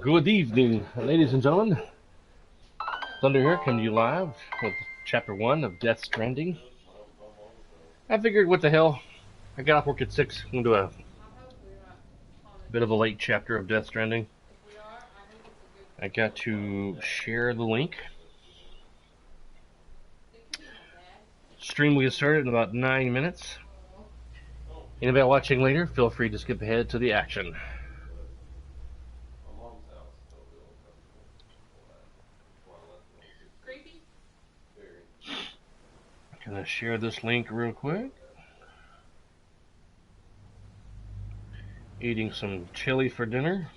Good evening, ladies and gentlemen. Thunder here, coming to you live with Chapter 1 of Death Stranding. I figured, what the hell, I got off work at 6. I'm going to do a bit of a late chapter of Death Stranding. I got to share the link. Stream will get started in about 9 minutes. Anybody watching later, feel free to skip ahead to the action. Gonna share this link real quick. Eating some chili for dinner.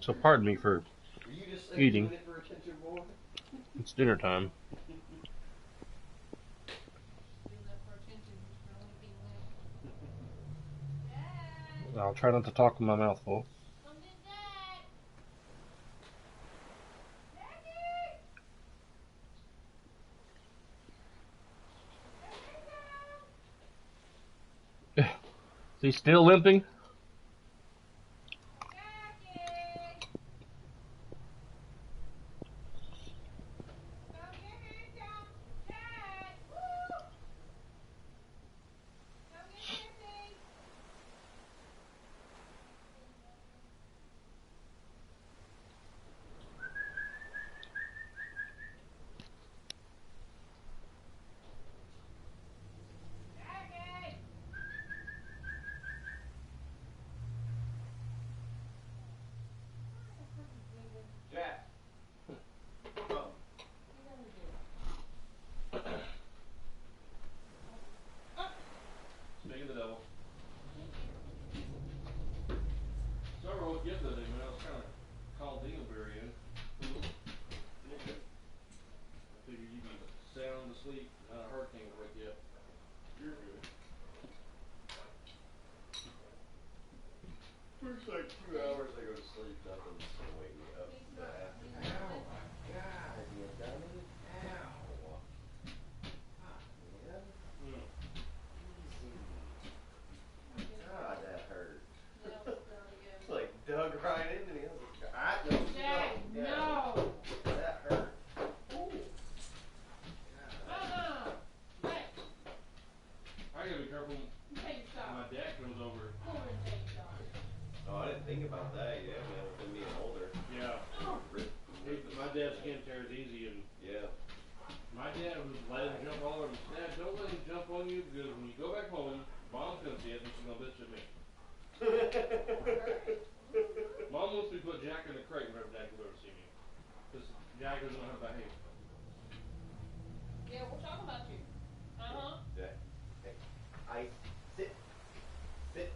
So pardon me for eating. It's dinner time. I'll try not to talk with my mouth full. Is he still limping? First like 2 hours I go to sleep, nothing's gonna wake me up. Ow, my God, you dummy. Ow. Man. Easy. God, that hurt. It's like dug right into me. No. That hurt. Ooh. I gotta be careful when my dad comes over. Oh, I didn't think about that. Yeah, man, with him being older. Yeah. My dad's skin tears easy, and yeah. My dad would let him jump all over him. Dad, don't let him jump on you, because when you go back home, Mom's gonna see it and she's gonna bitch at me. Mom wants me to put Jack in the crate whenever Dad comes over to see me, because Jack doesn't know how to behave. Yeah, we're talking about you. Jack. Hey. Ice. Sit. Sit.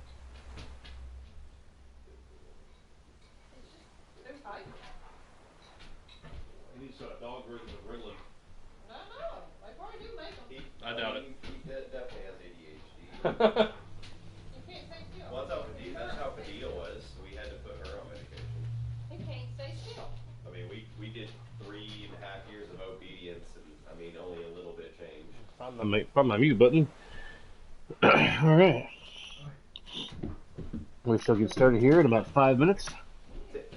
They're fighting. He needs a dog version of Ridley. No. They probably do make them. I doubt it. He definitely has ADHD. You can't stay still. Well, that's how Padilla was. We had to put her on medication. He can't stay still. I mean, we did 3.5 years of obedience, and I mean, only a little bit changed. Find my mute button. Alright. We shall get started here in about 5 minutes. Sit.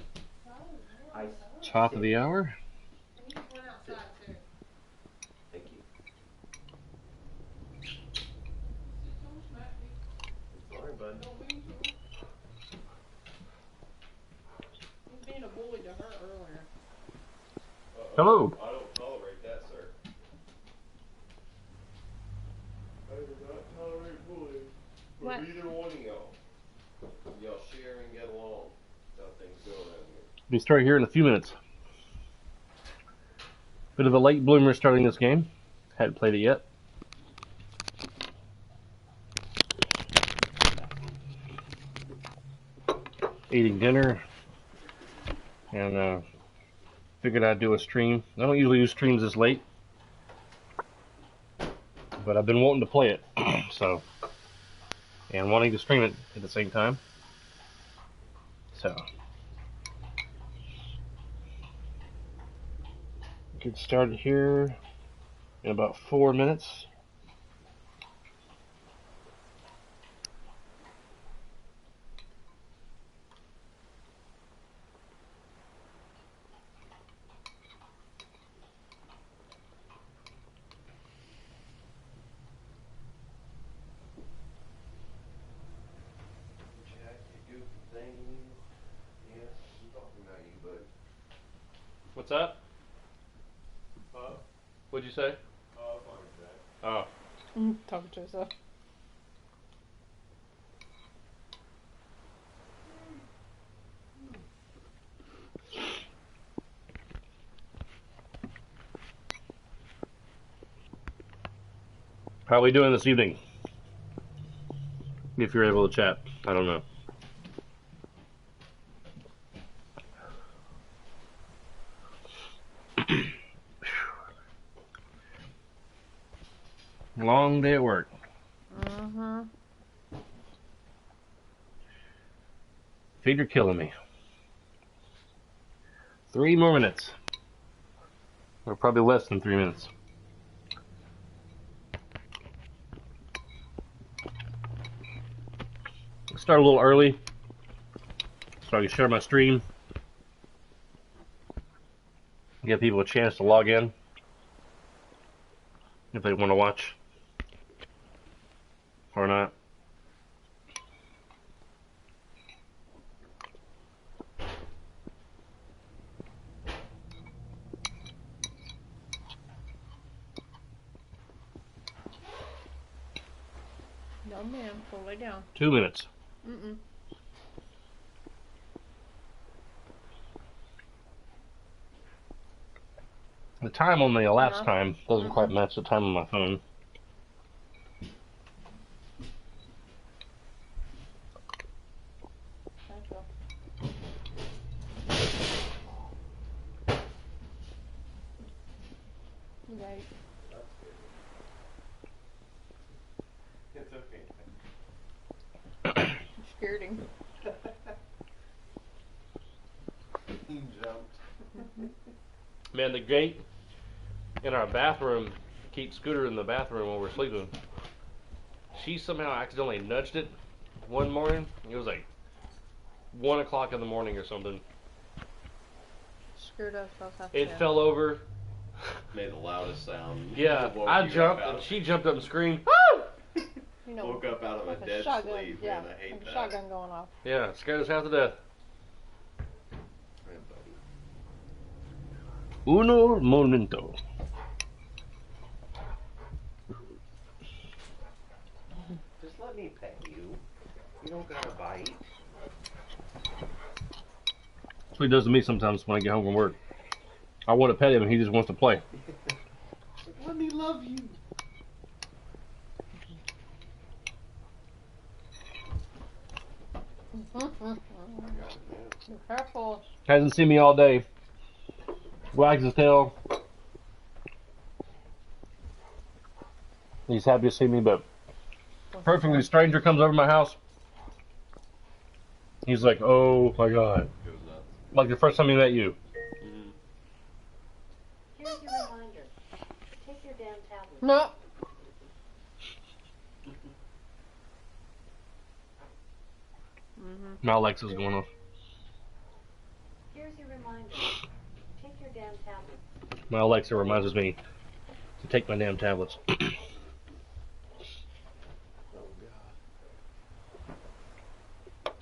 Ice. Top of the hour. And you went outside too. Thank you. Don't smack me. Sorry, bud. Don't mean to. He was being a bully to her earlier. Hello. I don't tolerate that, sir. I do not tolerate bullying from What? either one of y'all. Y'all share and get along. That's how things go around here. We start here in a few minutes. Bit of a late bloomer starting this game. Hadn't played it yet. Eating dinner and Figured I'd do a stream. I don't usually do streams this late, but I've been wanting to play it, so, and wanting to stream it at the same time. So, get started here in about 4 minutes. What's up? What'd you say? Oh. Talking to herself. How are we doing this evening? If you're able to chat, I don't know. Long day at work. Mm-hmm. Feet are killing me. 3 more minutes. Or probably less than 3 minutes. Start a little early so I can share my stream. Give people a chance to log in if they want to watch or not. No, ma'am. Go lay down. 2 minutes. Mm-mm. The time on the elapsed No. time doesn't quite match the time on my phone. Thank you. Right. It's okay. You scared him. He jumped. Man, the gate in our bathroom keeps Scooter in the bathroom when we're sleeping. She somehow accidentally nudged it one morning. It was like 1 o'clock in the morning or something. Screwed us both up. It fell over. Made the loudest sound. Yeah, Woke I you jumped up out and of- she jumped up and screamed. You know, Woke up out of a like dead shotgun. sleep, Yeah, man. I hate like a that. shotgun going off. Yeah, scared us half to death. Yeah, buddy. Uno momento. Just let me pet you. You don't gotta bite. That's what he does to me sometimes when I get home from work. I want to pet him and he just wants to play. Let me love you. Be careful. Hasn't seen me all day. Wags his tail. He's happy to see me, but perfectly stranger comes over my house. He's like, oh my god. Goes nuts. Like the first time he met you. Here's your reminder. Take your damn tablet. No. My Alexa's going off. Here's your reminder. Take your damn tablet. My Alexa reminds me to take my damn tablets. Oh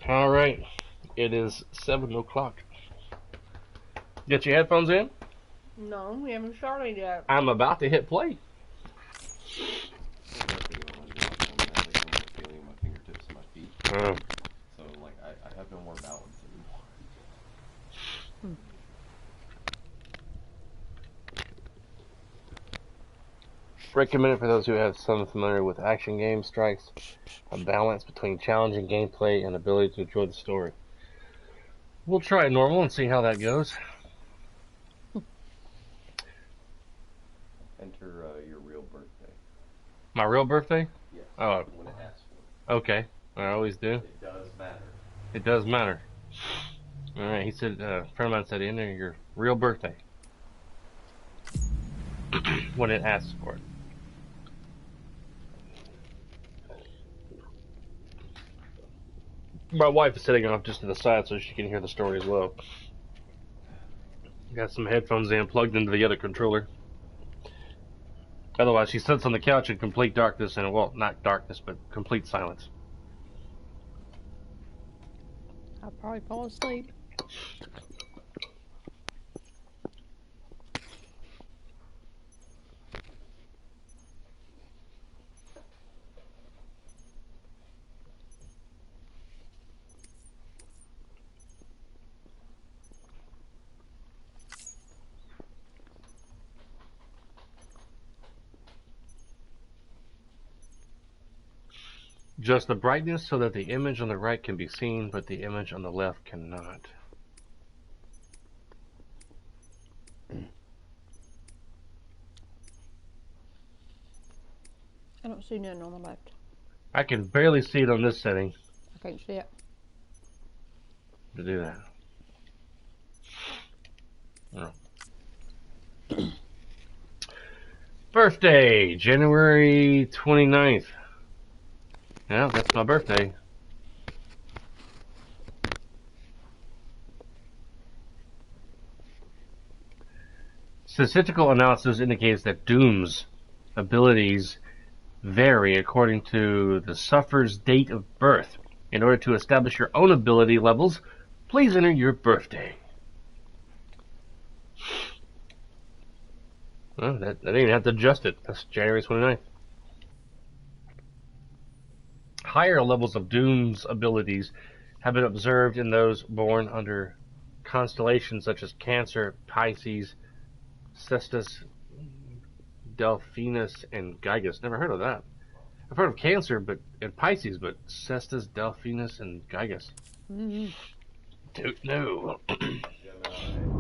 god. All right, it is 7 o'clock. Get your headphones in. No, we haven't started yet. I'm about to hit play. Feeling my fingertips and my feet. Uh, So like I have no more balance anymore. recommended for those who have some familiar with action games. Strikes a balance between challenging gameplay and ability to enjoy the story. We'll try normal and see how that goes. Enter your real birthday. My real birthday? Yes. Oh. When it asks for Okay. I always do. it. It does matter. It does matter. Alright, he said, a friend of mine said, enter your real birthday. When it asks for it. My wife is sitting off just to the side so she can hear the story as well. Got some headphones in, plugged into the other controller. Otherwise, she sits on the couch in complete darkness and, well, not darkness, but complete silence. I'll probably fall asleep. Adjust the brightness so that the image on the right can be seen, but the image on the left cannot. I don't see nothing on the left. I can barely see it on this setting I can't see it. to do that. Oh. Birthday, January 29th. Yeah, that's my birthday. Statistical analysis indicates that Doom's abilities vary according to the sufferer's date of birth. In order to establish your own ability levels, please enter your birthday. Well, that didn't even have to adjust it. That's January 29th. Higher levels of Doom's abilities have been observed in those born under constellations such as Cancer, Pisces, Cestus, Delphinus, and Gygus. Never heard of that. I've heard of Cancer and Pisces, but Cestus, Delphinus, and Gygus. Mm-hmm. Don't know. Gemini, Leo, Sagittarius.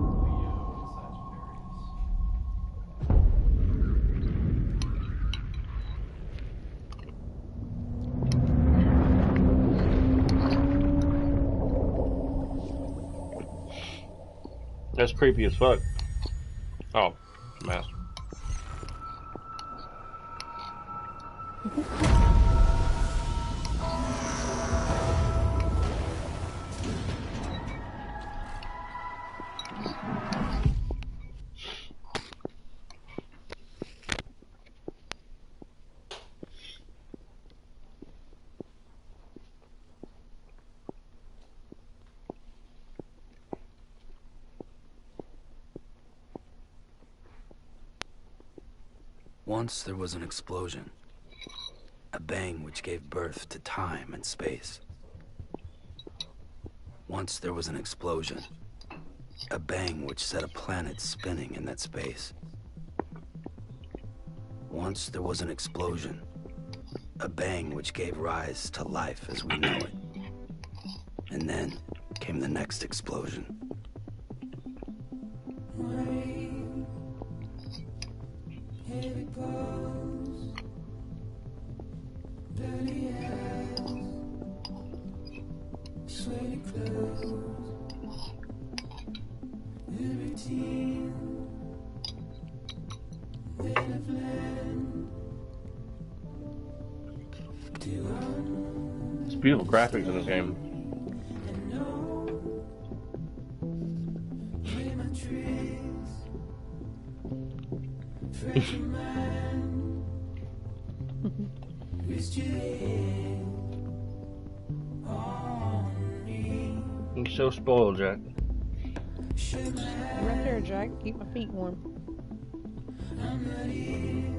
That's creepy as fuck. Oh, mask. Once there was an explosion, a bang which gave birth to time and space. Once there was an explosion, a bang which set a planet spinning in that space. Once there was an explosion, a bang which gave rise to life as we know it. And then came the next explosion. Heavy clothes, dirty hands, sweaty clothes, the routine they have learned to It's beautiful graphics in this game. and know play my tricks. Fresh in mind, twist your head on me. You're so spoiled, Jack. Shake my hand, Right there, Jack. Keep my feet warm. I'm not here.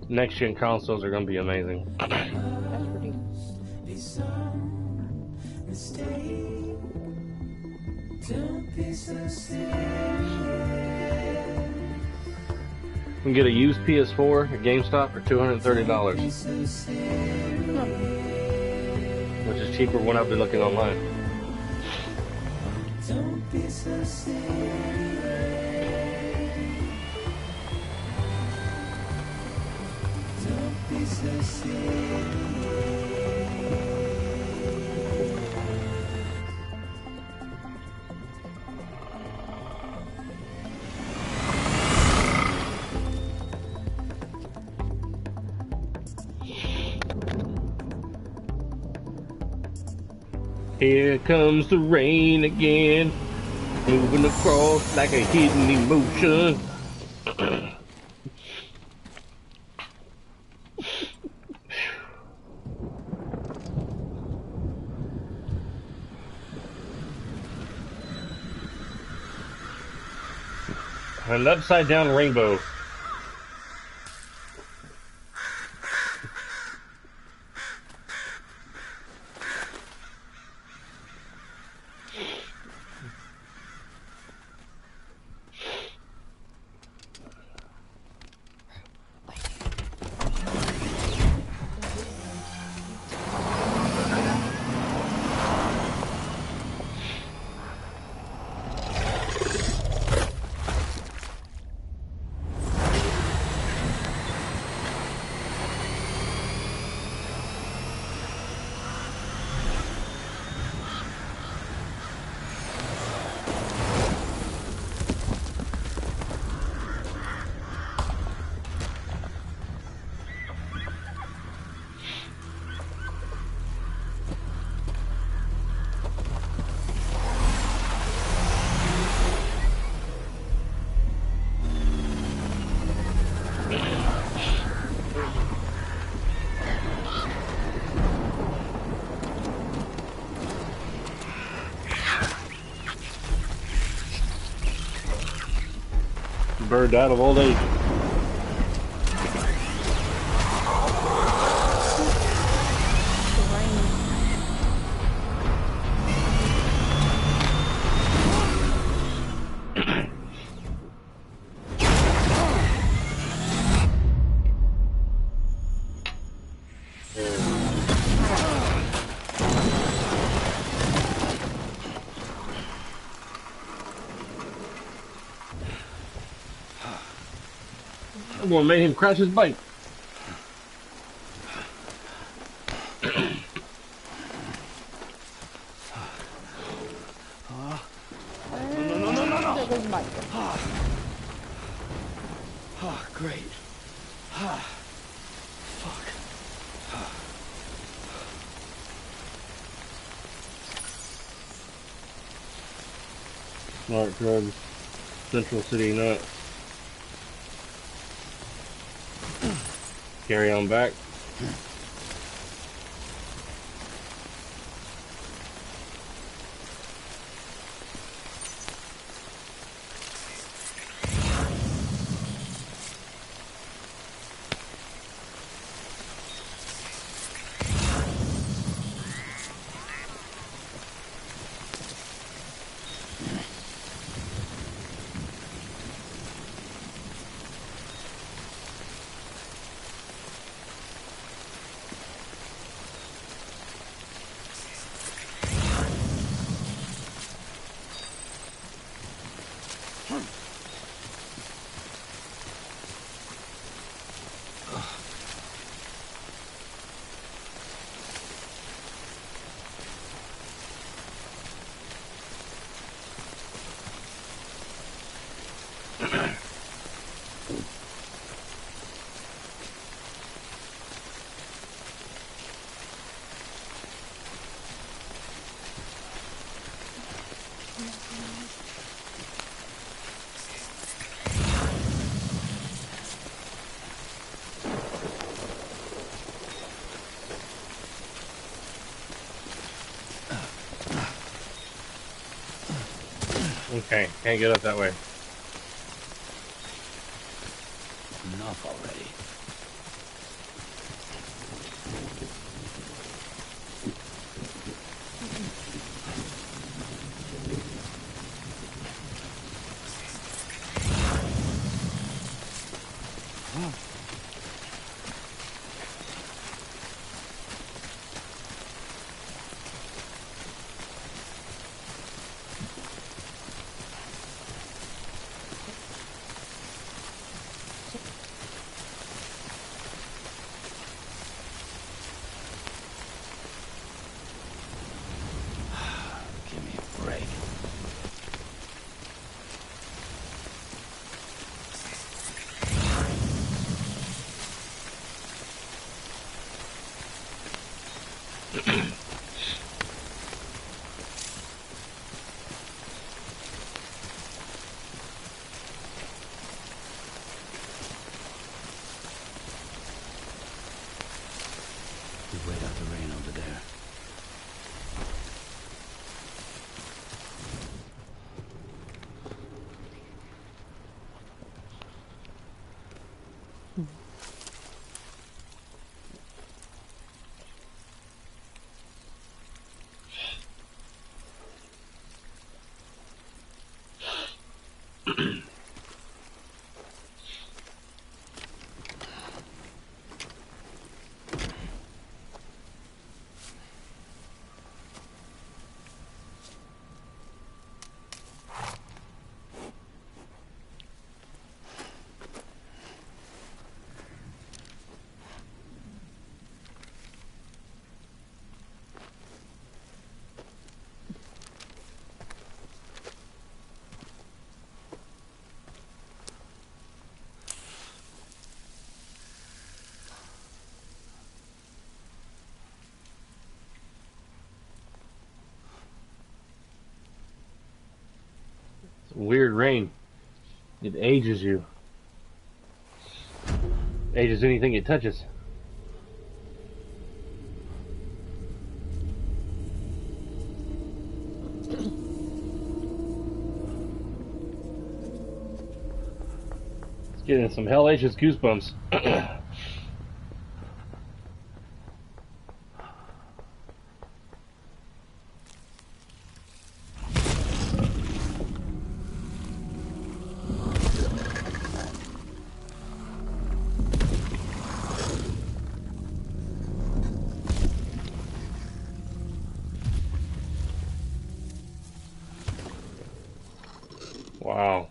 Next gen consoles are going to be amazing. That's pretty. Be some mistake. Don't be so serious. You can get a used PS4 at GameStop for $230, Be so serious. which is cheaper when I've been looking online. Don't be so serious. Here comes the rain again, moving across like a hidden emotion. An upside down rainbow. Burned out of old age. The rain. I'm gonna make him crash his bike. No. There goes Mike. Oh, great. Fuck. Smart drugs. Central City nuts. Carry on back. Okay, can't get up that way. Enough already. Weird rain. It ages you. Ages anything it touches. It's getting some hellacious goosebumps. Wow.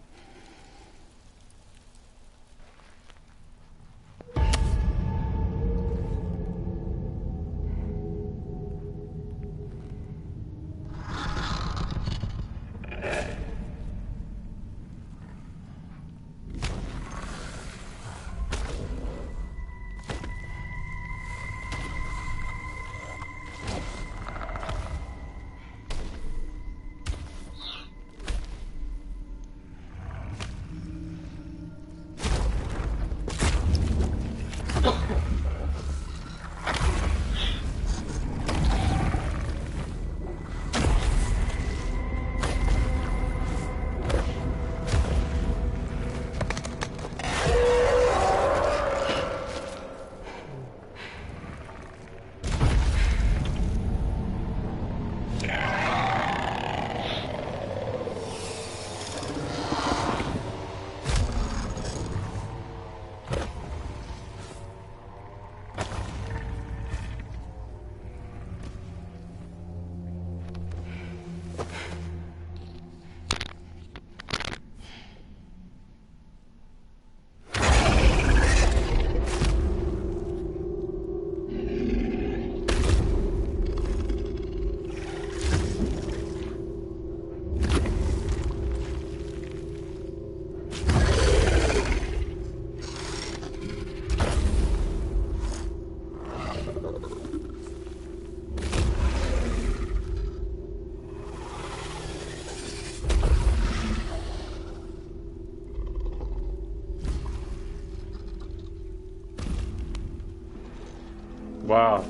Wow.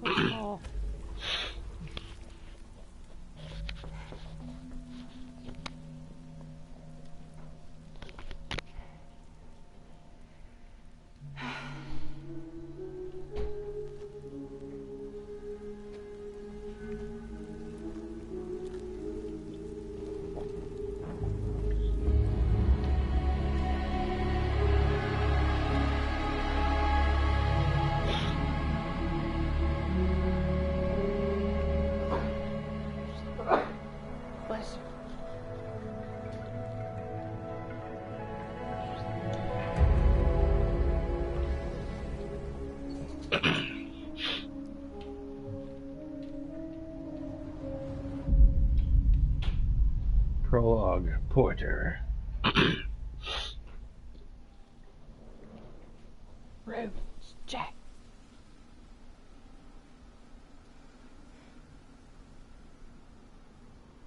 Close call. Bless you. Prologue, Porter. Rose, Jack.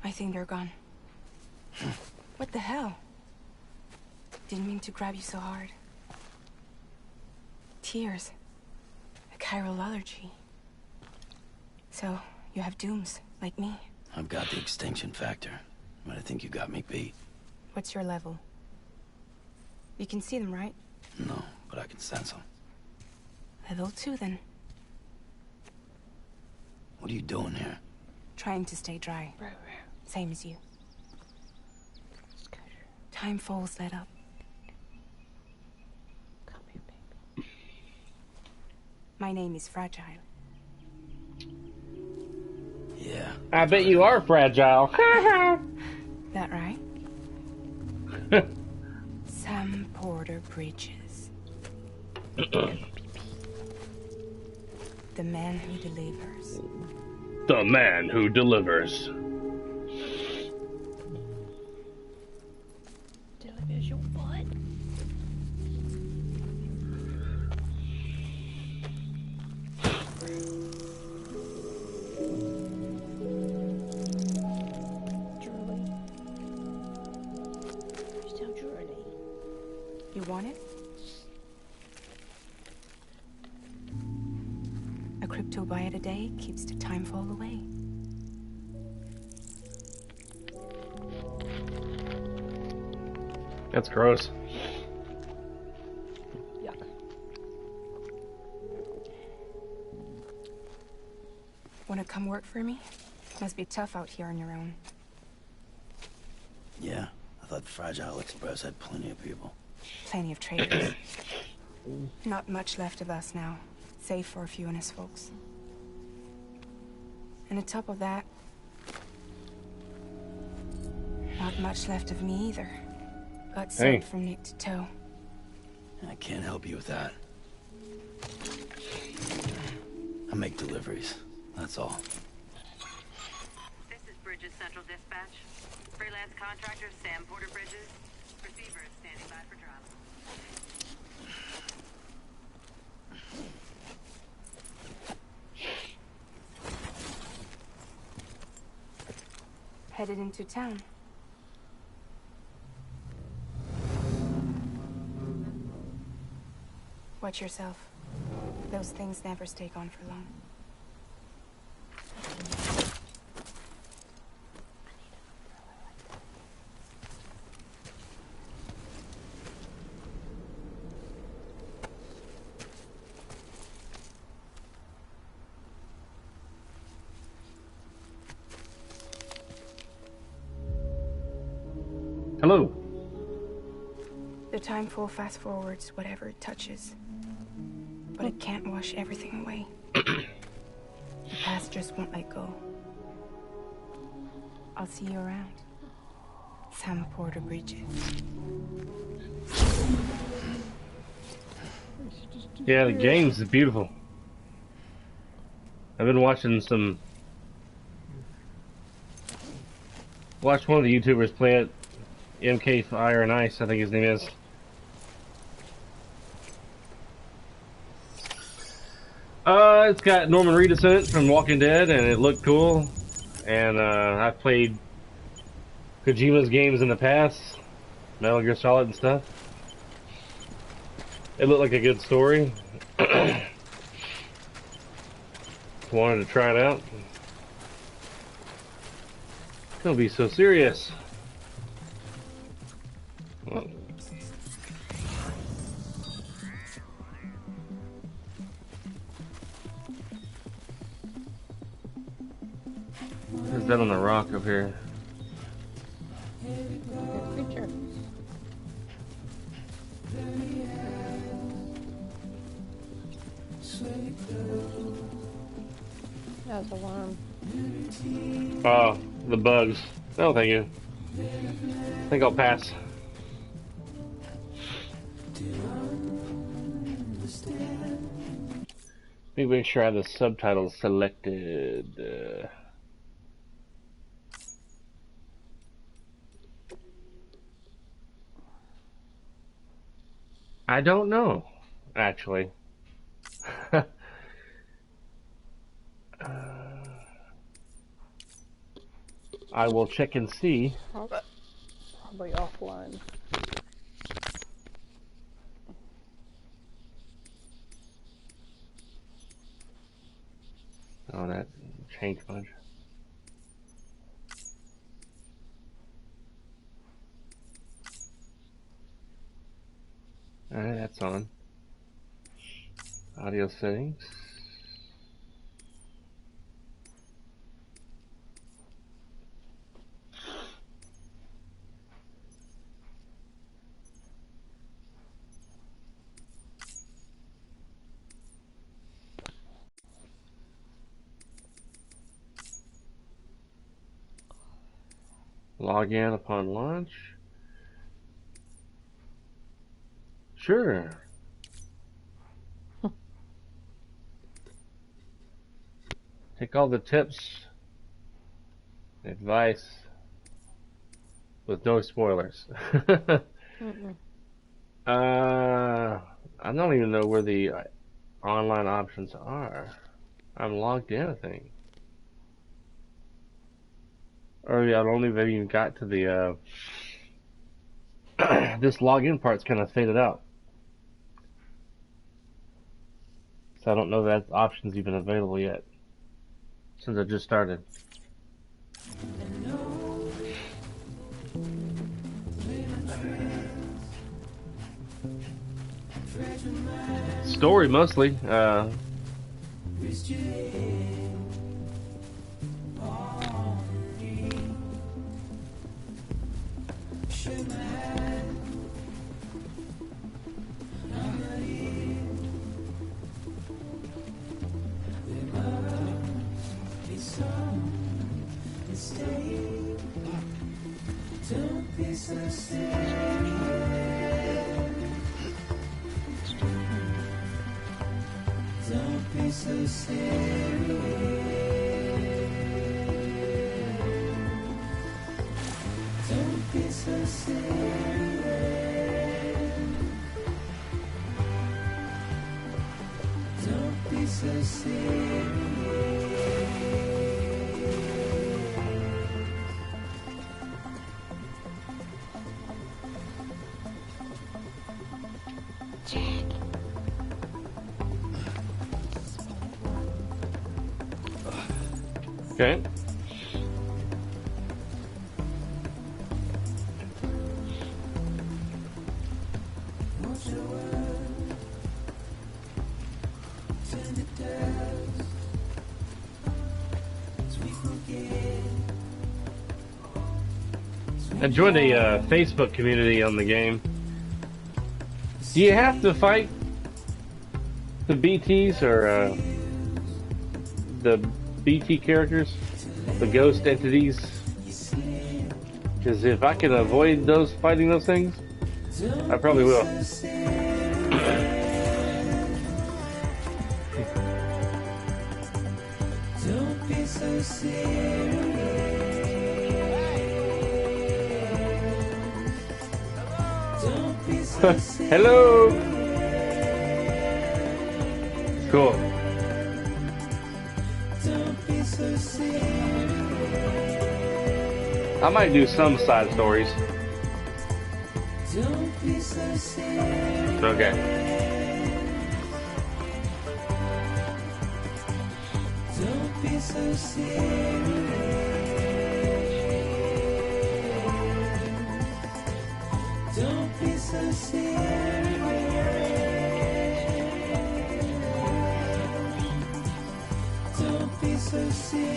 I think they're gone. What the hell? Didn't mean to grab you so hard. Tears. A chiral allergy. So, you have dooms, like me. I've got the extinction factor, but I think you got me beat. What's your level? You can see them, right? No, but I can sense them. Level 2, then. What are you doing here? Trying to stay dry. Same as you. Time falls let up. Come here, baby. My name is Fragile. Yeah. I bet you are fragile. That right? Sam Porter Bridges. The man who delivers. The man who delivers. Delivers your butt. Julie. You're so Julie. You want it? A crypto byte a day keeps the time fall away. That's gross. Yuck. Wanna come work for me? Must be tough out here on your own. Yeah. I thought Fragile Express had plenty of people. Plenty of traitors. Not much left of us now, save for a few honest folks. And on top of that, not much left of me either. Got soaked Hey. from neck to toe. I can't help you with that. I make deliveries. That's all. This is Bridges Central Dispatch. Freelance contractor Sam Porter Bridges. Receiver is standing by for drop. Headed into town. Watch yourself. Those things never stay gone for long. Hello. The time fall fast forwards whatever it touches. But it can't wash everything away. The past just won't let go. I'll see you around. Sam Porter Bridges. Yeah, the game's beautiful. I've been watching some. Watched one of the YouTubers play it. MK Fire and Ice, I think his name is. It's got Norman Reedus in it from Walking Dead, and it looked cool. And I've played Kojima's games in the past, Metal Gear Solid and stuff. It looked like a good story. Wanted to try it out. Don't be so serious. Well, what is that on the rock up here? Good creature. That's a worm. Oh, the bugs. No, thank you. I think I'll pass. Let me make sure I have the subtitles selected. I don't know, actually. I will check and see. Probably offline. Oh, that changed much. Alright, that's on. Audio settings. Log in upon launch. Sure. Take all the tips, advice, with no spoilers. Mm-mm. I don't even know where the online options are. I'm logged in, I think. Or yeah, I don't even have even got to the this login part's kind of faded out. So I don't know that option's even available yet. Since I just started. Story mostly. Don't be so serious. Don't be so serious. Don't be so serious. Don't be so serious. Okay. What's your word? Send it down. Sweet forget. I joined a Facebook community on the game. Do you have to fight the BTs or the BT characters, the ghost entities? Because if I can avoid those fighting those things, I probably will. Don't be so serious. Don't be so serious. Hello. Cool. Don't be so serious. I might do some side stories. Don't be so serious. Okay. Don't be so serious. Don't be so serious. Don't be so serious.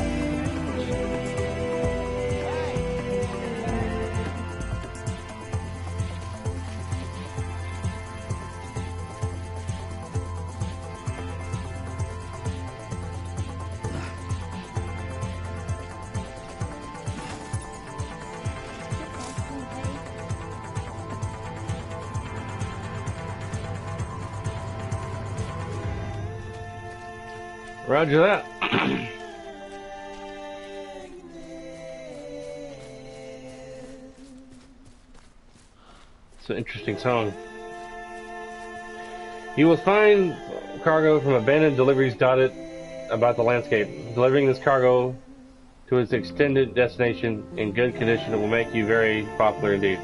Roger that. It's an interesting song. You will find cargo from abandoned deliveries dotted about the landscape. Delivering this cargo to its extended destination in good condition will make you very popular indeed.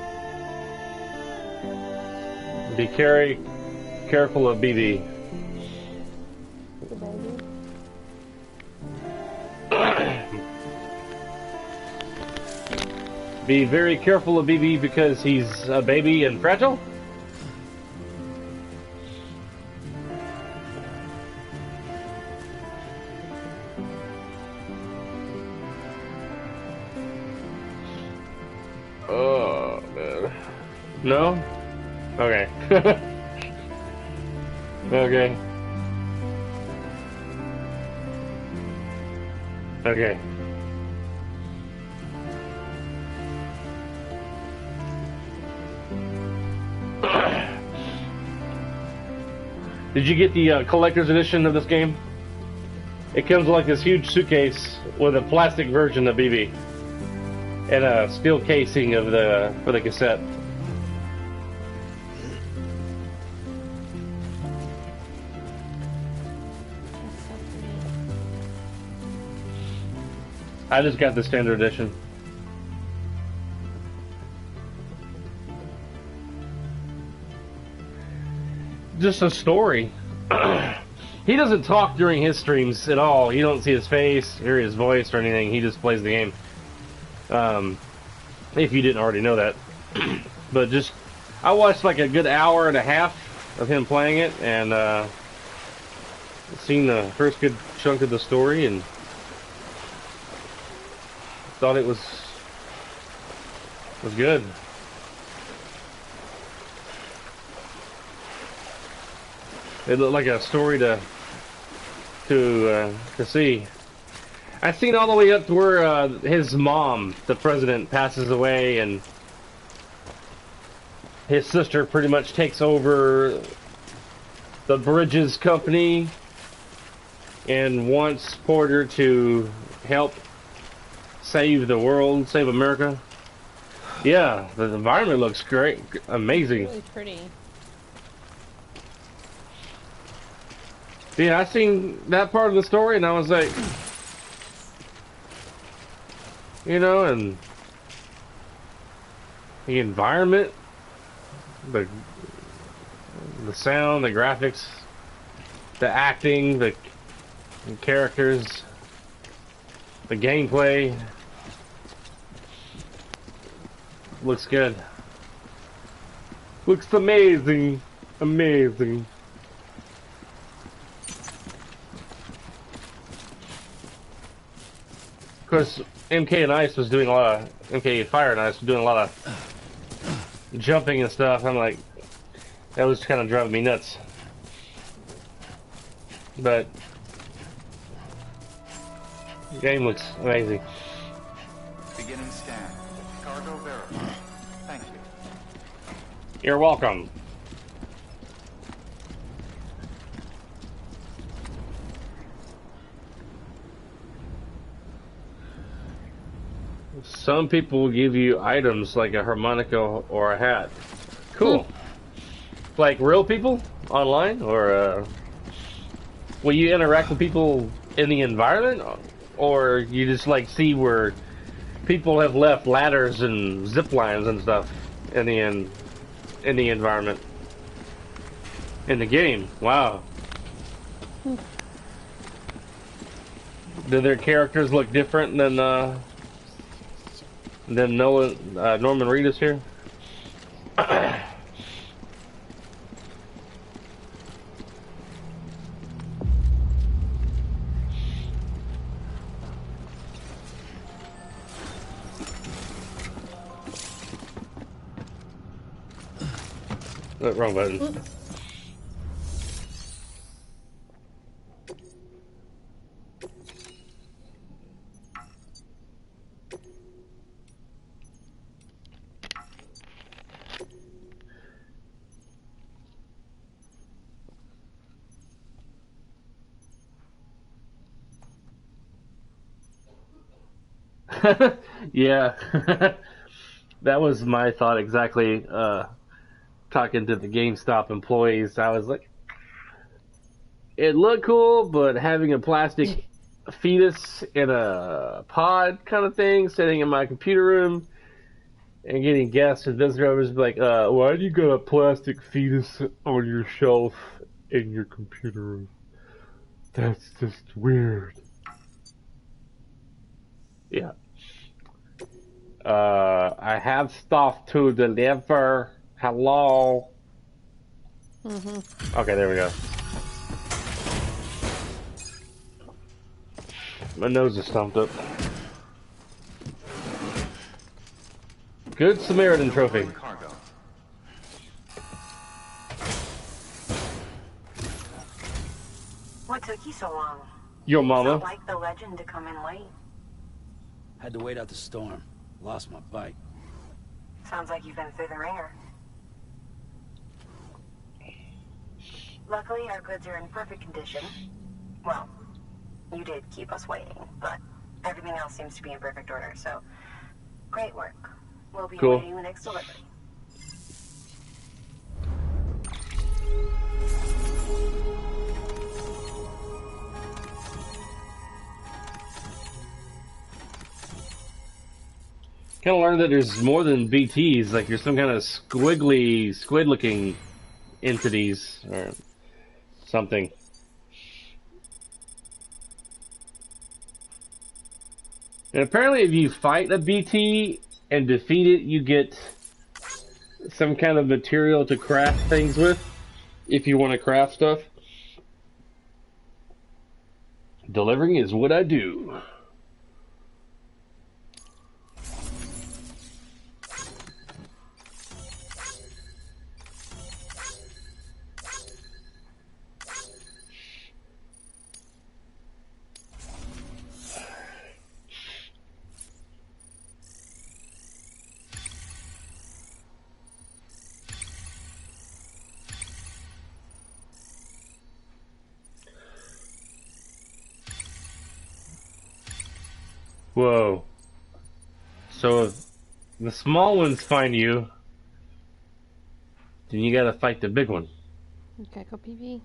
Be careful of BB. The baby. Be very careful of BB because he's a baby and fragile? Oh, man. No? Okay. Okay. Okay. Did you get the collector's edition of this game? It comes with like this huge suitcase with a plastic version of BB and a steel casing of the for the cassette. That's so pretty. I just got the standard edition. Just a story. He doesn't talk during his streams at all. You don't see his face, hear his voice, or anything. He just plays the game. If you didn't already know that. But just, I watched like a good hour and a half of him playing it, and seen the first good chunk of the story, and thought it was good. It looked like a story to see. I seen all the way up to where his mom, the president, passes away, and his sister pretty much takes over the Bridges company and wants Porter to help save the world, save America. Yeah, the environment looks great, amazing. Really pretty. Yeah, I seen that part of the story, and I was like, you know, and the environment, the sound, the graphics, the acting, the characters, the gameplay, looks good. Looks amazing, amazing. Of course, MK and Ice was doing a lot of MK Fire and Ice was doing a lot of jumping and stuff. I'm like, that was kind of driving me nuts. But the game looks amazing. Beginning scan. Cargo verified. Thank you. You're welcome. Some people will give you items like a harmonica or a hat. Cool. Like real people online, or will you interact with people in the environment, or you just like see where people have left ladders and zip lines and stuff in the environment in the game? Wow. Do their characters look different than Noah, Norman Reedus here? Oh, wrong button. Yeah. That was my thought exactly. Talking to the GameStop employees, I was like, it looked cool, but having a plastic fetus in a pod kind of thing sitting in my computer room and getting guests and visitors like, why do you got a plastic fetus on your shelf in your computer room? That's just weird. Yeah. I have stuff to deliver. Hello. Okay, there we go. My nose is stumped up. Good Samaritan trophy. Cargo. What took you so long? Your mama. Felt like the legend to come in late. Had to wait out the storm. Lost my bike. Sounds like you've been through the ringer. Luckily, our goods are in perfect condition. Well, you did keep us waiting, but everything else seems to be in perfect order, so great work. We'll be Cool. awaiting the next delivery. Kind of learned that there's more than BTs. Like there's some kind of squiggly, squid-looking entities or something. And apparently, if you fight a BT and defeat it, you get some kind of material to craft things with. If you want to craft stuff, delivering is what I do. Whoa. So if the small ones find you, then you gotta fight the big one. Okay, go PV.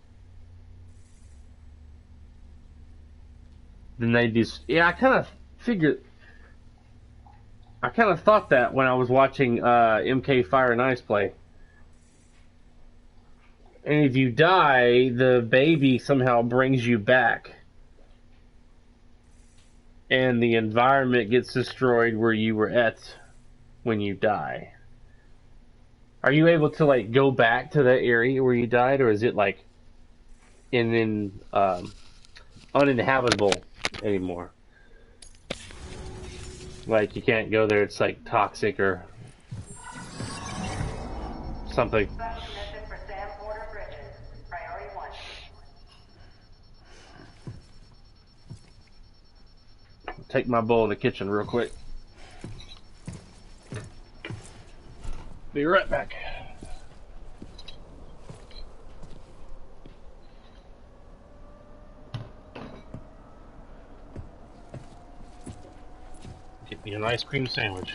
Then they just... Yeah, I kind of figured... I kind of thought that when I was watching MK Fire and Ice play. And if you die, the baby somehow brings you back. And the environment gets destroyed where you were at when you die. Are you able to like go back to that area where you died, or is it like uninhabitable anymore? Like you can't go there; it's like toxic or something. Special mission for Sam Porter Bridges. Priority 1. Take my bowl in the kitchen real quick. Be right back. Get me an ice cream sandwich.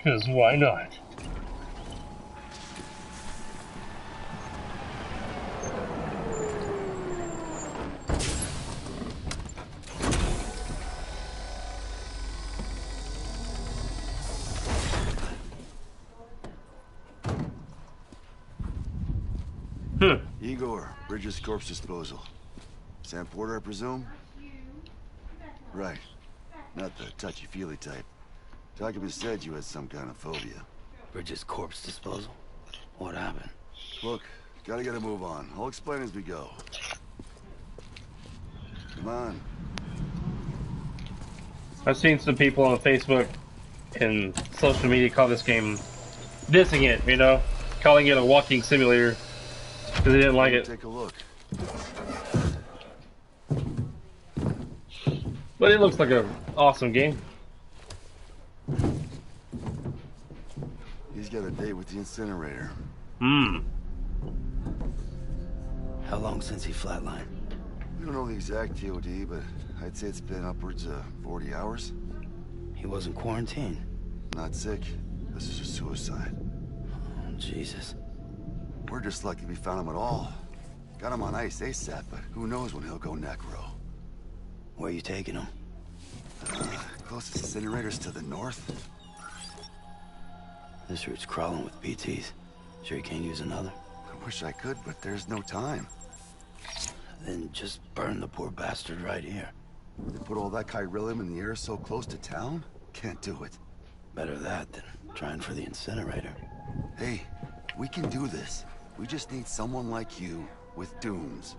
'Cause why not? Igor, Bridges Corpse Disposal. Sam Porter, I presume? Right. Not the touchy-feely type. Documents said you had some kind of phobia. Bridges corpse disposal? What happened? Look, gotta get a move on. I'll explain as we go. Come on. I've seen some people on Facebook and social media call this game dissing it, you know, calling it a walking simulator because they didn't like it. Take a look. But it looks like an awesome game. He's got a date with the incinerator. Hmm. How long since he flatlined? We don't know the exact TOD, but I'd say it's been upwards of 40 hours. He wasn't quarantined. Not sick. This is a suicide. Oh, Jesus. We're just lucky we found him at all. Got him on ice ASAP, but who knows when he'll go necro. Where you taking him? Closest incinerator's to the north. This route's crawling with BTs. Sure you can't use another? I wish I could, but there's no time. Then just burn the poor bastard right here. They put all that chiralium in the air so close to town? Can't do it. Better that than trying for the incinerator. Hey, we can do this. We just need someone like you with dooms.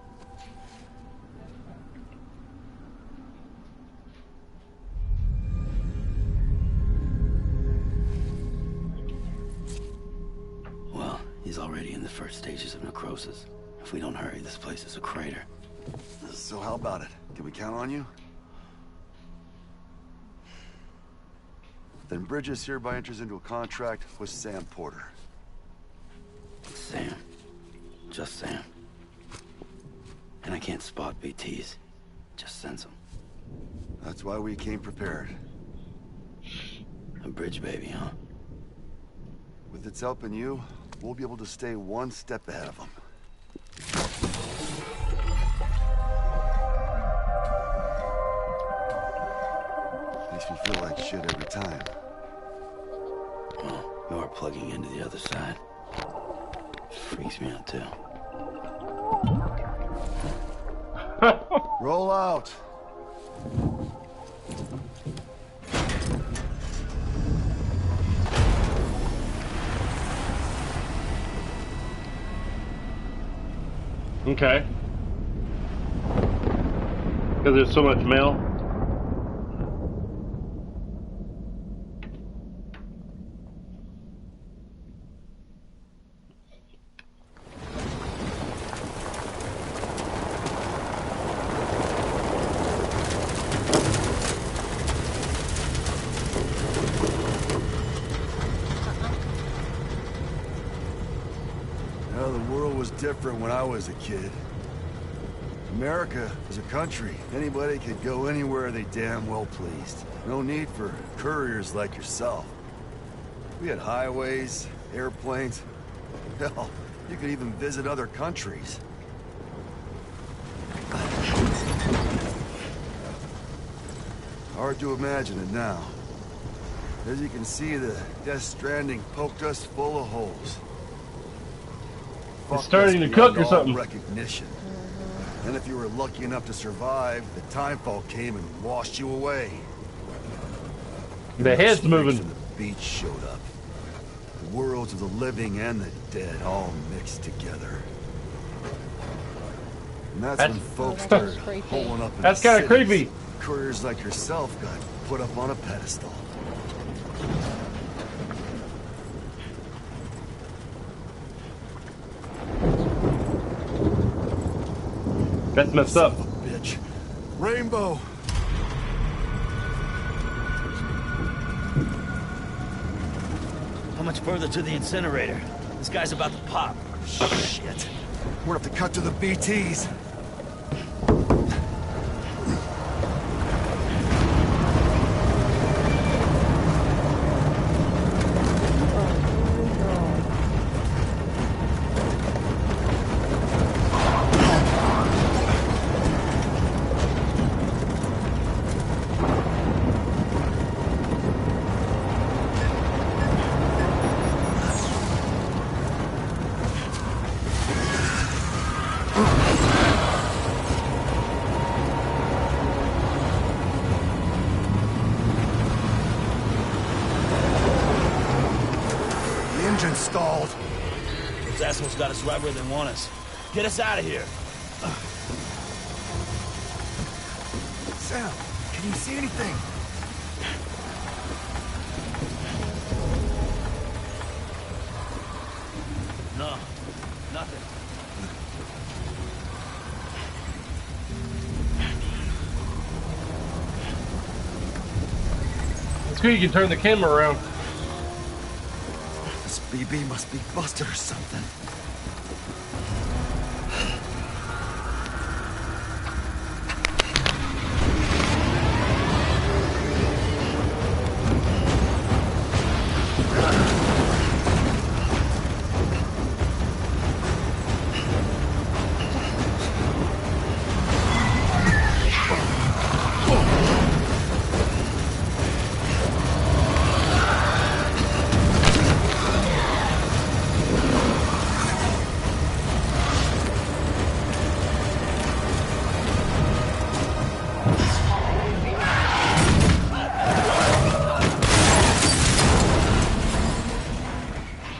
Well, he's already in the first stages of necrosis. If we don't hurry, this place is a crater. So how about it? Can we count on you? Then Bridges hereby enters into a contract with Sam Porter. Sam. Just Sam. And I can't spot BTs. Just sense them. That's why we came prepared. A bridge baby, huh? With its help and you, we'll be able to stay one step ahead of them. Makes me feel like shit every time. Well, you are plugging into the other side. Freaks me out, too. Roll out! Okay. Because there's so much mail. Well, the world was different when I was a kid. America was a country. Anybody could go anywhere they damn well pleased. No need for couriers like yourself. We had highways, airplanes. Hell, you could even visit other countries. Hard to imagine it now. As you can see, the Death Stranding poked us full of holes. It's starting to cook or something. Recognition. And if you were lucky enough to survive, the timefall came and washed you away. The head's moving. From the beach showed up. The worlds of the living and the dead all mixed together. And that's when folks started holing up in That's the kind of cities. creepy. Couriers like yourself got put up on a pedestal. That's messed up. Son of a bitch. Rainbow! How much further to the incinerator? This guy's about to pop. Shit. We're gonna have to cut to the BTs. Engine stalled. Those assholes got us right where they want us. Get us out of here. Sam, can you see anything? No, nothing. It's good you can turn the camera around. This BB must be busted or something.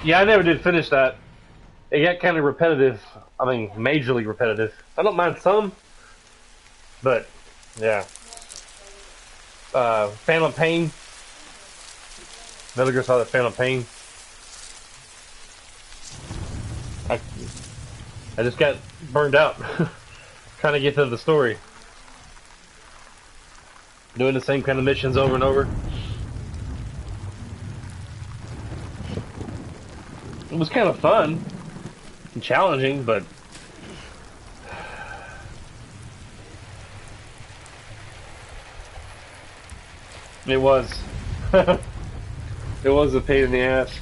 Yeah, I never did finish that. It got kind of repetitive. I mean, majorly repetitive. I don't mind some, but yeah. Phantom Pain. Metal Gear Solid Phantom Pain. I just got burned out trying to get to the story. Doing the same kind of missions over and over. It was kind of fun and challenging, but It was. It was a pain in the ass.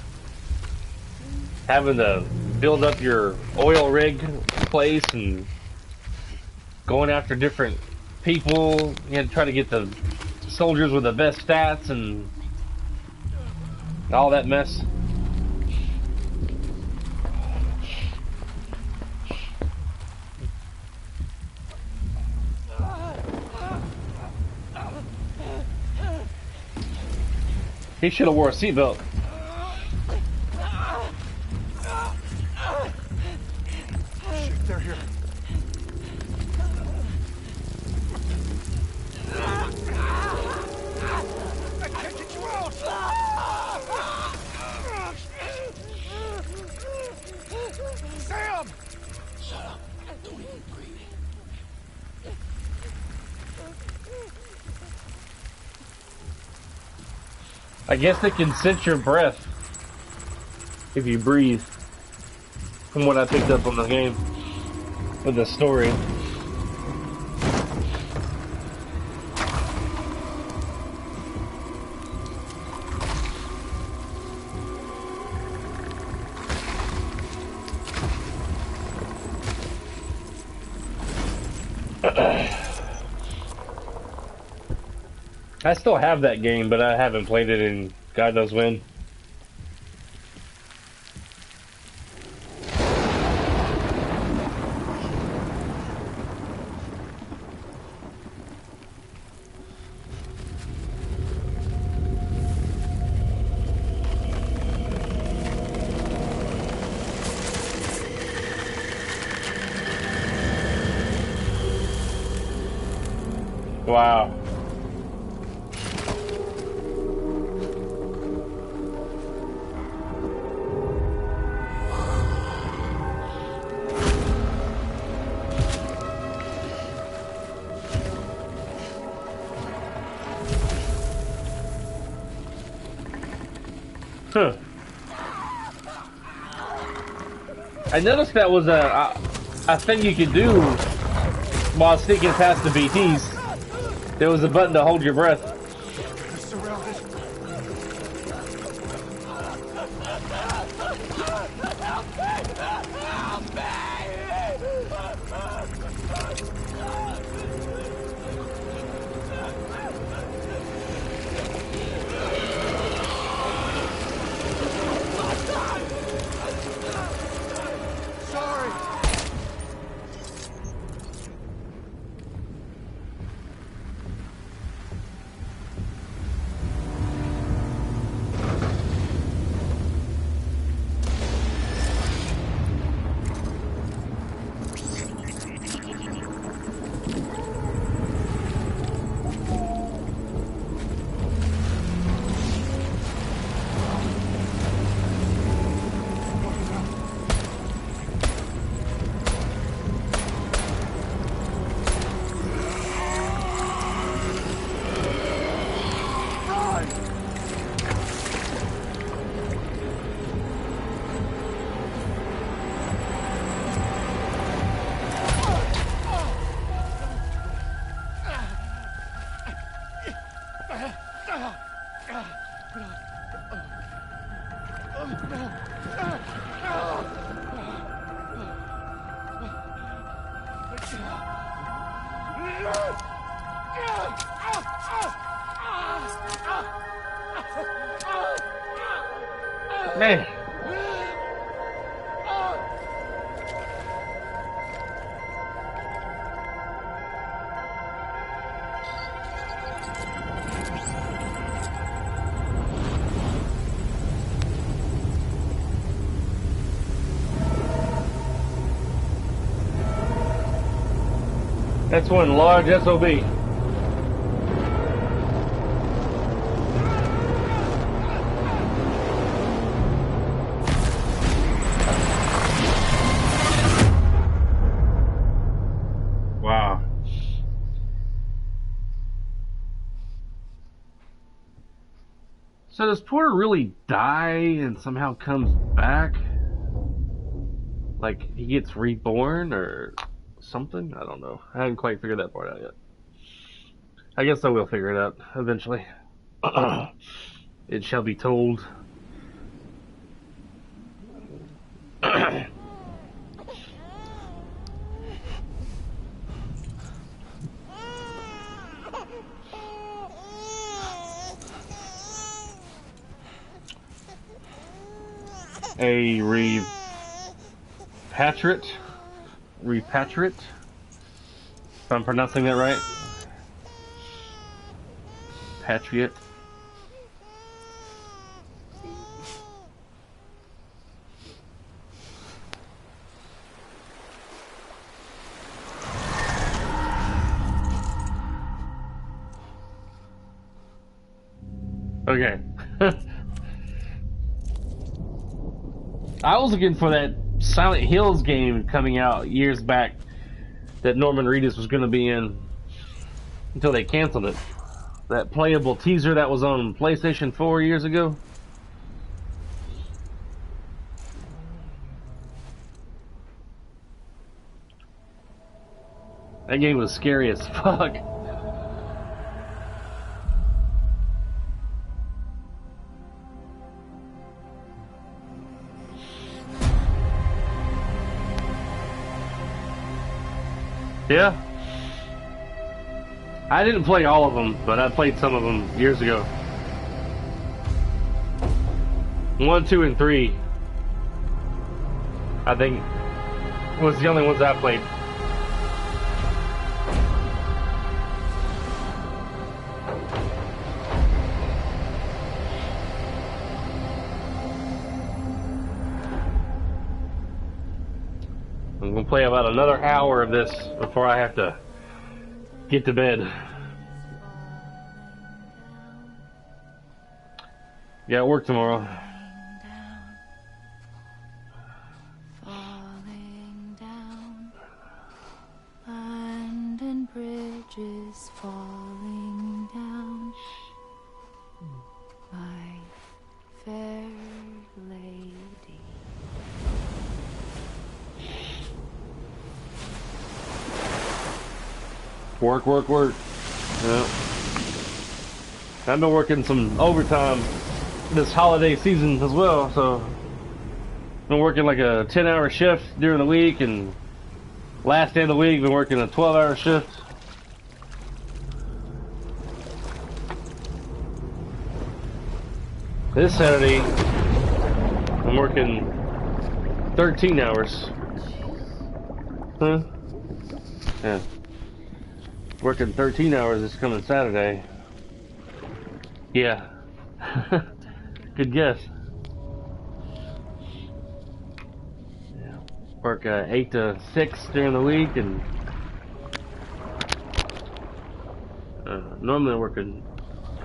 Having to build up your oil rig place and going after different people. You had to try to get the soldiers with the best stats and all that mess. He should have wore a seatbelt. Shit, they're here. I can't get you out! Sam! Shut up. Don't even breathe. I guess they can sense your breath if you breathe, from what I picked up on the game with the story. I still have that game, but I haven't played it in God knows when. Wow. Huh. I noticed that was a thing you could do while sneaking past the BTs. There was a button to hold your breath. They're surrounded. Sorry. Man. That's one large SOB. Wow. So does Porter really die and somehow comes back? Like he gets reborn or something? I don't know. I haven't quite figured that part out yet. I guess I will figure it out eventually. It shall be told. A repatriate, if I'm pronouncing that right. Patriot. Okay. I was looking for that Silent Hills game coming out years back that Norman Reedus was going to be in until they canceled it. That playable teaser that was on PlayStation 4 years ago. That game was scary as fuck. Yeah. I didn't play all of them, but I played some of them years ago. 1, 2, and 3, I think, was the only ones I played. I'm gonna play about another hour of this before I have to get to bed. Got work tomorrow. Falling down, London Bridge is falling down, my fair lady. Work. Yeah. I've been working some overtime this holiday season as well, so been working like a 10-hour shift during the week, and last day of the week been working a 12-hour shift. This Saturday I'm working 13 hours. Huh? Yeah. Working 13 hours this coming Saturday. Yeah. Good guess. Yeah. Work 8 to 6 during the week, and normally I'm working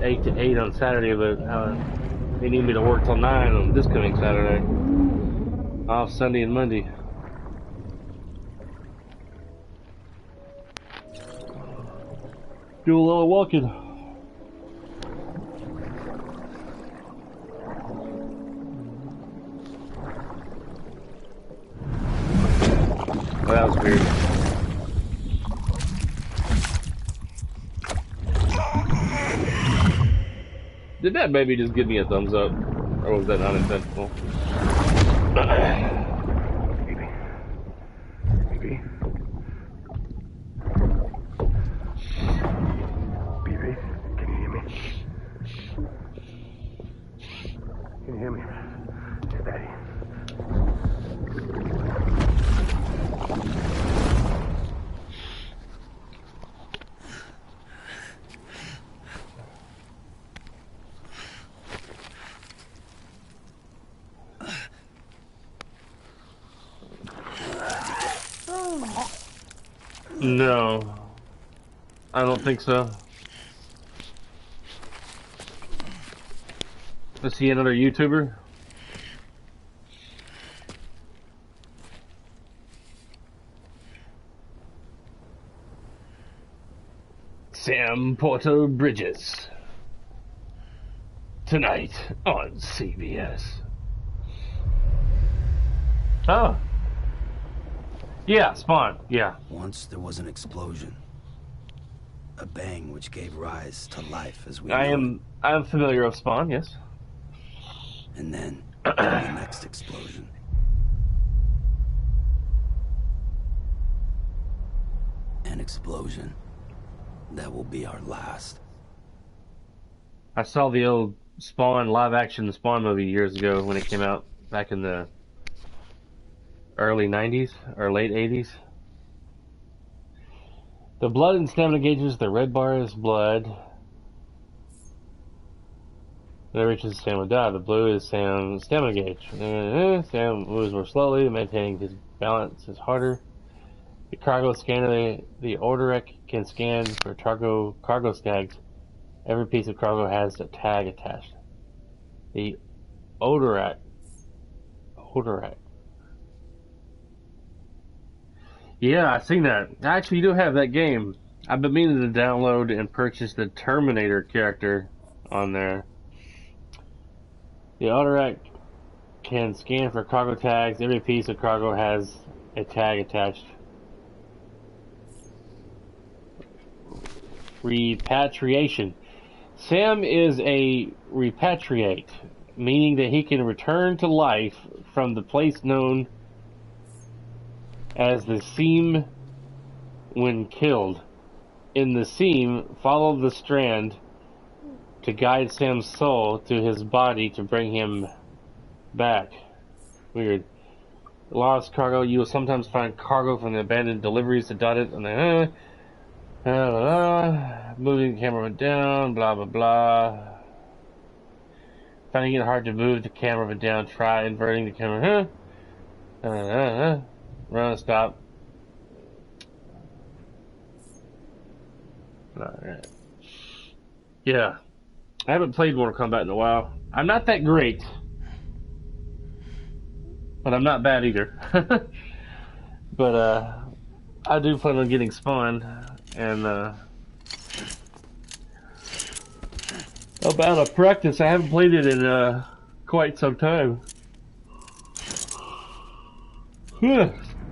8 to 8 on Saturday, but they need me to work till 9 on this coming Saturday. Off Sunday and Monday. Do a little walking. Oh, that was weird. Did that baby just give me a thumbs up? Or was that unintentional? Baby. Baby. Baby, can you hear me? Can you hear me? It's Daddy. No, I don't think so. Is he another YouTuber? Sam Porter Bridges. Tonight on CBS. Oh. Yeah, Spawn, yeah. Once there was an explosion. A bang which gave rise to life as we I know am I'm familiar with Spawn, yes. And then came the next explosion. An explosion that will be our last. I saw the old Spawn live-action Spawn movie years ago when it came out back in the early 90s or late 80s. The blood and stamina gauges, the red bar is blood. When it reaches Sam will die. The blue is Sam's stamina gauge. Sam moves more slowly, maintaining his balance is harder. The cargo scanner, the Orderic can scan for cargo tags. Every piece of cargo has a tag attached. The Orderic. Yeah, I've seen that. I actually do have that game. I've been meaning to download and purchase the Terminator character on there. The Orderic can scan for cargo tags. Every piece of cargo has a tag attached. Repatriation. Sam is a repatriate, meaning that he can return to life from the place known as the Seam when killed. In the Seam, follow the strand to guide Sam's soul to his body to bring him back. Weird. Lost cargo. You will sometimes find cargo from the abandoned deliveries dotted on the moving the camera down, blah blah blah. Finding it hard to move the camera down, try inverting the camera. Run, stop. Alright. Yeah. I haven't played Mortal Kombat in a while. I'm not that great. But I'm not bad either. But, I do plan on getting Spawn. And, about a practice. I haven't played it in, quite some time.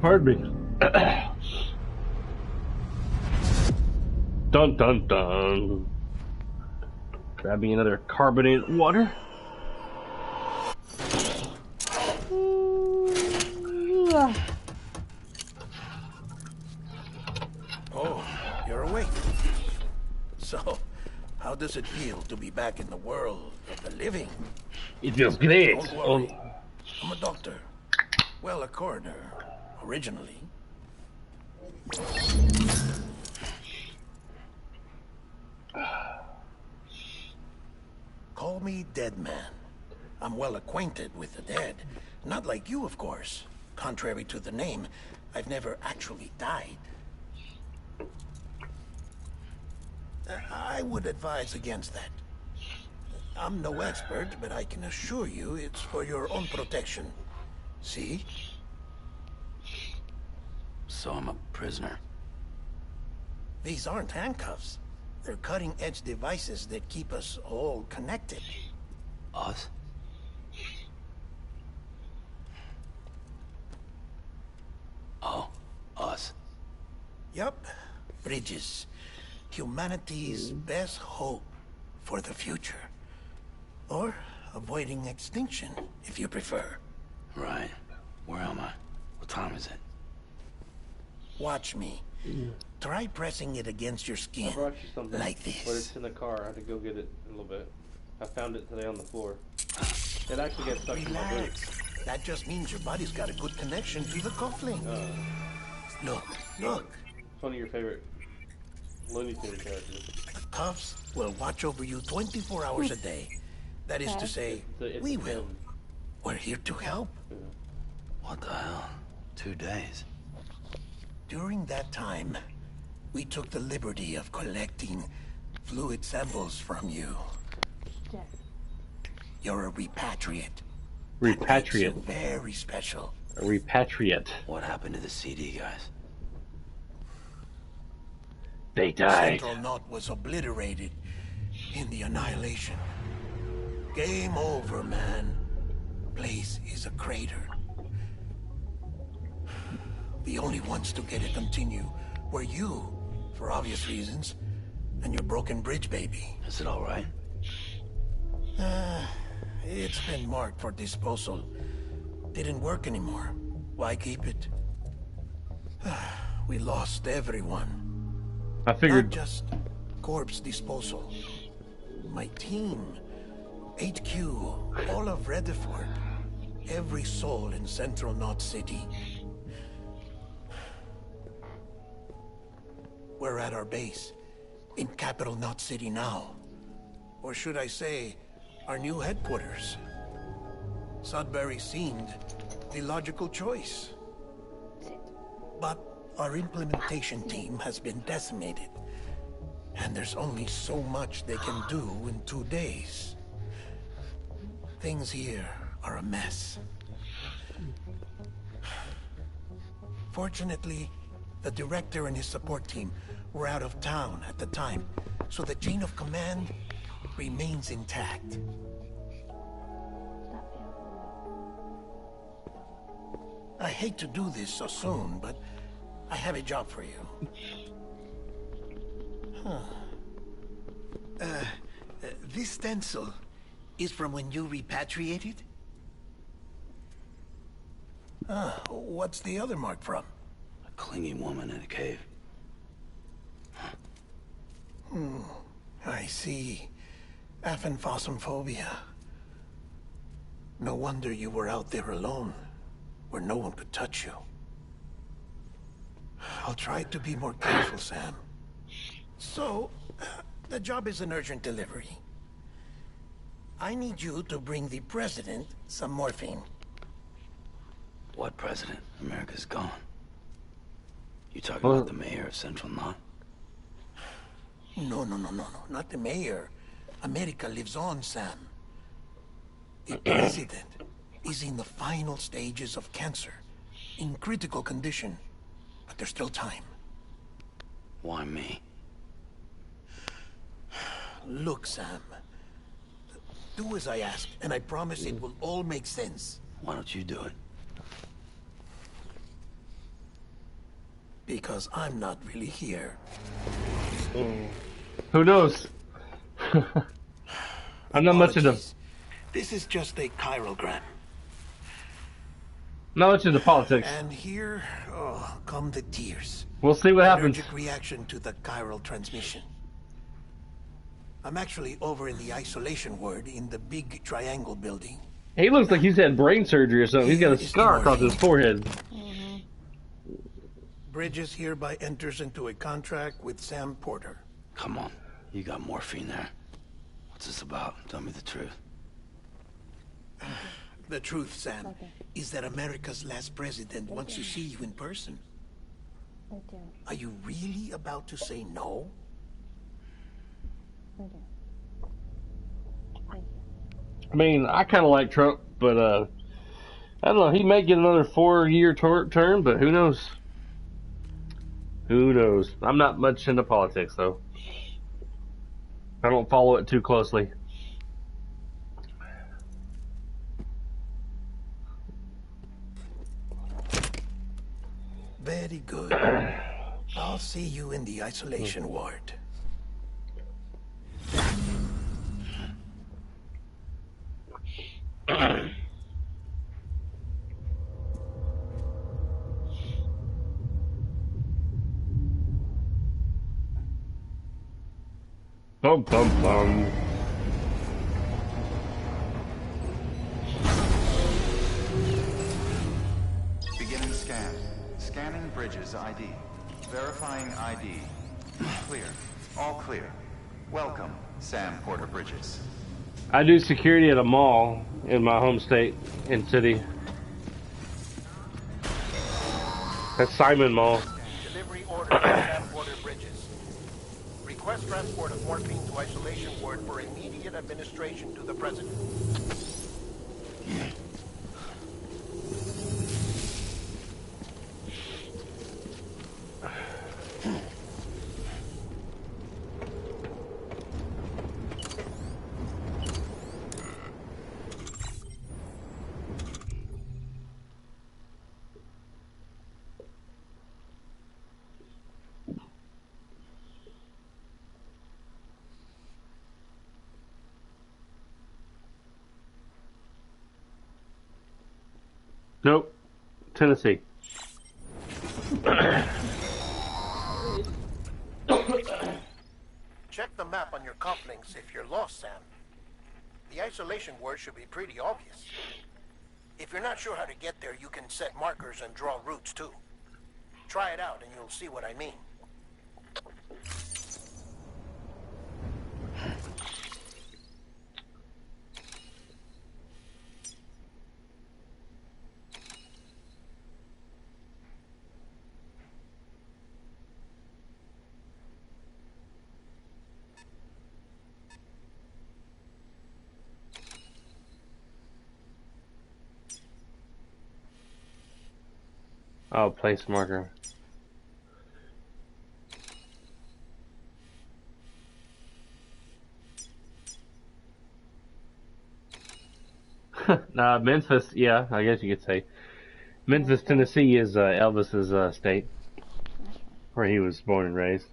Pardon me. Dun dun dun. Grab me another carbonated water. Oh, you're awake. So, how does it feel to be back in the world of the living? It feels great. Don't worry. I'm a doctor. Well, a coroner, originally. Call me Dead Man. I'm well acquainted with the dead. Not like you, of course. Contrary to the name, I've never actually died. I would advise against that. I'm no expert, but I can assure you it's for your own protection. See? So I'm a prisoner. These aren't handcuffs. They're cutting-edge devices that keep us all connected. Us? Oh, us. Yup. Bridges. Humanity's best hope for the future. Or avoiding extinction, if you prefer. Right. Where am I? What time is it? Watch me. Try pressing it against your skin. I brought you something. Like this. But it's in the car. I had to go get it in a little bit. I found it today on the floor. It actually gets stuck in my boot. Relax. That just means your body's got a good connection to the cufflink. Look, look. It's one of your favorite Looney Tunes characters. The cuffs will watch over you 24 hours a day. That is to say, we will. We're here to help. What the hell? 2 days. During that time, we took the liberty of collecting fluid samples from you. You're a repatriate. Repatriate. That makes you very special. A repatriate. What happened to the CD guys? They died. Central Knot was obliterated in the annihilation. Game over, man. Place is a crater. The only ones to get it continue were you, for obvious reasons, and your broken bridge baby. Is it all right? It's been marked for disposal. Didn't work anymore. Why keep it? We lost everyone. I figured. Not just corpse disposal. My team, HQ, all of Redford, every soul in Central Knot City. We're at our base, in Capital Knot City now. Or should I say, our new headquarters. Sudbury seemed the logical choice. But our implementation team has been decimated. And there's only so much they can do in 2 days. Things here are a mess. Fortunately, the director and his support team were out of town at the time, so the chain of command remains intact. I hate to do this so soon, but I have a job for you. This stencil is from when you repatriated? What's the other mark from? A clingy woman in a cave. I see. Aphenphosmphobia. No wonder you were out there alone, where no one could touch you. I'll try to be more careful, Sam. So, the job is an urgent delivery. I need you to bring the president some morphine. What president? America's gone. You talking about the mayor of Central Knot? No, not the mayor. America lives on, Sam. The president is in the final stages of cancer, in critical condition, but there's still time. Why me? Look, Sam. Do as I ask, and I promise it will all make sense. Why don't you do it? Because I'm not really here. Who knows? I'm not much into. This is just a chiralgram. Not much into politics. And here, come the tears. We'll see what happens. Allergic reaction to the chiral transmission. I'm actually over in the isolation ward in the big triangle building. He looks like he's had brain surgery or something. He's got a scar across his forehead. Bridges hereby enters into a contract with Sam Porter. Come on. You got morphine there. What's this about? Tell me the truth. The truth, Sam, is that America's last president wants to see you in person. Are you really about to say no? I mean, I kind of like Trump, but I don't know. He may get another 4-year term, but who knows? Who knows? I'm not much into politics, though. I don't follow it too closely. Very good. I'll see you in the isolation ward. Bum bum bum. Beginning scan. Scanning Bridges ID. Verifying ID. Clear. All clear. Welcome, Sam Porter Bridges. I do security at a mall in my home state and city. That's Simon Mall. Delivery order to Sam Porter Bridges. Request transport of morphine to isolation ward for immediate administration to the president. Nope. Tennessee. Check the map on your comp-links if you're lost, Sam. The isolation word should be pretty obvious. If you're not sure how to get there, you can set markers and draw routes too. Try it out and you'll see what I mean. Oh, place marker. Memphis, yeah, I guess you could say. Memphis, Tennessee is Elvis's state, where he was born and raised.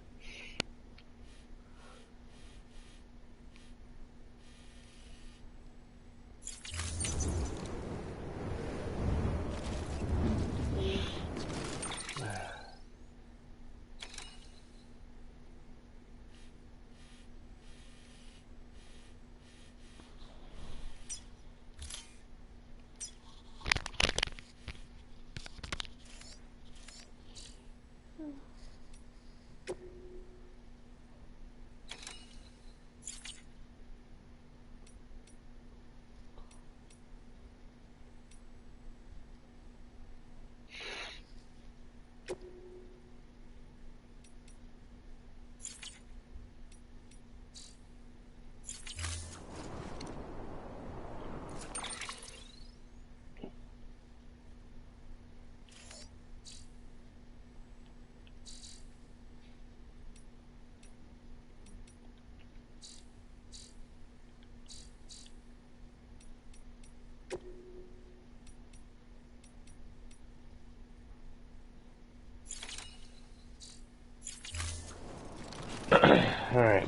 Alright.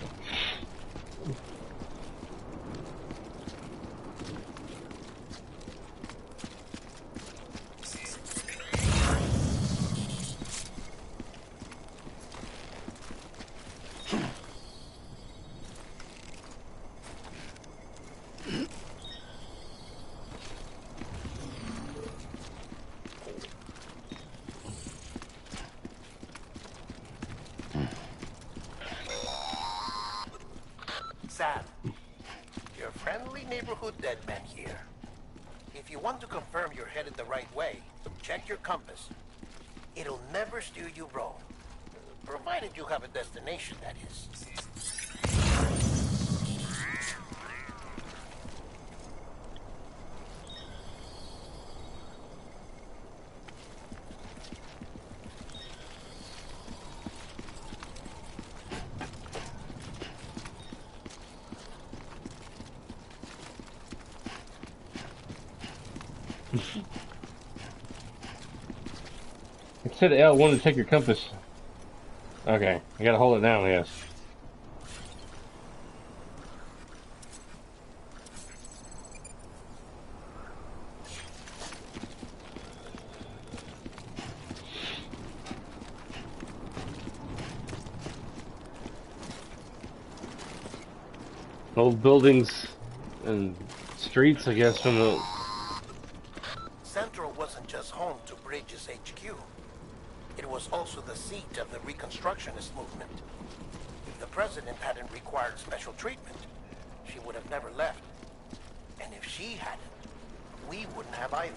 Sam, your friendly neighborhood deadman here. If you want to confirm you're headed the right way, check your compass. It'll never steer you wrong. Provided you have a destination, that is. It said L1 to take your compass. Okay, I gotta hold it down, yes. Old buildings and streets, I guess, from the... Central wasn't just home to Bridges HQ. It was also the seat of the Reconstructionist movement. If the president hadn't required special treatment, she would have never left. And if she hadn't, we wouldn't have either.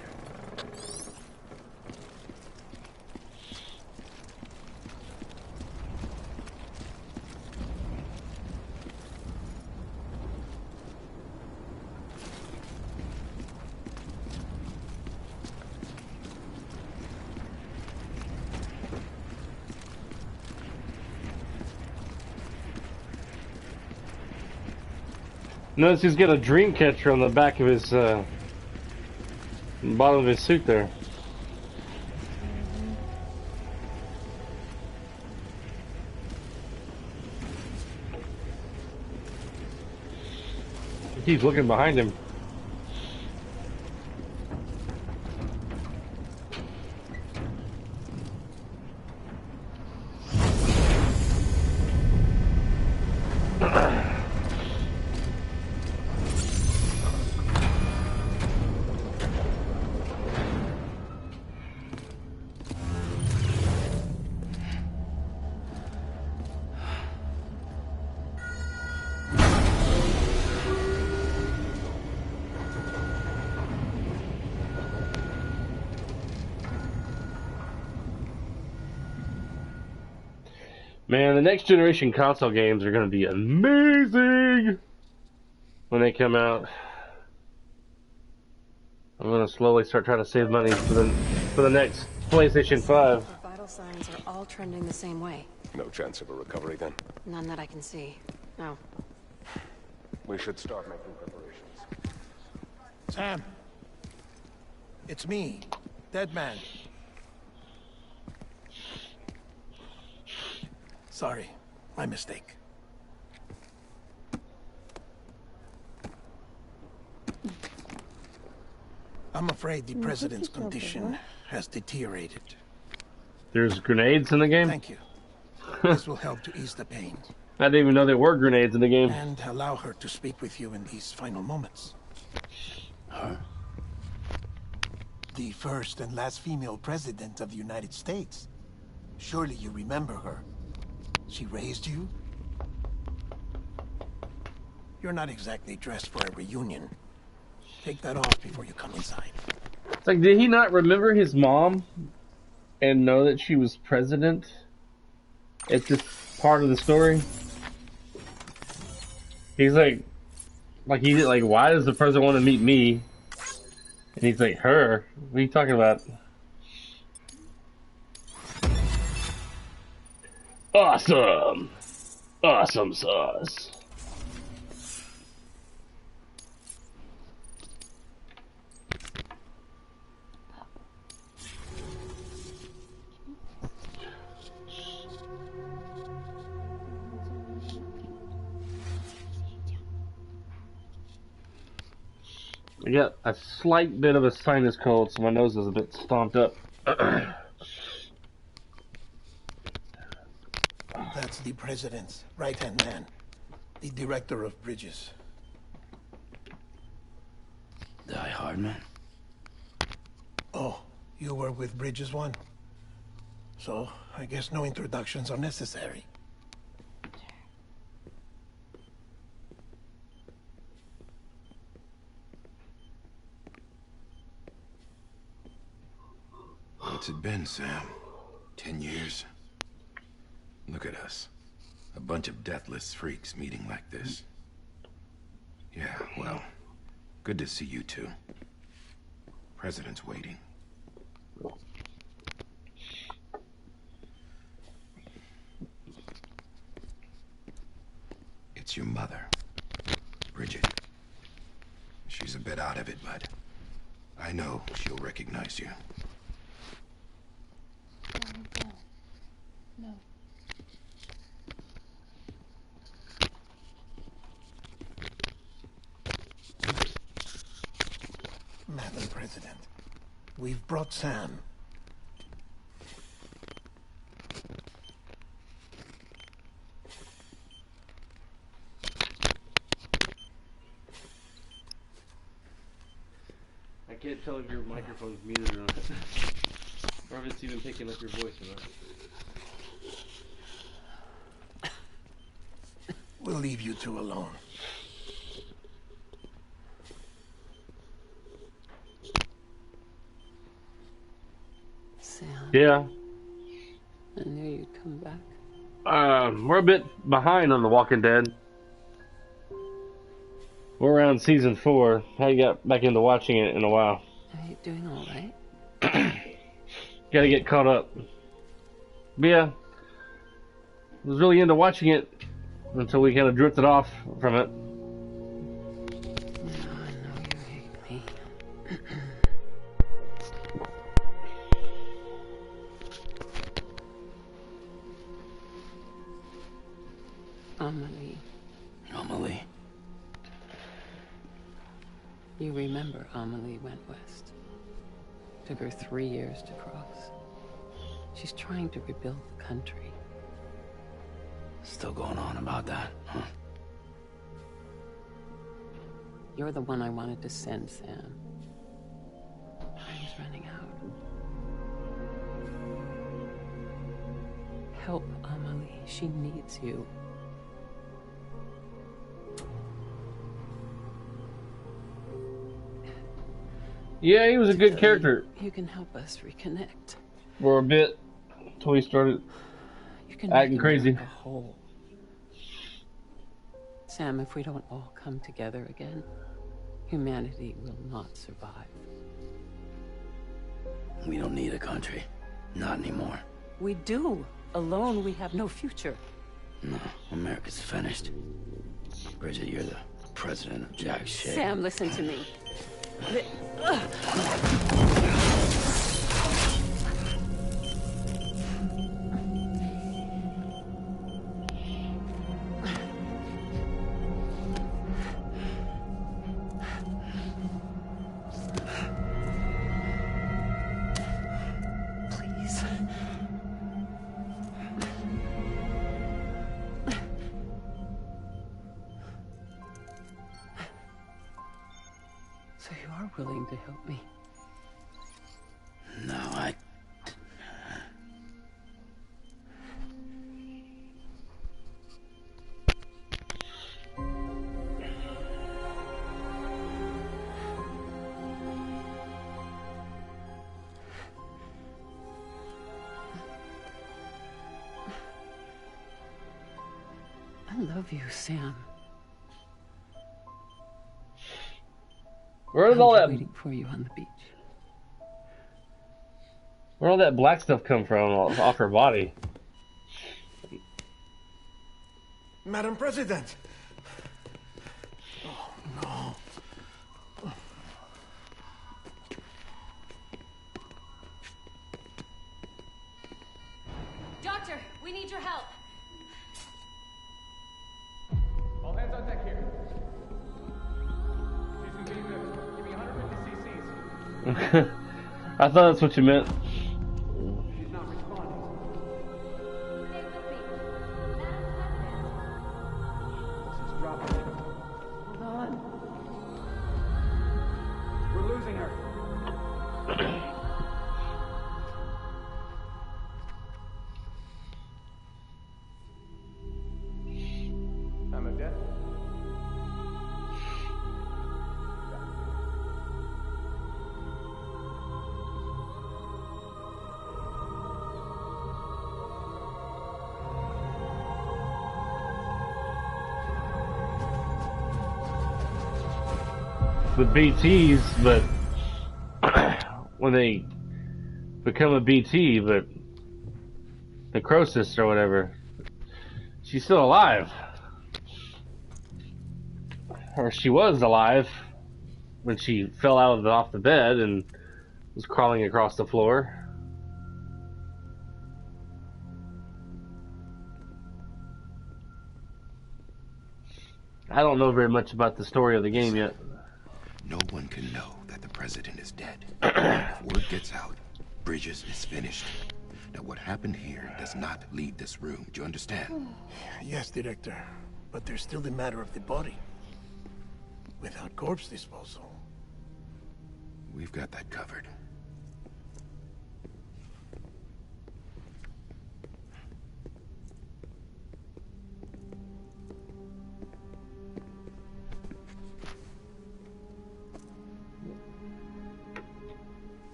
Notice he's got a dream catcher on the back of his, bottom of his suit there. He keeps looking behind him. Man, the next generation console games are going to be amazing when they come out. I'm going to slowly start trying to save money for the next PlayStation 5. Our vital signs are all trending the same way. No chance of a recovery then? None that I can see. No. We should start making preparations. Sam. It's me, Deadman. Sorry, my mistake. I'm afraid the president's condition has deteriorated. There's grenades in the game? Thank you. This will help to ease the pain. I didn't even know there were grenades in the game. And allow her to speak with you in these final moments. Her? The first and last female president of the United States. Surely you remember her. She raised you. You're not exactly dressed for a reunion. Take that off before you come inside. It's like, did he not remember his mom and know that she was president at this part of the story? He's like why does the president want to meet me? And he's like, her? What are you talking about? Awesome! Awesome sauce. I got a slight bit of a sinus cold, so my nose is a bit stomped up. That's the president's right-hand man, the director of bridges. Die Hard man? Oh, you were with Bridges 1? So, I guess no introductions are necessary. What's it been, Sam? 10 years? Look at us. A bunch of deathless freaks meeting like this. Yeah, well, good to see you two. President's waiting. It's your mother, Bridget. She's a bit out of it, but I know she'll recognize you. No. Madam President, we've brought Sam. I can't tell if your microphone's muted or not. Or if it's even picking up your voice or not. We'll leave you two alone. Sam. Yeah. I knew you'd come back. We're a bit behind on The Walking Dead. We're around season 4. I haven't got back into watching it in a while. Are you doing all right? Gotta get caught up. But yeah, I was really into watching it until we kind of drifted off from it. No, I know you hate me. Amelie. Amelie? You remember Amelie went west. Took her 3 years to cross. She's trying to rebuild the country. Still going on about that, huh? You're the one I wanted to send, Sam. Time's running out. Help Amelie. She needs you. Yeah, he was a good character. You can help us reconnect. For a bit, until he started You can Acting make crazy. America whole. Sam, if we don't all come together again, humanity will not survive. We don't need a country. Not anymore. We do. Alone, we have no future. No, America's finished. Bridget, you're the president of jack shit. Sam, listen to me. Please. So you are willing to help me? No, I... I love you, Sam. Where did all that? Waiting for you on the beach. Where all that black stuff come from off her body? Madam President! Oh, no. Doctor, we need your help. All hands on deck here. She's gonna be good. Give me 150 cc's. I thought that's what you meant. She's not responding. Stay with me. She's dropping. Hold on. We're losing her. Time of death? The BTs, but when they become a BT, but necrosis or whatever, she's still alive. Or she was alive when she fell off the bed and was crawling across the floor. I don't know very much about the story of the game yet. No one can know that the president is dead. If word gets out, Bridges is finished. Now what happened here does not leave this room. Do you understand? Yes, Director. But there's still the matter of the body. Without corpse disposal. We've got that covered.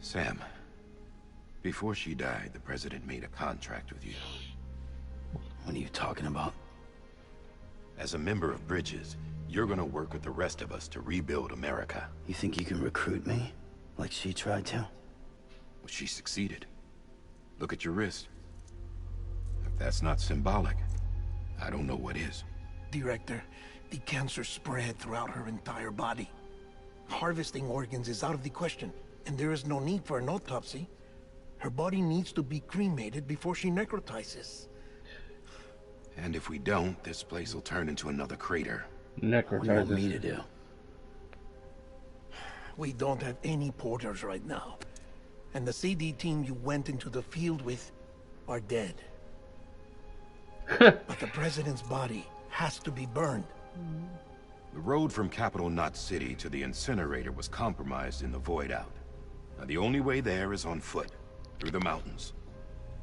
Sam, before she died, the president made a contract with you. What are you talking about? As a member of Bridges, you're gonna work with the rest of us to rebuild America. You think you can recruit me? Like she tried to? Well, she succeeded. Look at your wrist. If that's not symbolic, I don't know what is. Director, the cancer spread throughout her entire body. Harvesting organs is out of the question, and there is no need for an autopsy. Her body needs to be cremated before she necrotizes. And if we don't, this place will turn into another crater. What do you want me to do? We don't have any porters right now. And the CD team you went into the field with are dead. But the president's body has to be burned. The road from Capital Knot City to the incinerator was compromised in the void out. Now the only way there is on foot, through the mountains.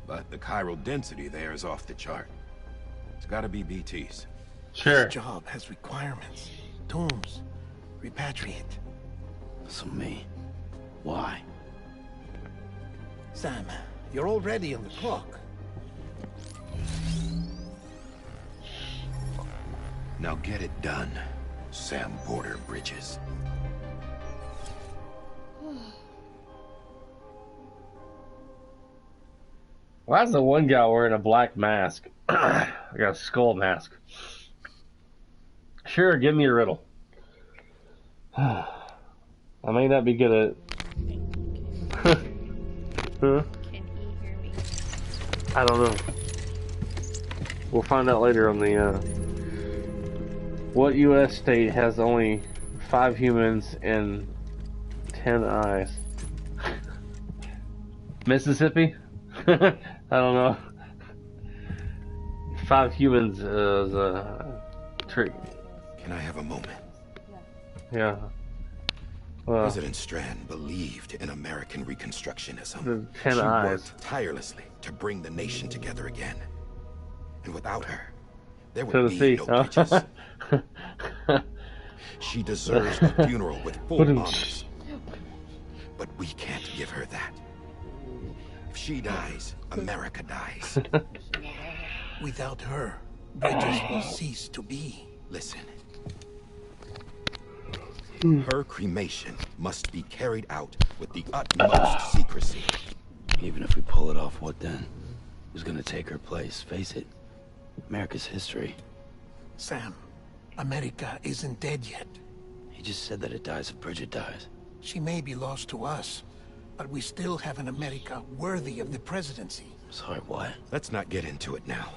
But the chiral density there is off the chart. It's gotta be BTs. Sure. This job has requirements. Tombs. Repatriate. So me. Why? Sam, you're already on the clock. Now get it done, Sam Porter Bridges. Why is the one guy wearing a black mask? I got a skull mask. Sure, give me a riddle. I may not be good at it. Huh? Can he hear me? I don't know. We'll find out later on the, what U.S. state has only 5 humans and 10 eyes? Mississippi? I don't know. 5 humans is a trick. Can I have a moment? Yeah. President Strand believed in American Reconstructionism. The 10 she eyes. worked tirelessly to bring the nation together again. And without her, there would Tennessee. be no Bridges. She deserves a funeral with full honors. But we can't give her that. If she dies, America dies. Without her, Bridges will cease to be. Listen. Her cremation must be carried out with the utmost secrecy. Even if we pull it off, what then? Who's gonna take her place? Face it, America's history. Sam, America isn't dead yet. He just said that it dies if Bridget dies. She may be lost to us, but we still have an America worthy of the presidency. Sorry, what? Let's not get into it now.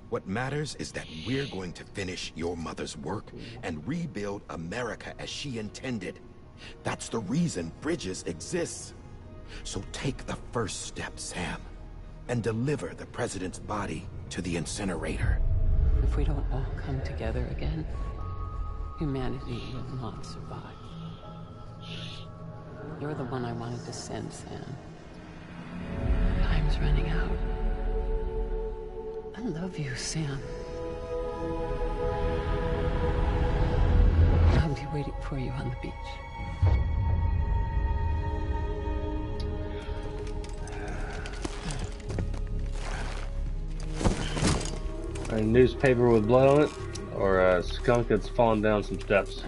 What matters is that we're going to finish your mother's work and rebuild America as she intended. That's the reason Bridges exists. So take the first step, Sam, and deliver the president's body to the incinerator. If we don't all come together again, humanity will not survive. You're the one I wanted to send, Sam. Time's running out. I love you, Sam. I'll be waiting for you on the beach. A newspaper with blood on it, or a skunk that's fallen down some steps.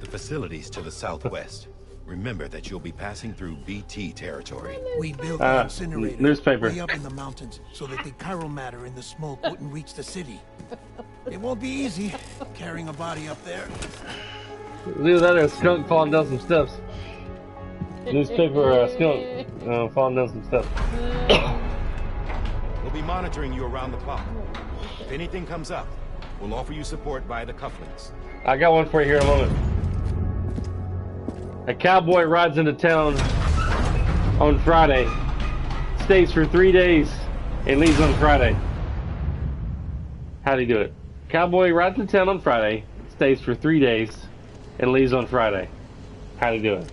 The facilities to the southwest. Remember that you'll be passing through BT territory. We built an incinerator newspaper. way up in the mountains so that the chiral matter in the smoke wouldn't reach the city. It won't be easy carrying a body up there. Either that or a skunk falling down some steps. Newspaper or a skunk falling down some steps. We'll be monitoring you around the clock. If anything comes up, we'll offer you support via the cufflinks. I got one for you here in a moment. A cowboy rides into town on Friday, stays for 3 days, and leaves on Friday. How'd he do it? Cowboy rides into town on Friday, stays for 3 days, and leaves on Friday. How'd he do it?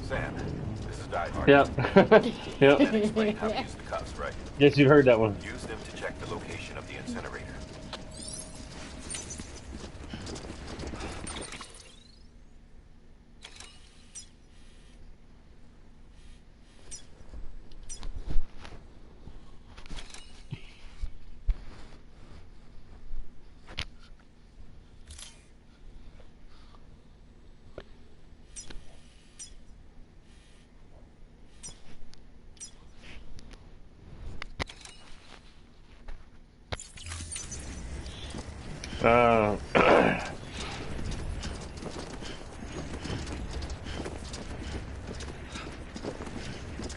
Sam, this is Die Hard. Yep. Yep. That explained how to use the cuffs, right? Guess you heard that one. Use them to check the location of the incinerator.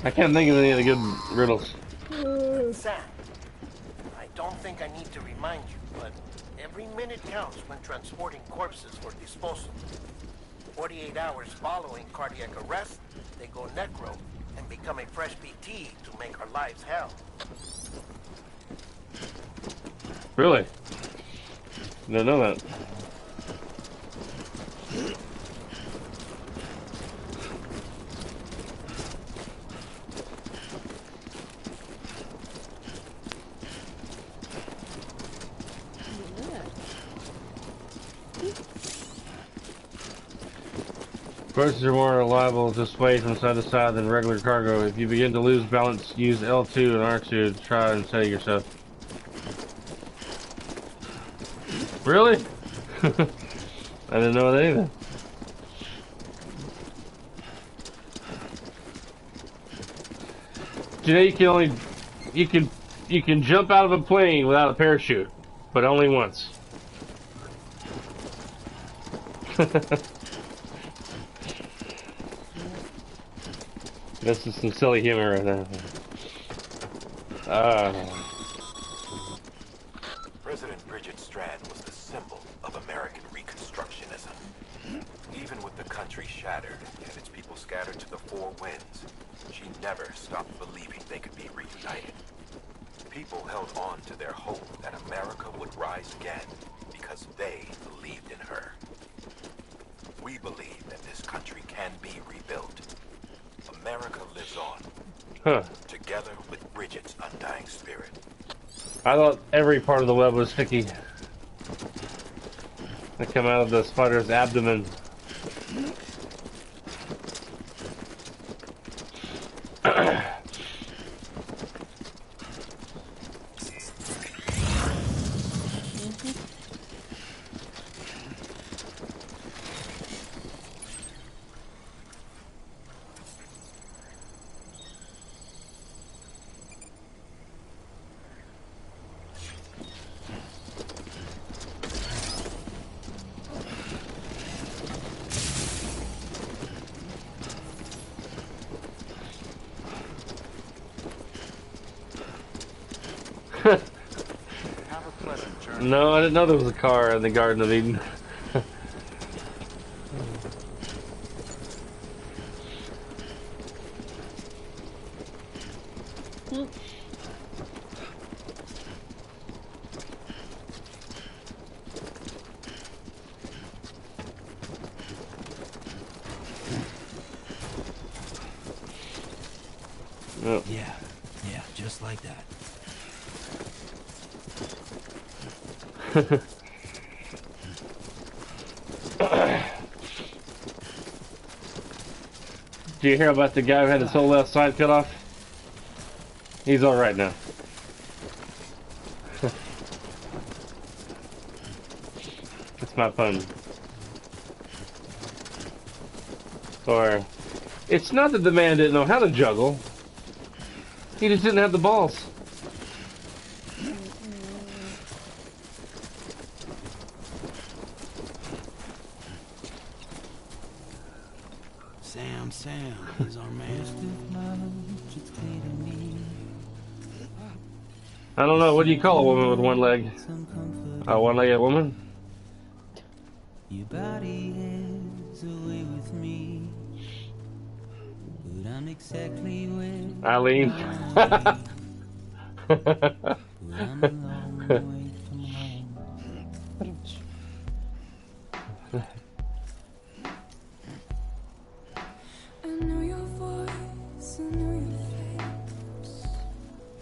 I can't think of any of the good riddles. Sam, I don't think I need to remind you, but every minute counts when transporting corpses for disposal. 48 hours following cardiac arrest, they go necro and become a fresh BT to make our lives hell. Really? Didn't know that. Groceries are more reliable to sway from side to side than regular cargo. If you begin to lose balance, use L2 and R2 to try and steady yourself. Really? I didn't know that either. You know, you can jump out of a plane without a parachute, but only once. This is some silly humor right now. President Bridget Strand was the symbol of American Reconstructionism. Even with the country shattered and its people scattered to the four winds, she never stopped believing they could be reunited. People held on to their hope that America would rise again because they believed in her. We believe that this country can be rebuilt. America lives on, together with Bridget's undying spirit. I thought every part of the web was sticky. They come out of the spider's abdomen. No, I didn't know there was a car in the Garden of Eden. Oh. Yeah, just like that. Did you hear about the guy who had his whole left side cut off? He's alright now. That's my pun. Or, it's not that the man didn't know how to juggle. He just didn't have the balls. Sam, he's our man. I don't know, what do you call a woman with one leg? A one-legged woman? Your body is away with me, but I'm exactly where Eileen. I'm a long way from home.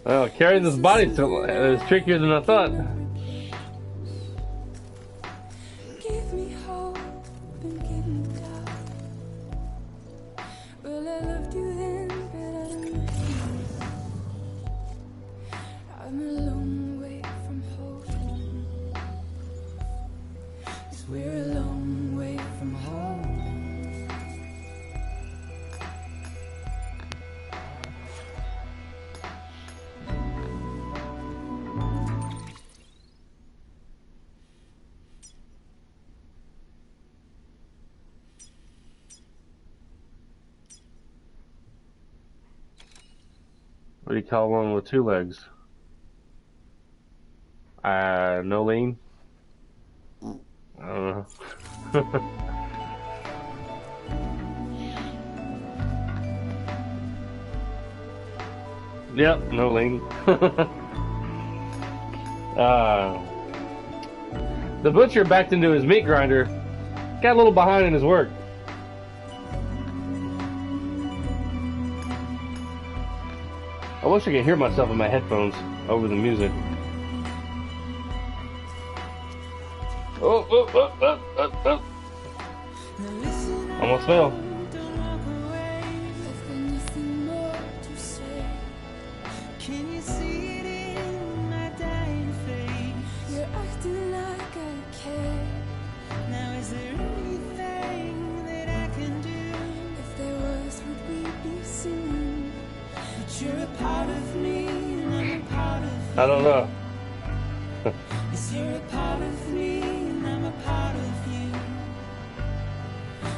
Well, carrying this body is trickier than I thought. Give me hope and give me doubt. Well, I loved you then, but I don't know. I'm a long way from home. 'Cause we're a long way from home. What do you call one with two legs? No lean? I don't know. Yep, no lean. The butcher backed into his meat grinder. Got a little behind in his work. I wish I could hear myself in my headphones over the music. Oh. Now listen Almost fell. I've got nothing more to say. Can you see it in my dying face? You're acting like I care. Now is there anything that I can do? If there was, would we be singing? But you're a part of me and I'm a part of you. I don't know. Yes, you're a part of me and I'm a part of you.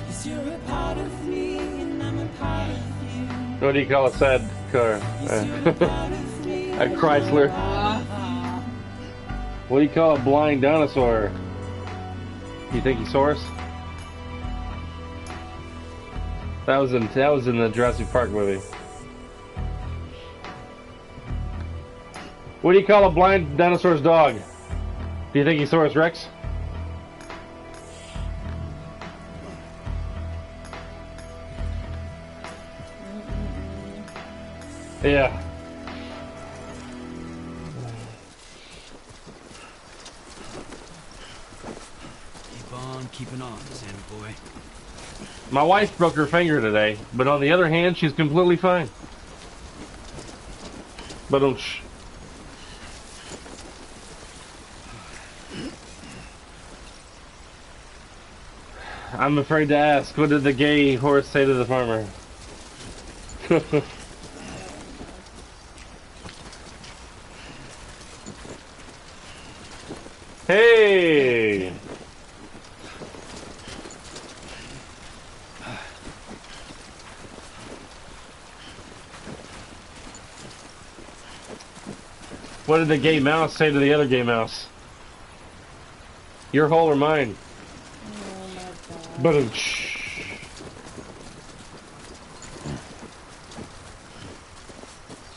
Yes, you're a part of me and I'm a part of you. What do you call a sad car? A Chrysler. What do you call a blind dinosaur? You think he saw us? That was in the Jurassic Park movie. What do you call a blind dinosaur's dog? Do you think he saw us, Rex? Yeah. Keep on keeping on, Sammy boy. My wife broke her finger today, but on the other hand, she's completely fine. But I'm afraid to ask, what did the gay horse say to the farmer? Hey! What did the gay mouse say to the other gay mouse? Your hole or mine? Oh my god. But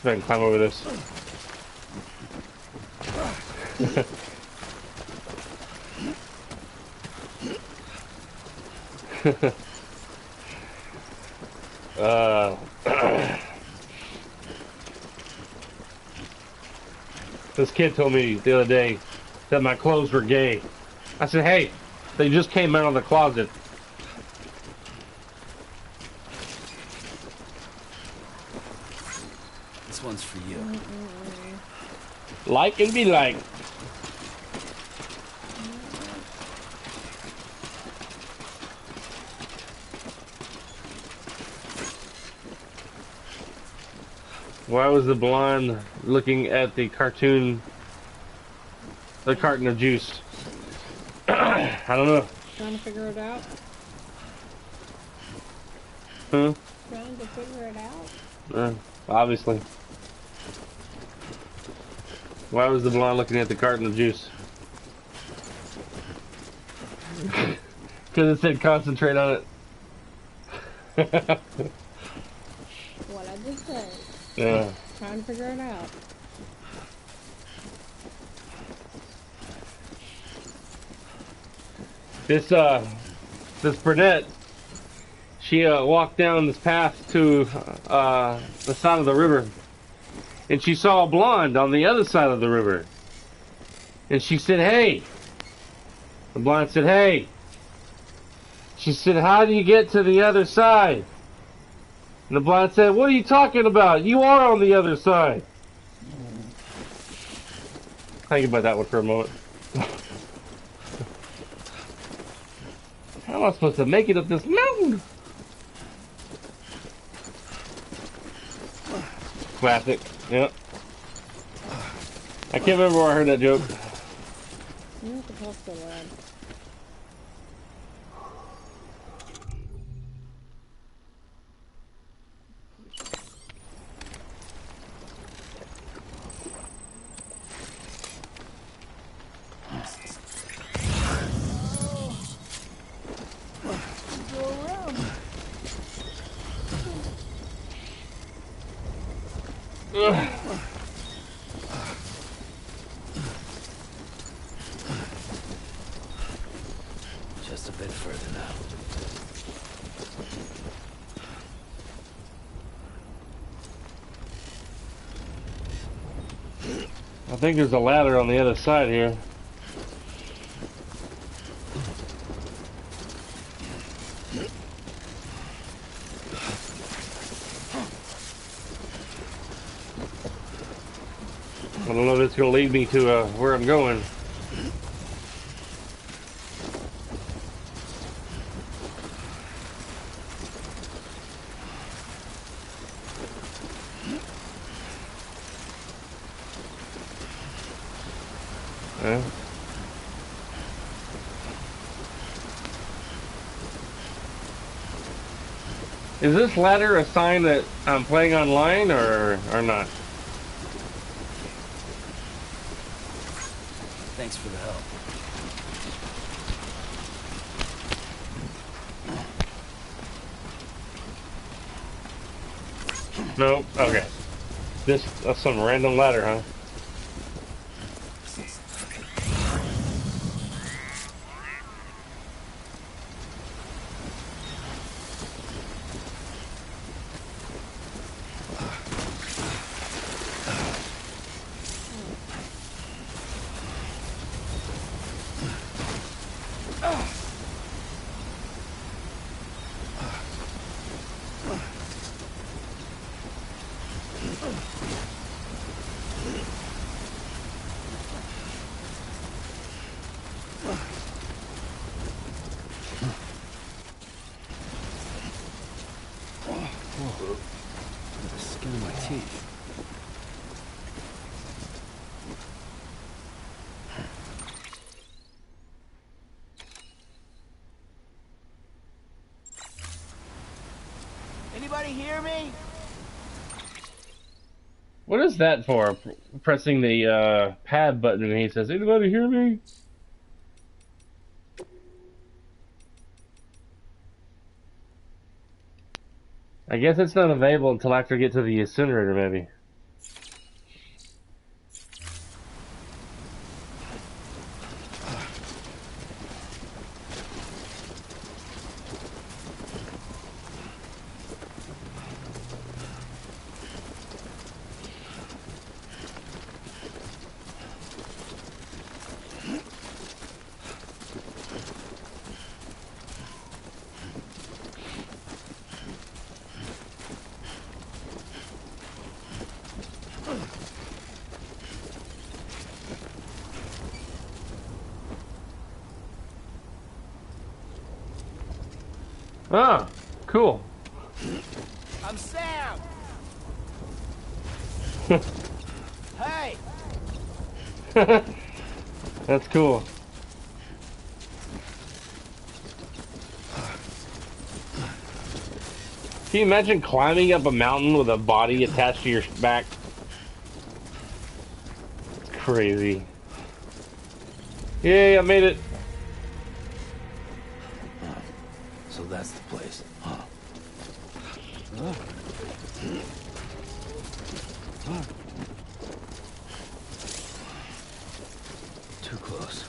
let's climb over this. This kid told me the other day that my clothes were gay. I said, hey, they just came out of the closet. This one's for you. Like and be like. Why was the blonde looking at the carton of juice? I don't know. Trying to figure it out? Huh? Trying to figure it out? Obviously. Why was the blonde looking at the carton of juice? Because it said concentrate on it. What I just said. Yeah. Trying to figure it out. This brunette, she walked down this path to the side of the river, and she saw a blonde on the other side of the river, and she said, hey. The blonde said, hey. She said, how do you get to the other side? And the blonde said, what are you talking about? You are on the other side. Think about that one for a moment. How am I supposed to make it up this mountain? Classic. Yep. I can't remember where I heard that joke. You're supposed to run. Just a bit further now. I think there's a ladder on the other side here. I don't know if it's gonna lead me to where I'm going. Is this ladder a sign that I'm playing online or not? Thanks for the help. Nope. Okay. That's some random ladder, huh? The skin of my teeth. Anybody hear me? What is that for? Pressing the pad button and he says, "Anybody hear me?" I guess it's not available until after I get to the incinerator, maybe. Ah, cool. I'm Sam. Hey. That's cool. Can you imagine climbing up a mountain with a body attached to your back? It's crazy. Yay, I made it. So that's the place, huh? Too close.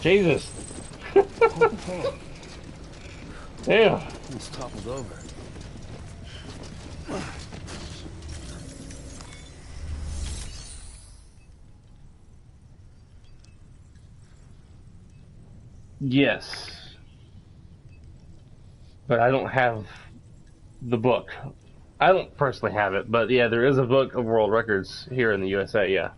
Jesus. Damn. It's toppled over. Yes. But I don't have the book. I don't personally have it, but yeah, there is a book of world records here in the USA, yeah.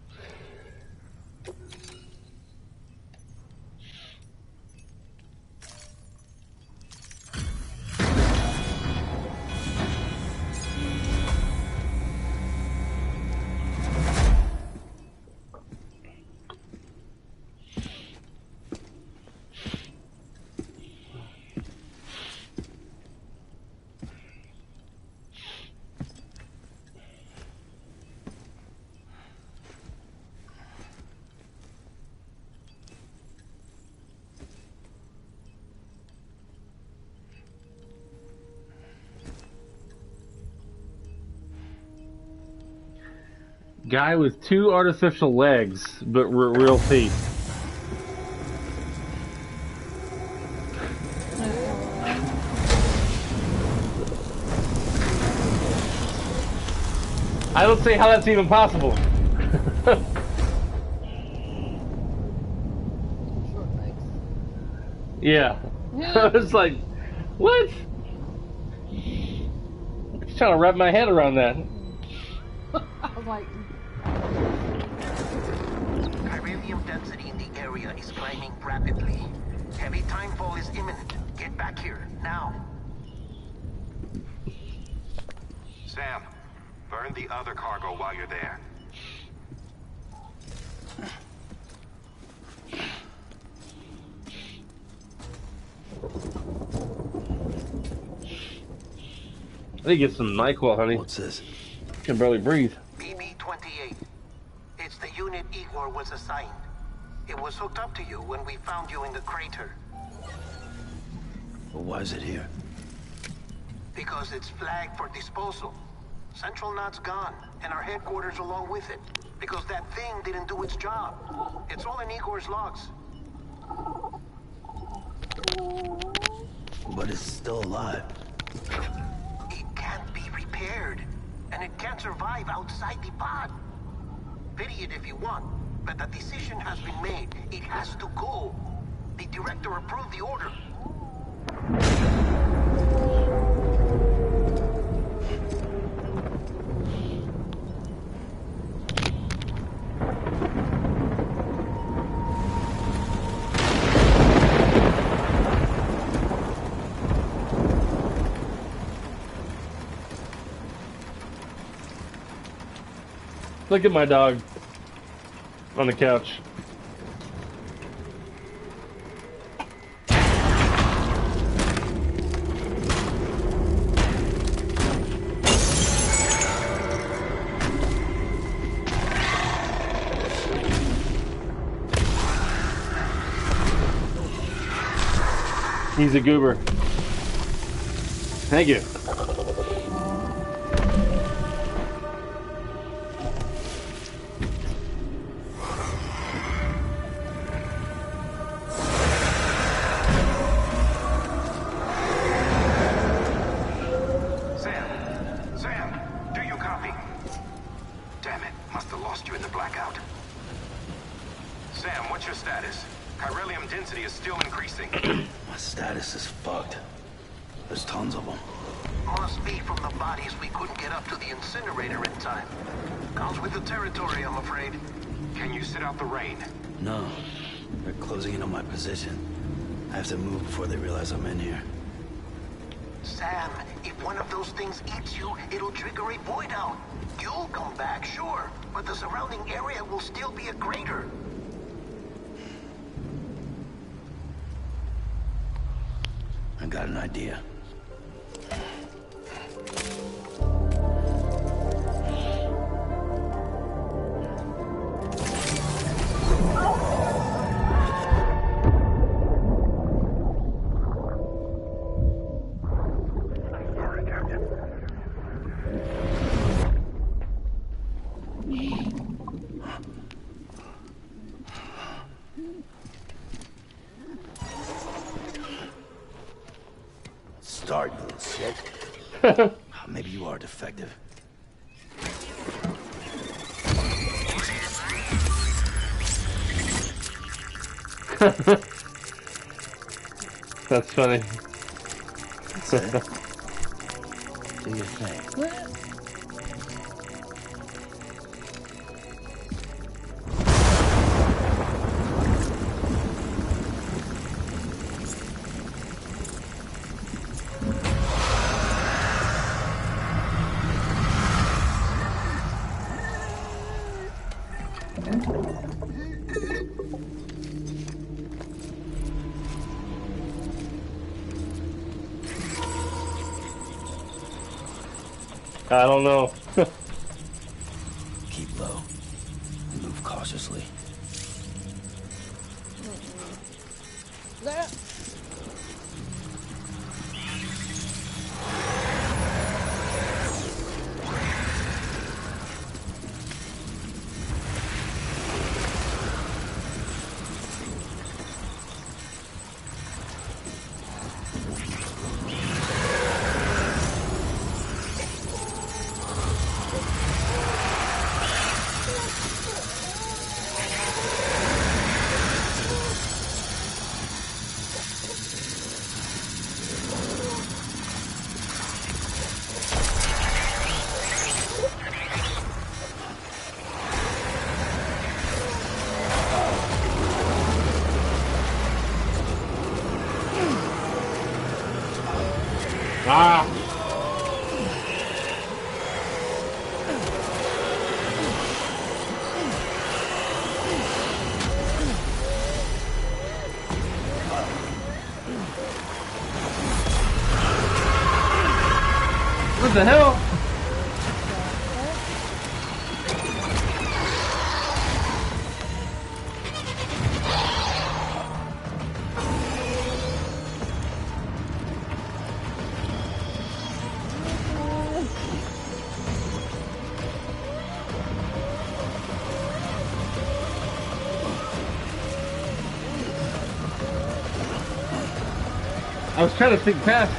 Guy with 2 artificial legs, but real feet. I don't see how that's even possible. Yeah. I was like, what? I'm just trying to wrap my head around that. I was like, Chiralium density in the area is climbing rapidly. Heavy timefall is imminent. Get back here, now. Sam, burn the other cargo while you're there. I need to get some NyQuil, honey. What's this? Can barely breathe. BB-28. It's the unit Igor was assigned. It was hooked up to you when we found you in the crater. But why is it here? Because it's flagged for disposal. Central Knot's gone, and our headquarters along with it. Because that thing didn't do its job. It's all in Igor's logs. But it's still alive. It can't be repaired, and it can't survive outside the pod. Pity it if you want, but the decision has been made. It has to go. The director approved the order. Look at my dog on the couch. He's a goober. Thank you. I have to move before they realize I'm in here. Sam, if one of those things eats you, it'll trigger a void out. You'll come back, sure, but the surrounding area will still be a crater. I got an idea. Start, you little shit. Maybe you are defective. That's funny. That's it. Do your thing. I don't know. Keep low. Move cautiously. Ah! What the hell? I was trying to sneak past.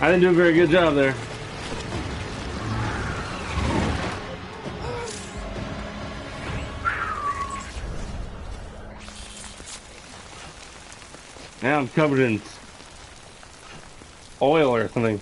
I didn't do a very good job there. Now I'm covered in oil or something.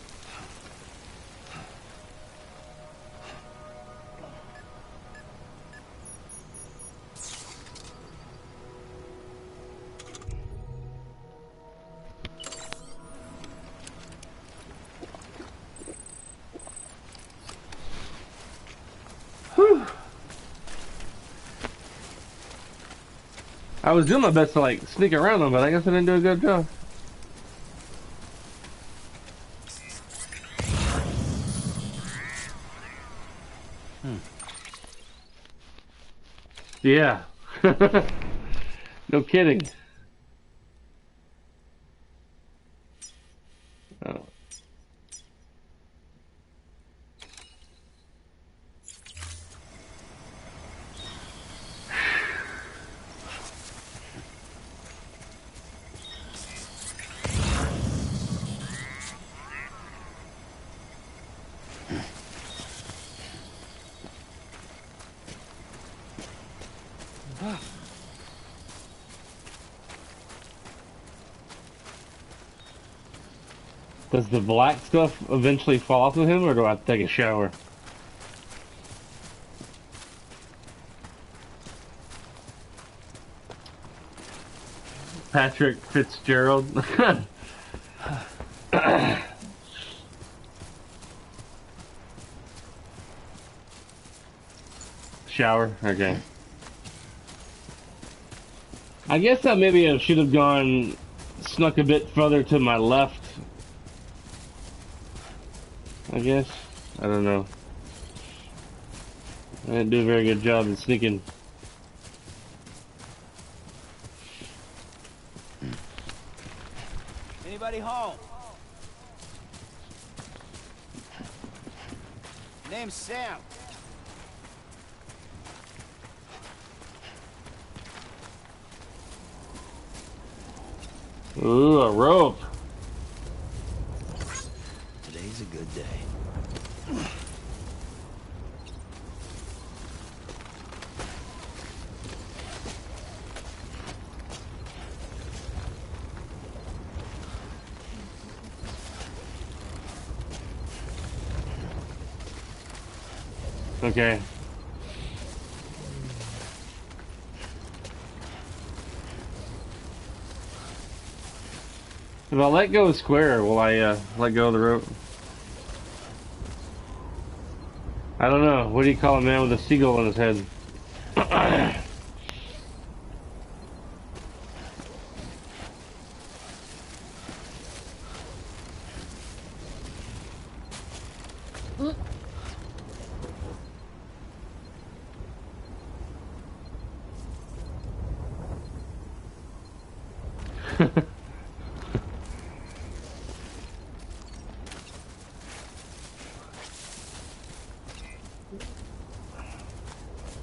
Whew. I was doing my best to like sneak around them, but I guess I didn't do a good job. Yeah. No kidding. Oh. Does the black stuff eventually fall off of him, or do I have to take a shower? Patrick Fitzgerald. Shower? Okay. I guess that maybe I should have gone, snuck a bit further to my left. I guess. I don't know. I didn't do a very good job in sneaking. Anybody home? Name's Sam. Ooh, a rope. Today's a good day. Okay. If I let go of square, will I let go of the rope? I don't know. What do you call a man with a seagull on his head?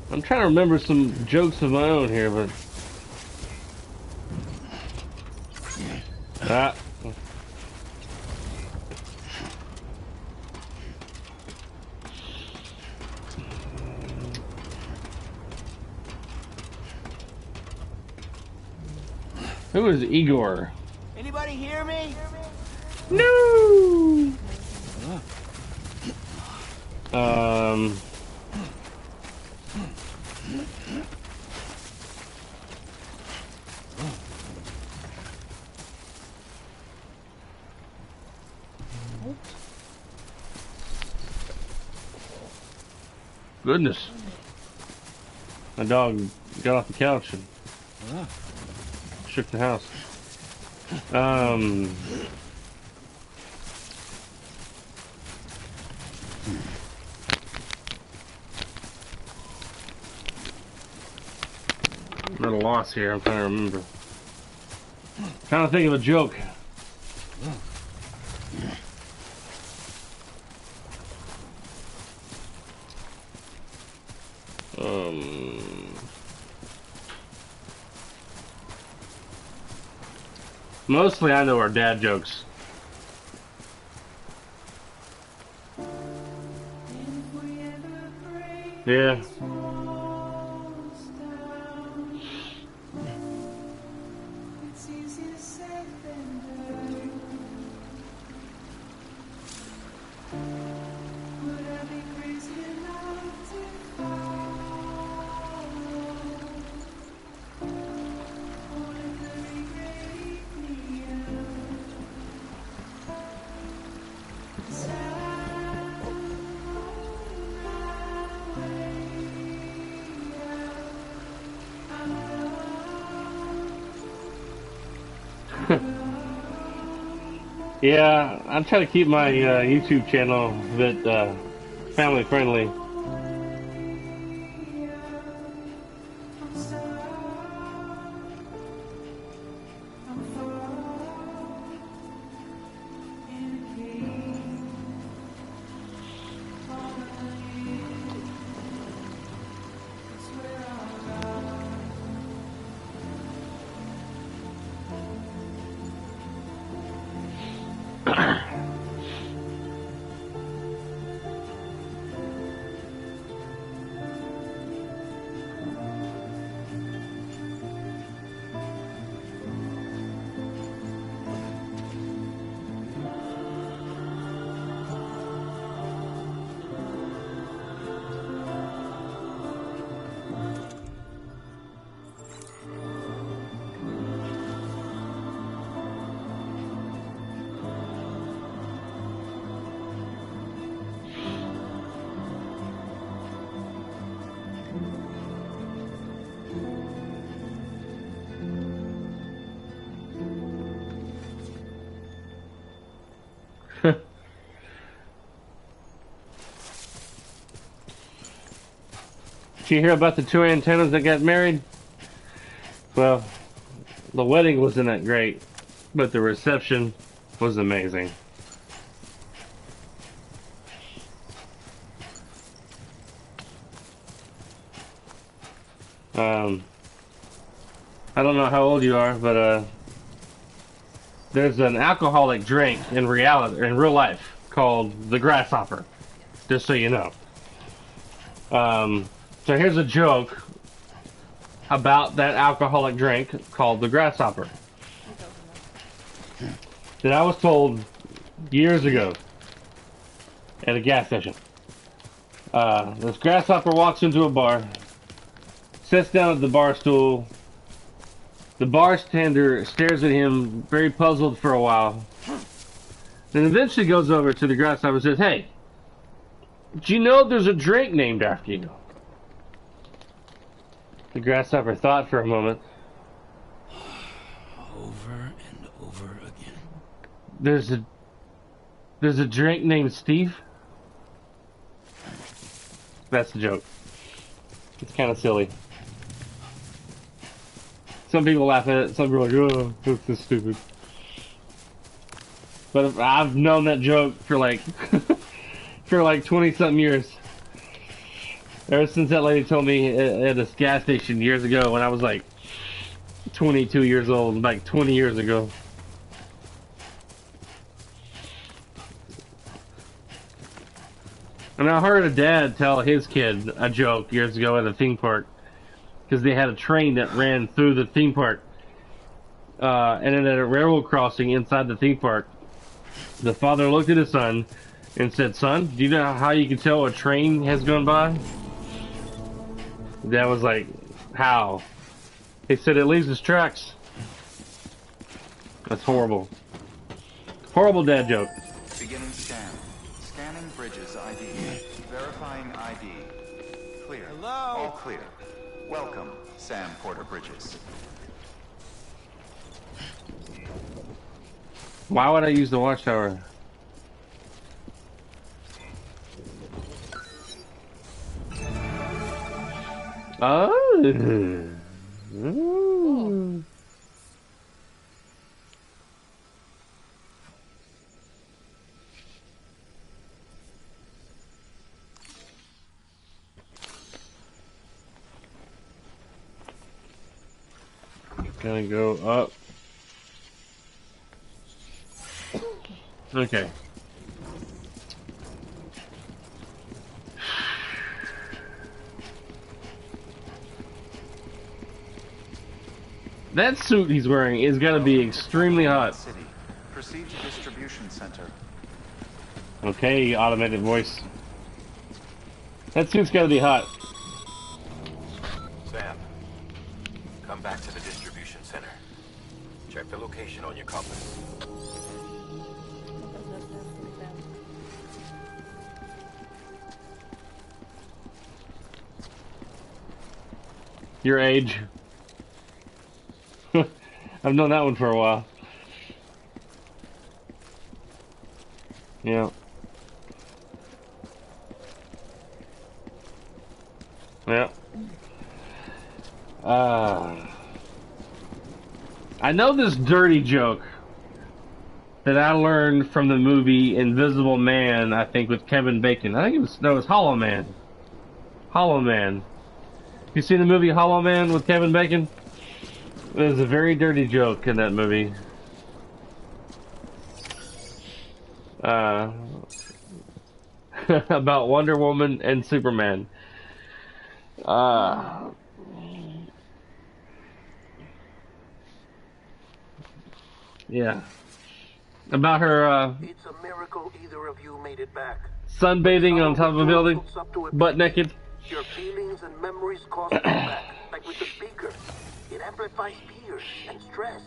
I'm trying to remember some jokes of my own here, but... Ah. Who is Igor? Anybody hear me? No! Goodness. My dog got off the couch and shook the house. I'm at a loss here. I'm trying to remember. Trying to think of a joke. Mostly I know are dad jokes. Yeah. Yeah, I'm trying to keep my YouTube channel a bit family friendly. Did you hear about the two antennas that got married? Well, the wedding wasn't that great, but the reception was amazing. I don't know how old you are, but there's an alcoholic drink in real life, called the Grasshopper. Just so you know. So here's a joke about that alcoholic drink called the Grasshopper that I was told years ago at a gas station. This grasshopper walks into a bar, sits down at the bar stool. The bartender stares at him, very puzzled for a while. Then eventually goes over to the grasshopper and says, "Hey, do you know there's a drink named after you?" The grasshopper thought for a moment. Over and over again. There's a drink named Steve? That's the joke. It's kind of silly. Some people laugh at it, some people are like, "Oh, that's so stupid." But I've known that joke for like for like 20-something years. Ever since that lady told me at a gas station years ago when I was like 22 years old, like 20 years ago. And I heard a dad tell his kid a joke years ago at a theme park. Because they had a train that ran through the theme park. And then at a railroad crossing inside the theme park, the father looked at his son, and said, "Son, do you know how you can tell a train has gone by?" Dad was like, "How?" He said, "It leaves its tracks." That's horrible. Horrible dad joke. Beginning scan. Scanning Bridges ID. Verifying ID. Clear. Hello? All clear. Welcome, Sam Porter Bridges. Why would I use the watchtower? Oh. Ooh. Gonna go up. Okay. That suit he's wearing is gonna be extremely hot. City. Proceed to distribution center. Okay, automated voice. That suit's gotta be hot. Sam, come back to the distribution center. Check the location on your compass. Your age. I've known that one for a while. Yeah. Yeah. I know this dirty joke that I learned from the movie Invisible Man, I think, with Kevin Bacon. I think it was Hollow Man. Hollow Man. You seen the movie Hollow Man with Kevin Bacon? There's a very dirty joke in that movie. About Wonder Woman and Superman. Yeah. About her, It's a miracle either of you made it back. sunbathing on top of a building, butt naked. Your feelings and memories cause feedback, like with the speaker. It amplifies fear and stress,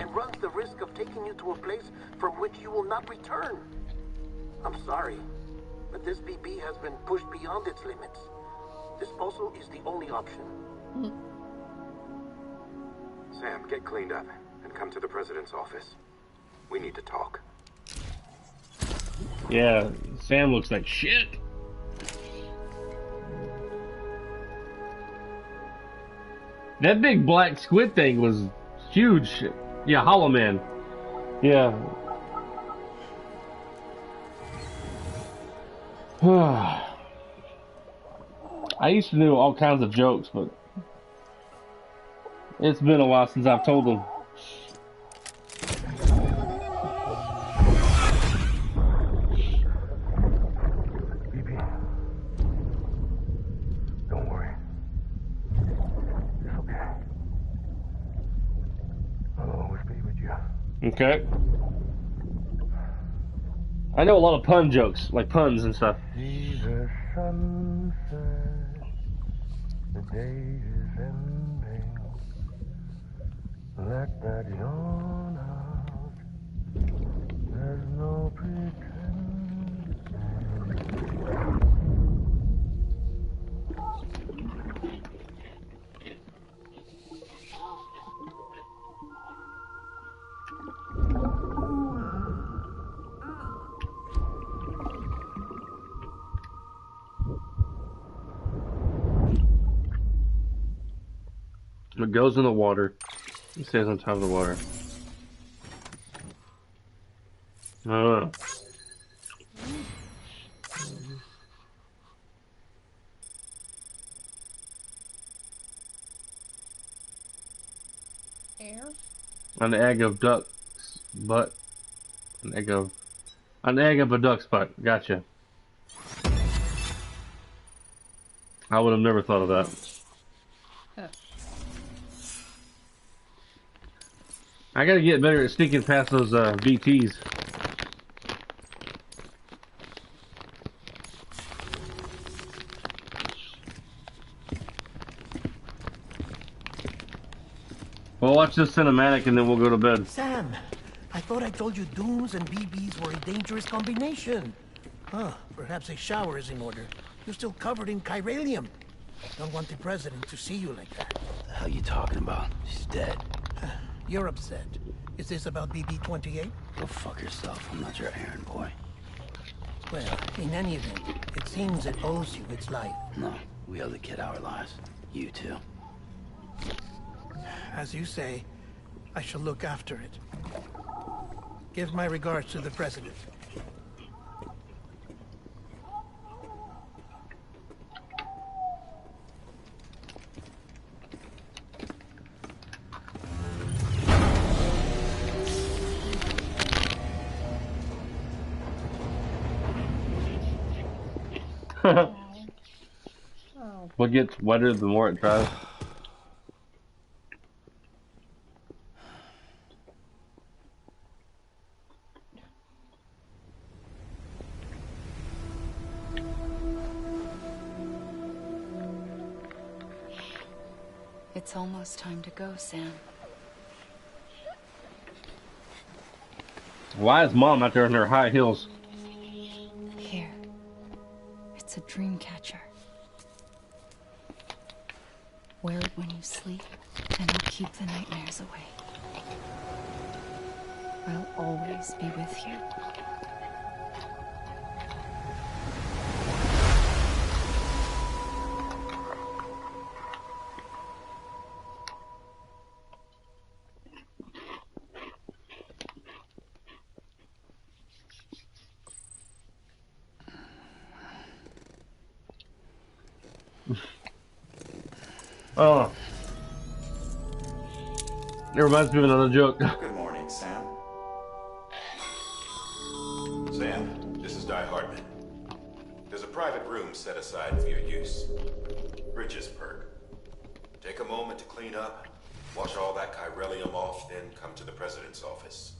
and runs the risk of taking you to a place from which you will not return. I'm sorry, but this BB has been pushed beyond its limits. Disposal is the only option. Sam, get cleaned up and come to the president's office. We need to talk. Yeah, Sam looks like shit. That big black squid thing was huge. Yeah, Hollow Man. Yeah. I used to do all kinds of jokes, but it's been a while since I've told them. Don't worry. It's okay. I'll always be with you. Okay. I know a lot of pun jokes, like puns and stuff. See the sunset, the day is ending. Let that yawn out. There's no pretending. It goes in the water. It stays on top of the water. I don't know. Air? An egg of duck's butt. An egg of a duck's butt. Gotcha. I would have never thought of that. Huh. I gotta get better at sneaking past those BTs. We'll watch this cinematic and then we'll go to bed. Sam, I thought I told you dooms and BBs were a dangerous combination. Huh, perhaps a shower is in order. You're still covered in chiralium. Don't want the president to see you like that. What the hell you talking about? She's dead. You're upset. Is this about BB-28? Go fuck yourself. I'm not your errand boy. Well, in any event, it seems it owes you its life. No, we owe the kid our lives. You too. As you say, I shall look after it. Give my regards to the president. What gets wetter the more it dries? It's almost time to go, Sam. Why is Mom out there in her high heels? Here. It's a dream catcher. Wear it when you sleep, and it'll keep the nightmares away. I'll always be with you. Oh. It reminds me of another joke. Good morning, Sam. Sam, this is Di Hartman. There's a private room set aside for your use. Bridges perk. Take a moment to clean up, wash all that chiralium off, then come to the president's office.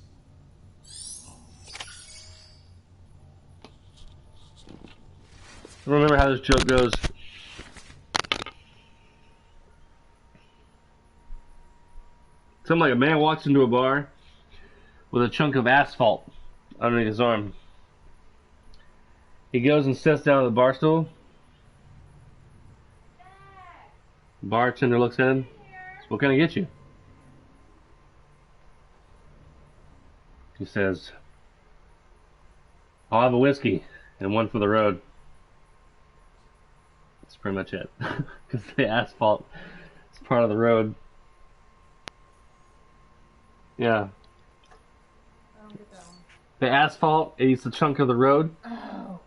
Remember how this joke goes. Something like a man walks into a bar with a chunk of asphalt underneath his arm. He goes and sits down at the bar stool. Bartender looks at him. Says, "What can I get you?" He says, "I'll have a whiskey and one for the road." That's pretty much it. Because the asphalt is part of the road. Yeah. I don't get that one. The asphalt eats a chunk of the road. Oh.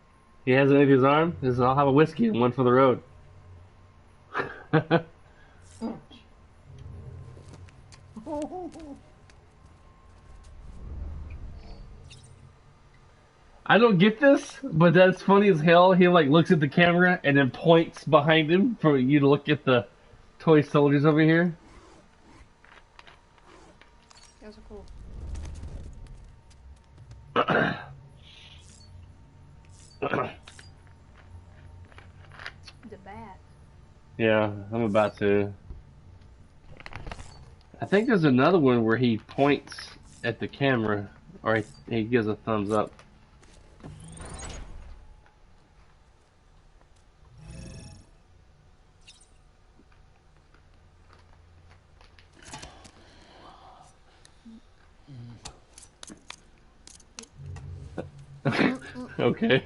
He has it in his arm. He says, "I'll have a whiskey and one for the road." I don't get this, but that's funny as hell. He like looks at the camera and then points behind him for you to look at the toy soldiers over here. Those are cool. The bat. Yeah, I'm about to. I think there's another one where he points at the camera, or he gives a thumbs up. Okay.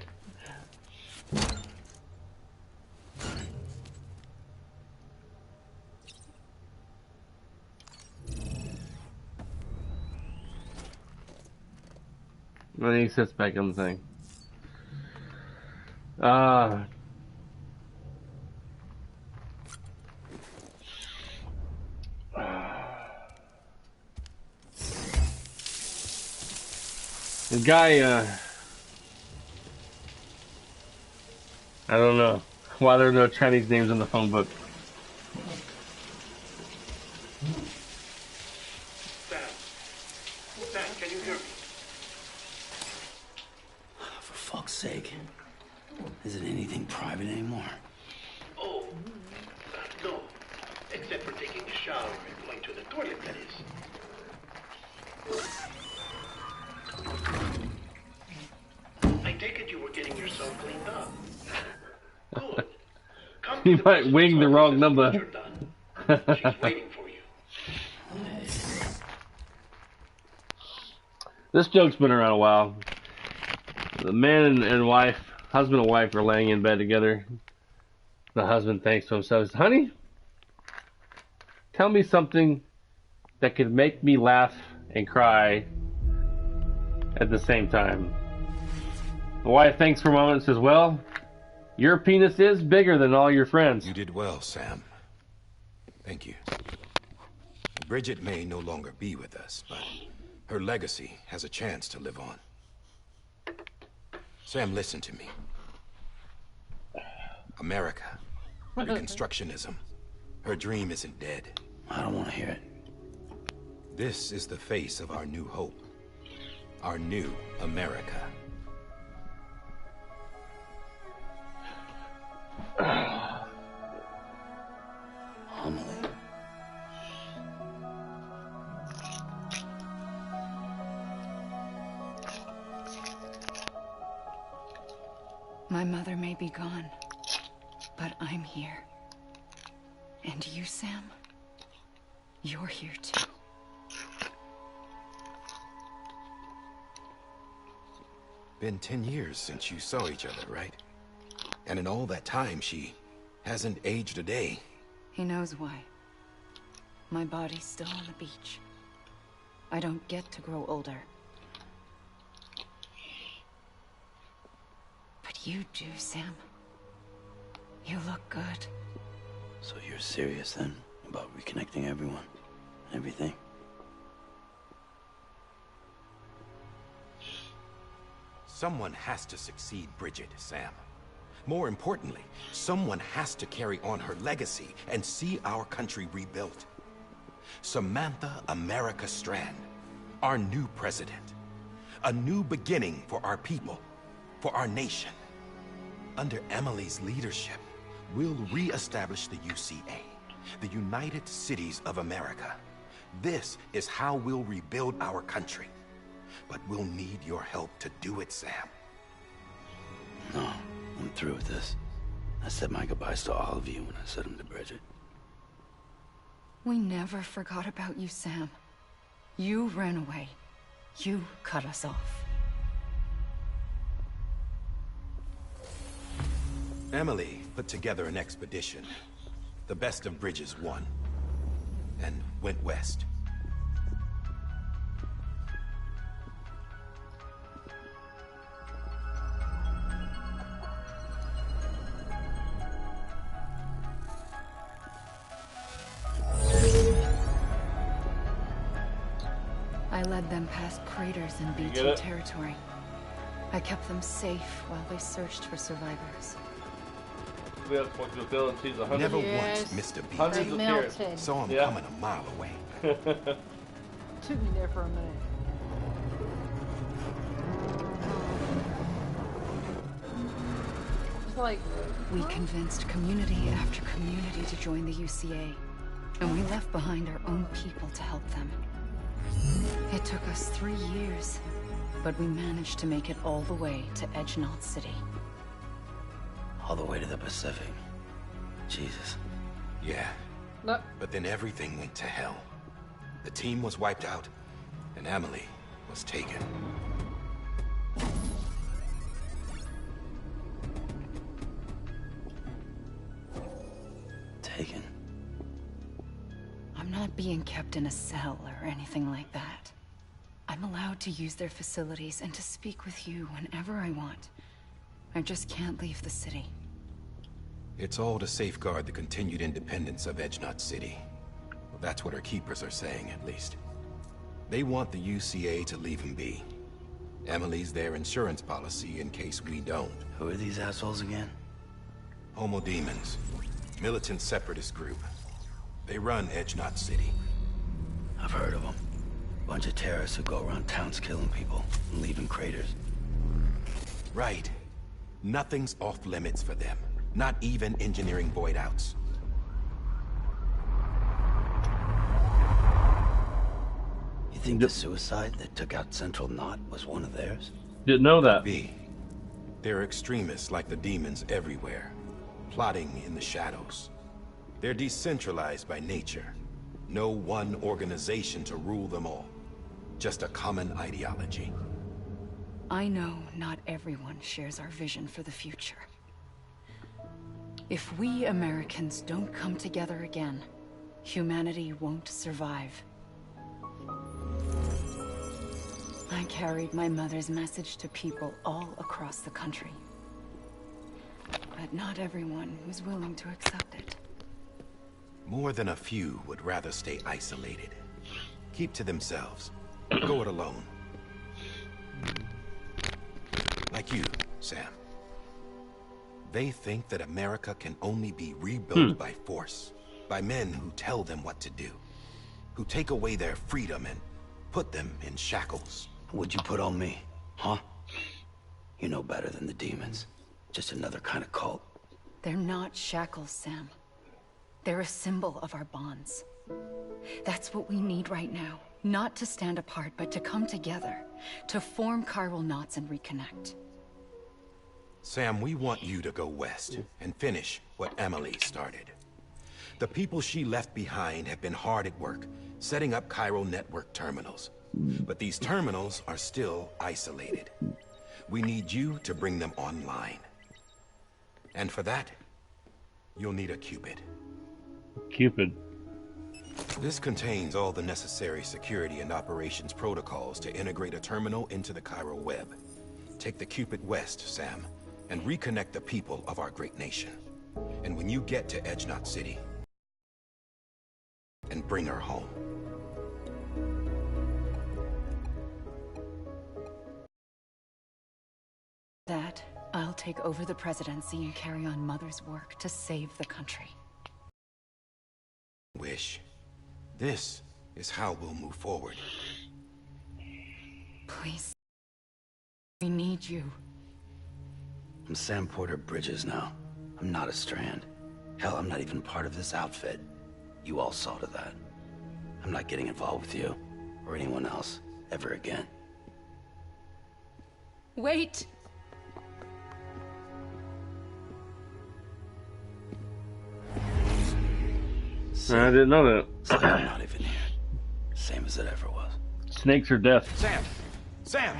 And then he sits back on the thing. The guy, I don't know why there are no Chinese names in the phone book. Sam, can you hear me? For fuck's sake. Isn't anything private anymore? Oh, no. Except for taking a shower and going to the toilet, that is. I take it you were getting yourself cleaned up. Good. Come to You the might wing the wrong number. She's waiting for you. This joke's been around a while. The man and wife, husband and wife, are laying in bed together. The husband thinks to himself, "Honey, tell me something that could make me laugh and cry at the same time." The wife thinks for a moment and says, "Well, your penis is bigger than all your friends." You did well, Sam. Thank you. Bridget may no longer be with us, but her legacy has a chance to live on. Sam, listen to me. America, Reconstructionism. Her dream isn't dead. I don't want to hear it. This is the face of our new hope. Our new America. Amelie. My mother may be gone, but I'm here. And you, Sam? You're here too. Been 10 years since you saw each other, right? And in all that time, she hasn't aged a day. He knows why. My body's still on the beach. I don't get to grow older. But you do, Sam. You look good. So you're serious then about reconnecting everyone? Everything? Someone has to succeed Bridget, Sam. More importantly, someone has to carry on her legacy and see our country rebuilt. Samantha America Strand, our new president. A new beginning for our people, for our nation. Under Emily's leadership, we'll re-establish the UCA, the United Cities of America. This is how we'll rebuild our country. But we'll need your help to do it, Sam. No, I'm through with this. I said my goodbyes to all of you when I said them to Bridget. We never forgot about you, Sam. You ran away. You cut us off. Emily put together an expedition. The best of Bridges won. And went west. I led them past craters in BT territory. I kept them safe while they searched for survivors. Never once missed a beat. They melted. Saw him coming a mile away. Took me there for a minute. It's like... We convinced community after community to join the UCA. And we left behind our own people to help them. It took us 3 years, but we managed to make it all the way to Edge Knot City. All the way to the Pacific. Jesus. Yeah. No. But then everything went to hell. The team was wiped out, and Emily was taken. Taken? I'm not being kept in a cell or anything like that. I'm allowed to use their facilities and to speak with you whenever I want. I just can't leave the city. It's all to safeguard the continued independence of Edge Knot City. Well, that's what our keepers are saying, at least. They want the UCA to leave him be. Emily's their insurance policy in case we don't. Who are these assholes again? Homo Demons. Militant separatist group. They run Edge Knot City. I've heard of them. Bunch of terrorists who go around towns killing people and leaving craters. Right. Nothing's off limits for them. Not even engineering void outs. You think the suicide that took out Central Knot was one of theirs? Didn't know that. They're extremists like the demons everywhere, plotting in the shadows. They're decentralized by nature. No one organization to rule them all. Just a common ideology. I know not everyone shares our vision for the future. If we Americans don't come together again, humanity won't survive. I carried my mother's message to people all across the country. But not everyone was willing to accept it. More than a few would rather stay isolated. Keep to themselves. Go it alone. Like you, Sam. They think that America can only be rebuilt by force. By men who tell them what to do. Who take away their freedom and put them in shackles. What'd you put on me, huh? You know better than the demons. Just another kind of cult. They're not shackles, Sam. They're a symbol of our bonds. That's what we need right now. Not to stand apart, but to come together. To form chiral knots and reconnect. Sam, we want you to go west and finish what Emily started. The people she left behind have been hard at work, setting up chiral network terminals. But these terminals are still isolated. We need you to bring them online. And for that, you'll need a Cupid. Cupid. This contains all the necessary security and operations protocols to integrate a terminal into the chiral web. Take the Cupid west, Sam, and reconnect the people of our great nation. And when you get to Edge Knot City, and bring her home. That, I'll take over the presidency and carry on Mother's work to save the country. Wish. This is how we'll move forward. Please. We need you. I'm Sam Porter Bridges now. I'm not a Strand. Hell, I'm not even part of this outfit. You all saw to that. I'm not getting involved with you, or anyone else, ever again. Wait! I didn't know that. It's like I'm not even here. Same as it ever was. Snakes are death. Sam! Sam!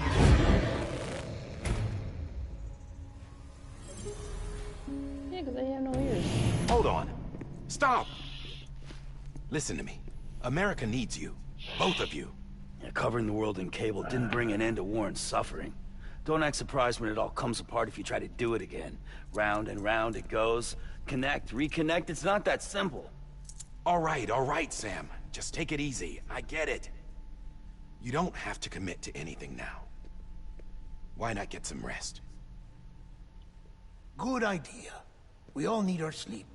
Yeah, because they have no ears. Hold on. Stop! Listen to me. America needs you. Both of you. Yeah, covering the world in cable didn't bring an end to war and suffering. Don't act surprised when it all comes apart if you try to do it again. Round and round it goes. Connect, reconnect, it's not that simple. All right, Sam. Just take it easy. I get it. You don't have to commit to anything now. Why not get some rest? Good idea. We all need our sleep.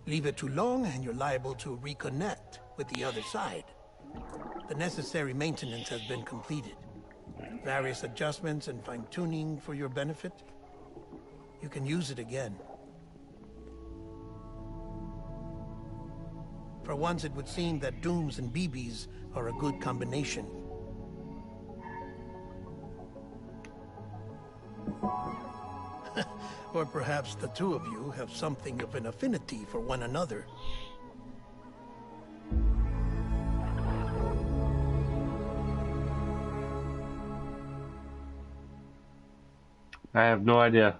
Leave it too long and you're liable to reconnect with the other side. The necessary maintenance has been completed. Various adjustments and fine-tuning for your benefit. You can use it again. For once, it would seem that Dooms and BBs are a good combination. Or perhaps the two of you have something of an affinity for one another. I have no idea.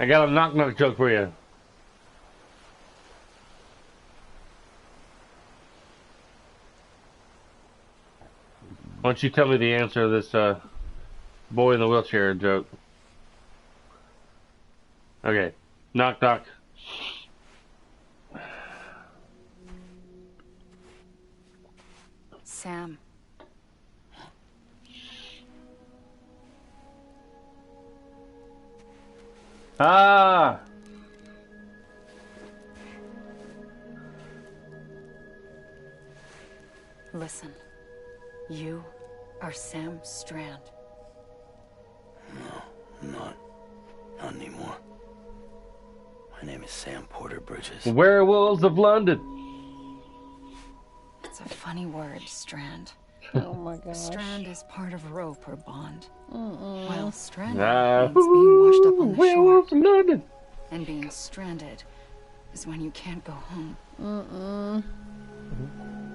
I got a knock-knock joke for you. Why don't you tell me the answer to this boy in the wheelchair joke? Okay. Knock, knock. Sam. Ah! Listen, you are Sam Strand. No, I'm not. Not anymore. My name is Sam Porter Bridges. Werewolves of London. It's a funny word, Strand. Oh my gosh. Strand is part of rope or bond. While stranded Ah, means being washed up on the shore. Werewolves of London. And being stranded is when you can't go home.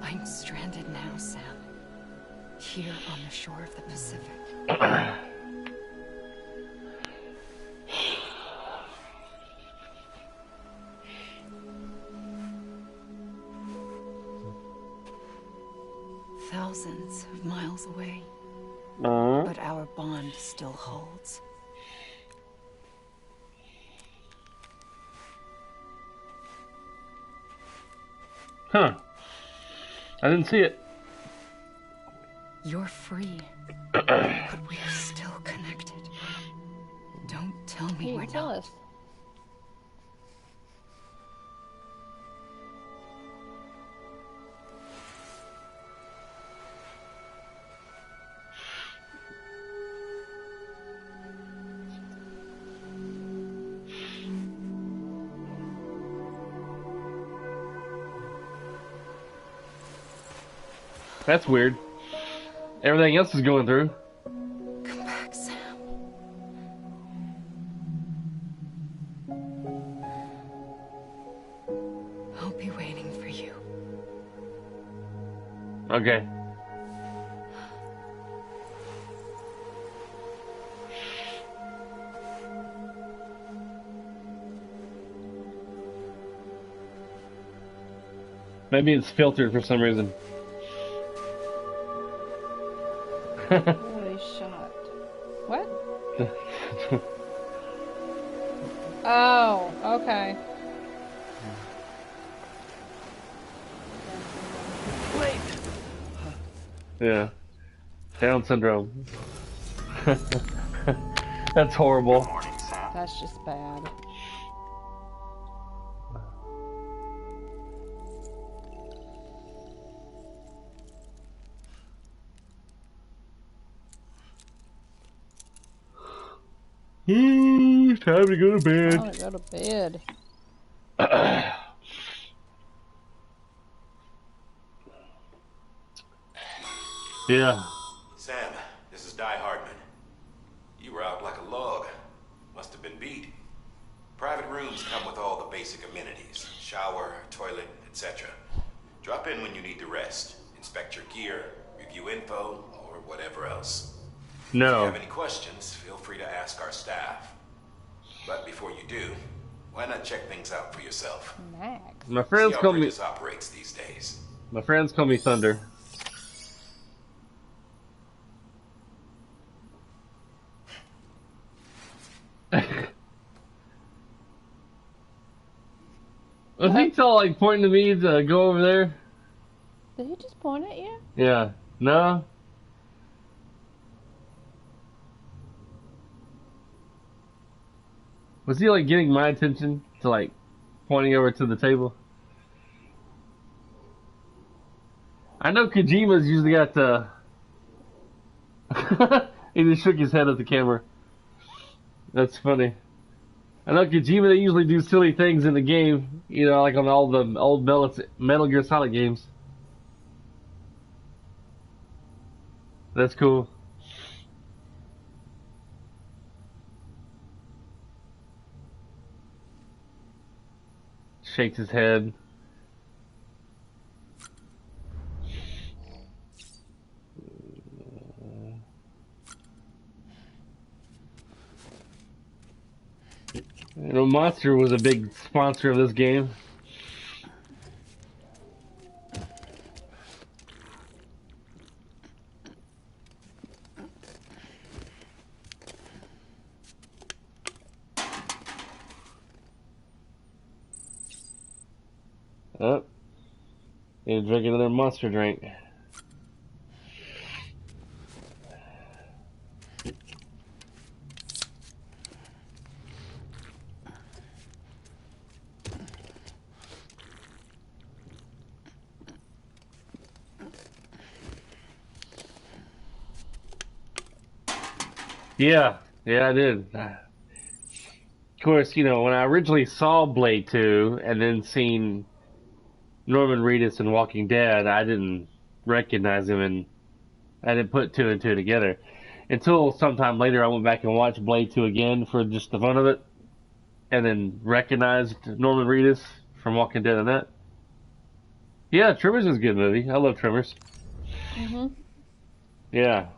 I'm stranded now, Sam. Here on the shore of the Pacific. Thousands of miles away. But our bond still holds. Huh. I didn't see it. You're free. But we're still connected. Don't tell me we're not. That's weird. Everything else is going through. Come back, Sam. I'll be waiting for you. Okay. Maybe it's filtered for some reason. Holy shot. What? Oh, okay. Yeah. Down syndrome. That's horrible. That's just bad. It's time to go to bed. I want to go to bed. Yeah. Sam, this is Die Hardman. You were out like a log. Must have been beat. Private rooms come with all the basic amenities. Shower, toilet, etc. Drop in when you need to rest. Inspect your gear, review info, or whatever else. No. If you have any questions, feel free to ask our staff. But before you do, why not check things out for yourself? My friends See how call me. Bridges operates these days. My friends call me Thunder. Was he still like pointing to me to go over there? Did he just point at you? Yeah. No. Was he like getting my attention to like pointing over to the table? I know Kojima's usually got the. He just shook his head at the camera. That's funny. I know Kojima, they usually do silly things in the game, you know, like on all the old Metal Gear Solid games. That's cool. Shakes his head. You know, Monster was a big sponsor of this game. Oh, need to drink another Monster drink. Yeah, yeah, I did. Of course, you know, when I originally saw Blade 2 and then seen Norman Reedus in Walking Dead, I didn't recognize him and I didn't put two and two together. Until sometime later, I went back and watched Blade 2 again for just the fun of it, and then recognized Norman Reedus from Walking Dead and that. Yeah, Tremors is a good movie. I love Tremors. Mm-hmm. Yeah.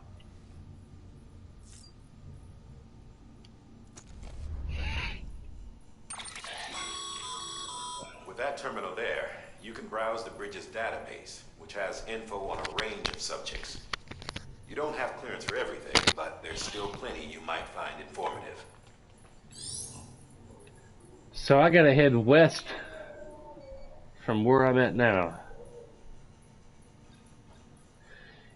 With that terminal there, you can browse the Bridges database, which has info on a range of subjects. You don't have clearance for everything, but there's still plenty you might find informative. So I gotta head west from where I'm at now.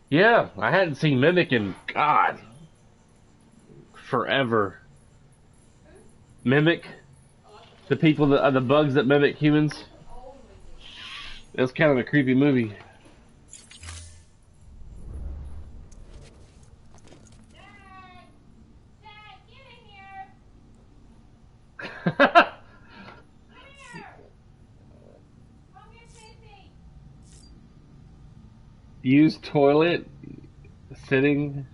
Yeah, I hadn't seen Mimic in, God, forever. Mimic? The people that are the bugs that mimic humans? It's kind of a creepy movie. Used toilet, sitting.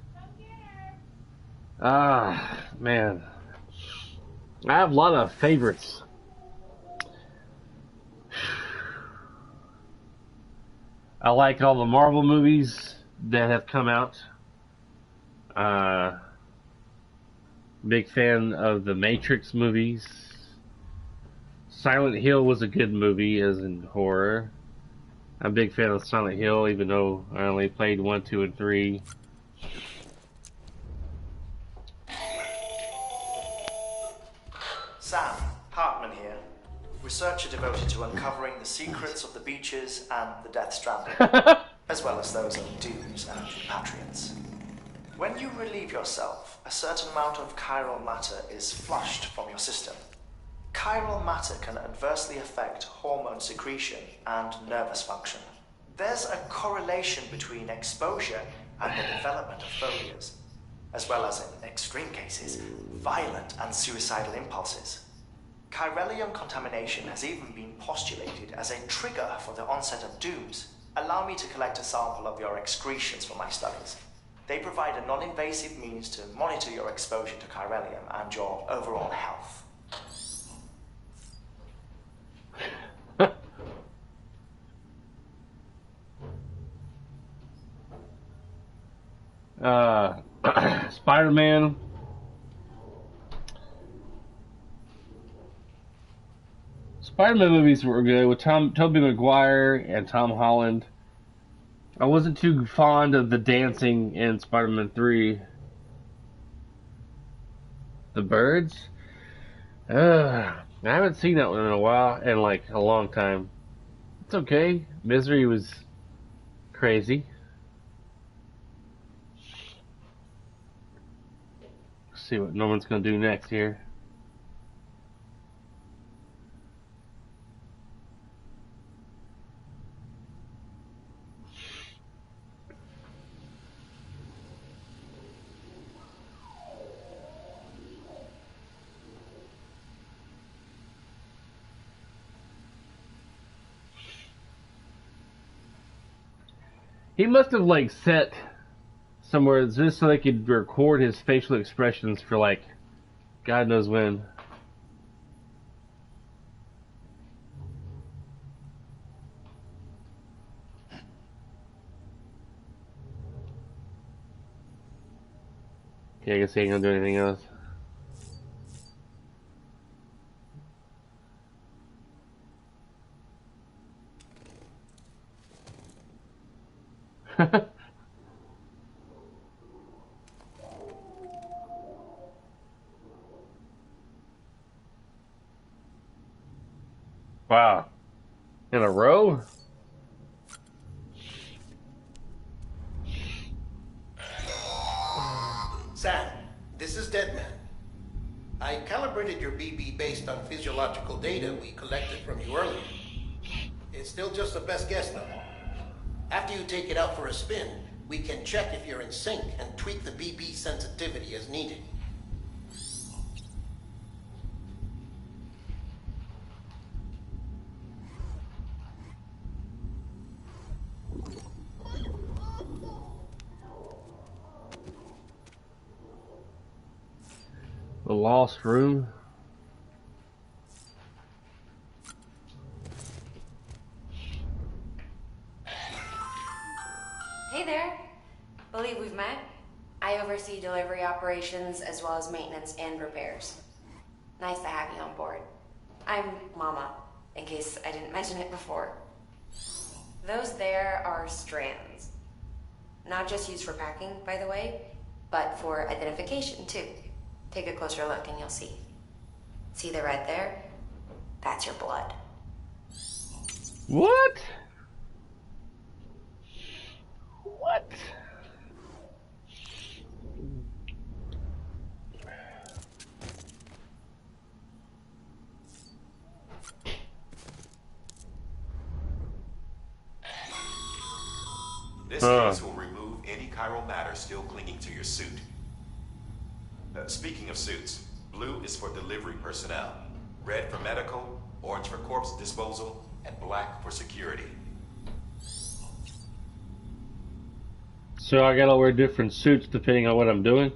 Ah, man. I have a lot of favorites. I like all the Marvel movies that have come out. Big fan of the Matrix movies. Silent Hill was a good movie, as in horror. I'm a big fan of Silent Hill, even though I only played 1, 2, and 3. Sam, Hartman here. Researcher devoted to uncovering the secrets of the beaches and the Death Stranding, as well as those of dooms and repatriants. When you relieve yourself, a certain amount of chiral matter is flushed from your system. Chiral matter can adversely affect hormone secretion and nervous function. There's a correlation between exposure and the development of phobias, as well as, in extreme cases, violent and suicidal impulses. Chiralium contamination has even been postulated as a trigger for the onset of dooms. Allow me to collect a sample of your excretions for my studies. They provide a non-invasive means to monitor your exposure to chiralium and your overall health. Spider-Man. Spider-Man movies were good with Tobey Maguire and Tom Holland. I wasn't too fond of the dancing in Spider-Man 3. The Birds? I haven't seen that one in a while, in like a long time. It's okay. Misery was crazy. Let's see what Norman's gonna do next here. He must have like set somewhere just so they could record his facial expressions for like God knows when. Okay, I guess he ain't gonna do anything else. Wow. In a row? Sam, this is Deadman. I calibrated your BB based on physiological data we collected from you earlier. It's still just a best guess, though. After you take it out for a spin, We can check if you're in sync and tweak the BB sensitivity as needed. The lost room. Hey there. Believe we've met. I oversee delivery operations as well as maintenance and repairs. Nice to have you on board. I'm Mama, in case I didn't mention it before. Those there are strands. Not just used for packing, by the way, but for identification too. Take a closer look and you'll see. See the red there? That's your blood. What? What? This case will remove any chiral matter still clinging to your suit. Speaking of suits, blue is for delivery personnel, red for medical, orange for corpse disposal, and black for security. So I gotta wear different suits depending on what I'm doing.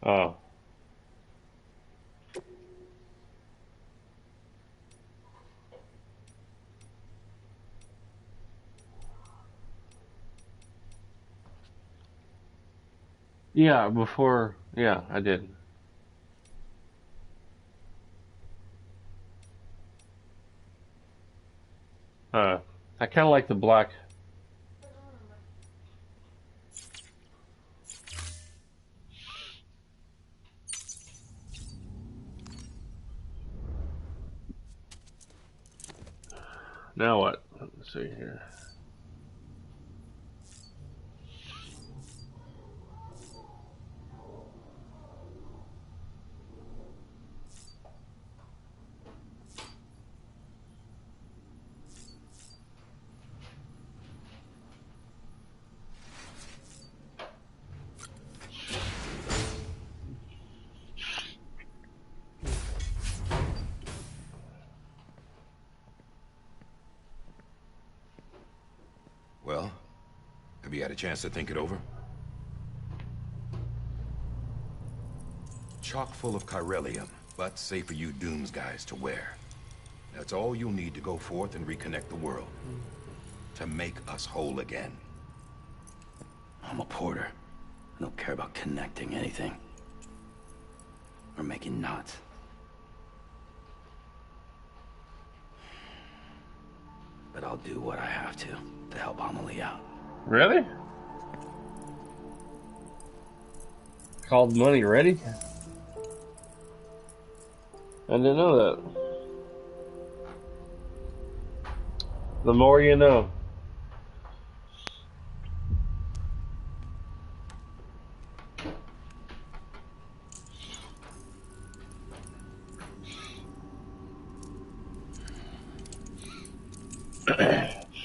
Oh. Yeah, before, yeah, I did. I kind of like the black. Now what? Let's see here. Well, have you had a chance to think it over? Chock full of chiralium, but safe for you Dooms guys to wear. That's all you'll need to go forth and reconnect the world. To make us whole again. I'm a porter. I don't care about connecting anything. Or making knots. But I'll do what I have to help Amelie out. Really? Called money ready? I didn't know that. The more you know.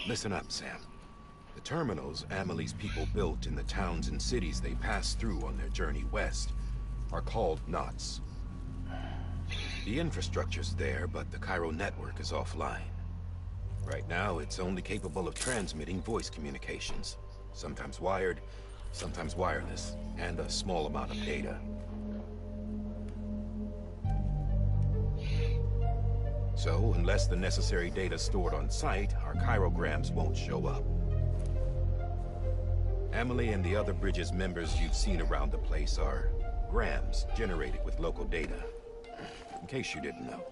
Listen up, Sam. The terminals Amelie's people built in the towns and cities they passed through on their journey west are called knots. The infrastructure's there, but the Cairo network is offline. Right now, it's only capable of transmitting voice communications. Sometimes wired, sometimes wireless, and a small amount of data. So, unless the necessary data stored on site, our chirograms won't show up. Amelie and the other Bridges members you've seen around the place are grams generated with local data. In case you didn't know.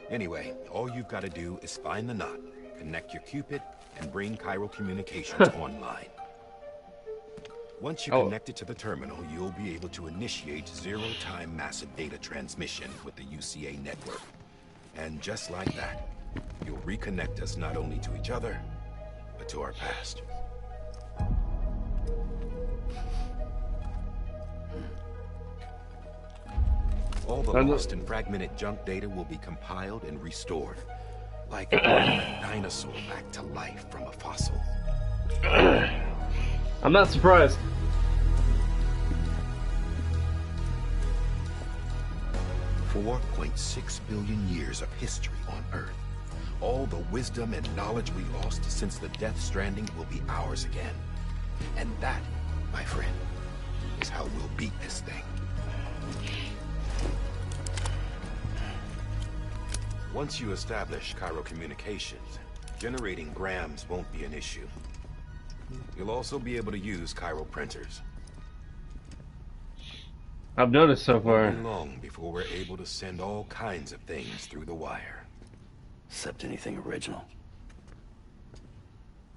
Anyway, all you've got to do is find the knot, connect your Cupid, and bring Cairo communications online. Once you connect it to the terminal, you'll be able to initiate zero-time massive data transmission with the UCA network. And just like that, you'll reconnect us not only to each other, but to our past. All the I know- lost and fragmented junk data will be compiled and restored. Like bringing a dinosaur back to life from a fossil. I'm not surprised. 4.6 billion years of history on Earth. All the wisdom and knowledge we lost since the Death Stranding will be ours again. And that, my friend, is how we'll beat this thing. Once you establish Cairo communications, generating grams won't be an issue. You'll also be able to use Cairo printers. I've noticed so It far. won't be long before we're able to send all kinds of things through the wire. Except anything original.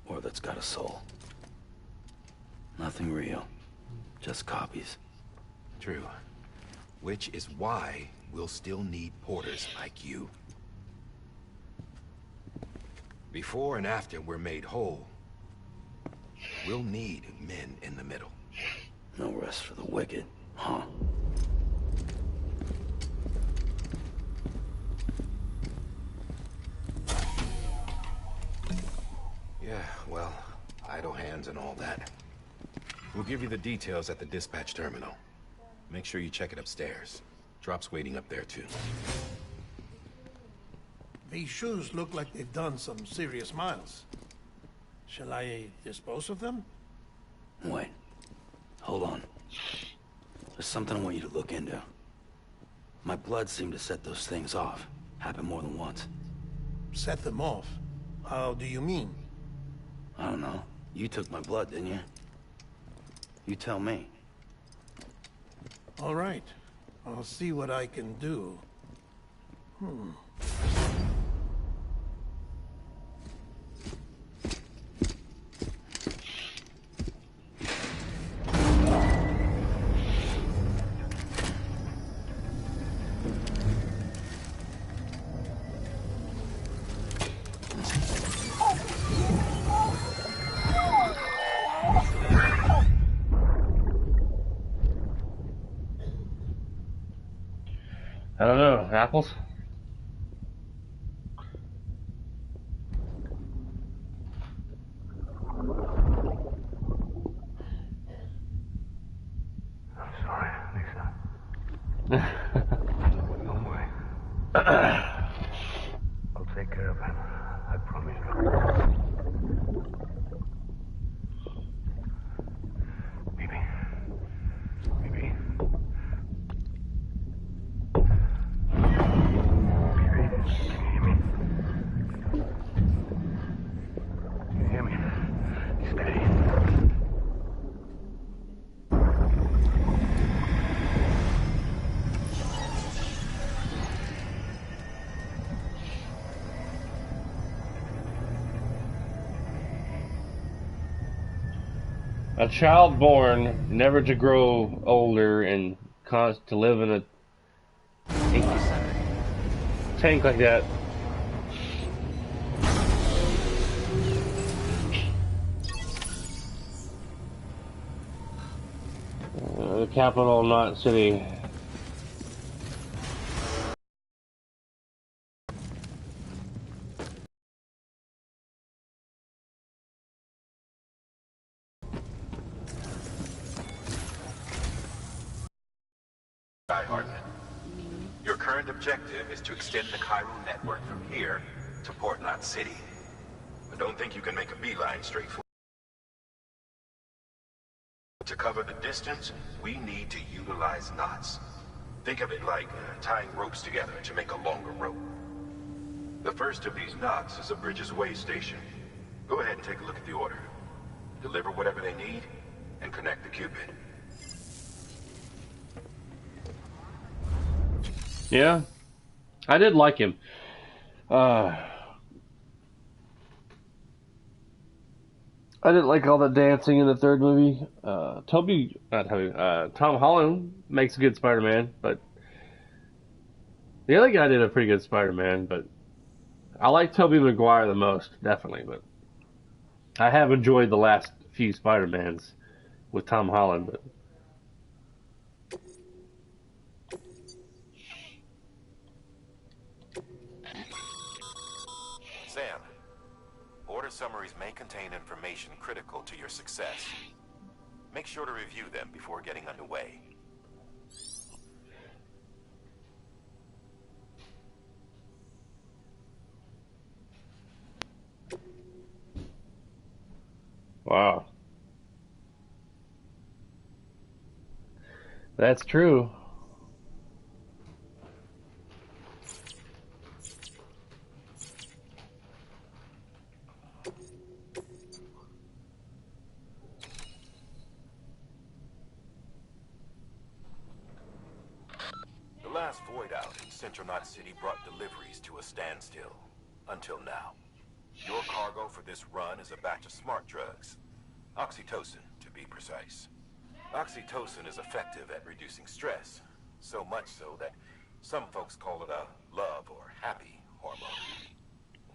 Or that's got a soul. Nothing real. Just copies. True. Which is why we'll still need porters like you. Before and after we're made whole, we'll need men in the middle. No rest for the wicked, huh? Yeah, well, idle hands and all that. We'll give you the details at the dispatch terminal. Make sure you check it upstairs. Drop's waiting up there too. These shoes look like they've done some serious miles. Shall I dispose of them? Wait. Hold on. There's something I want you to look into. My blood seemed to set those things off. Happened more than once. Set them off? How do you mean? I don't know. You took my blood, didn't you? You tell me. All right. I'll see what I can do. I don't know. Apples? I'm sorry, Lisa. Don't worry. I'll take care of him. I promise you. Maybe. Maybe. Can you hear me? Steady. A child born never to grow older and caused to live in a tank like that. The capital, not city. Die Hardman. Your current objective is to extend the Cairo network from here to Port Knot City. I don't think you can make a beeline straight for it. To cover the distance, we need to utilize knots. Think of it like tying ropes together to make a longer rope. The first of these knots is a Bridges Way station. Go ahead and take a look at the order. Deliver whatever they need, and connect the Cupid. Yeah, I did like him. I didn't like all the dancing in the third movie. Tom Holland makes a good Spider-Man, but the other guy did a pretty good Spider-Man. But I like Tobey Maguire the most, definitely. But I have enjoyed the last few Spider-Mans with Tom Holland. But Sam, order summaries may contain information critical to your success. Make sure to review them before getting underway. Wow. That's true. The last void out in Central Knot City brought deliveries to a standstill. Until now. Your cargo for this run is a batch of smart drugs. Oxytocin, to be precise. Oxytocin is effective at reducing stress. So much so that some folks call it a love or happy hormone.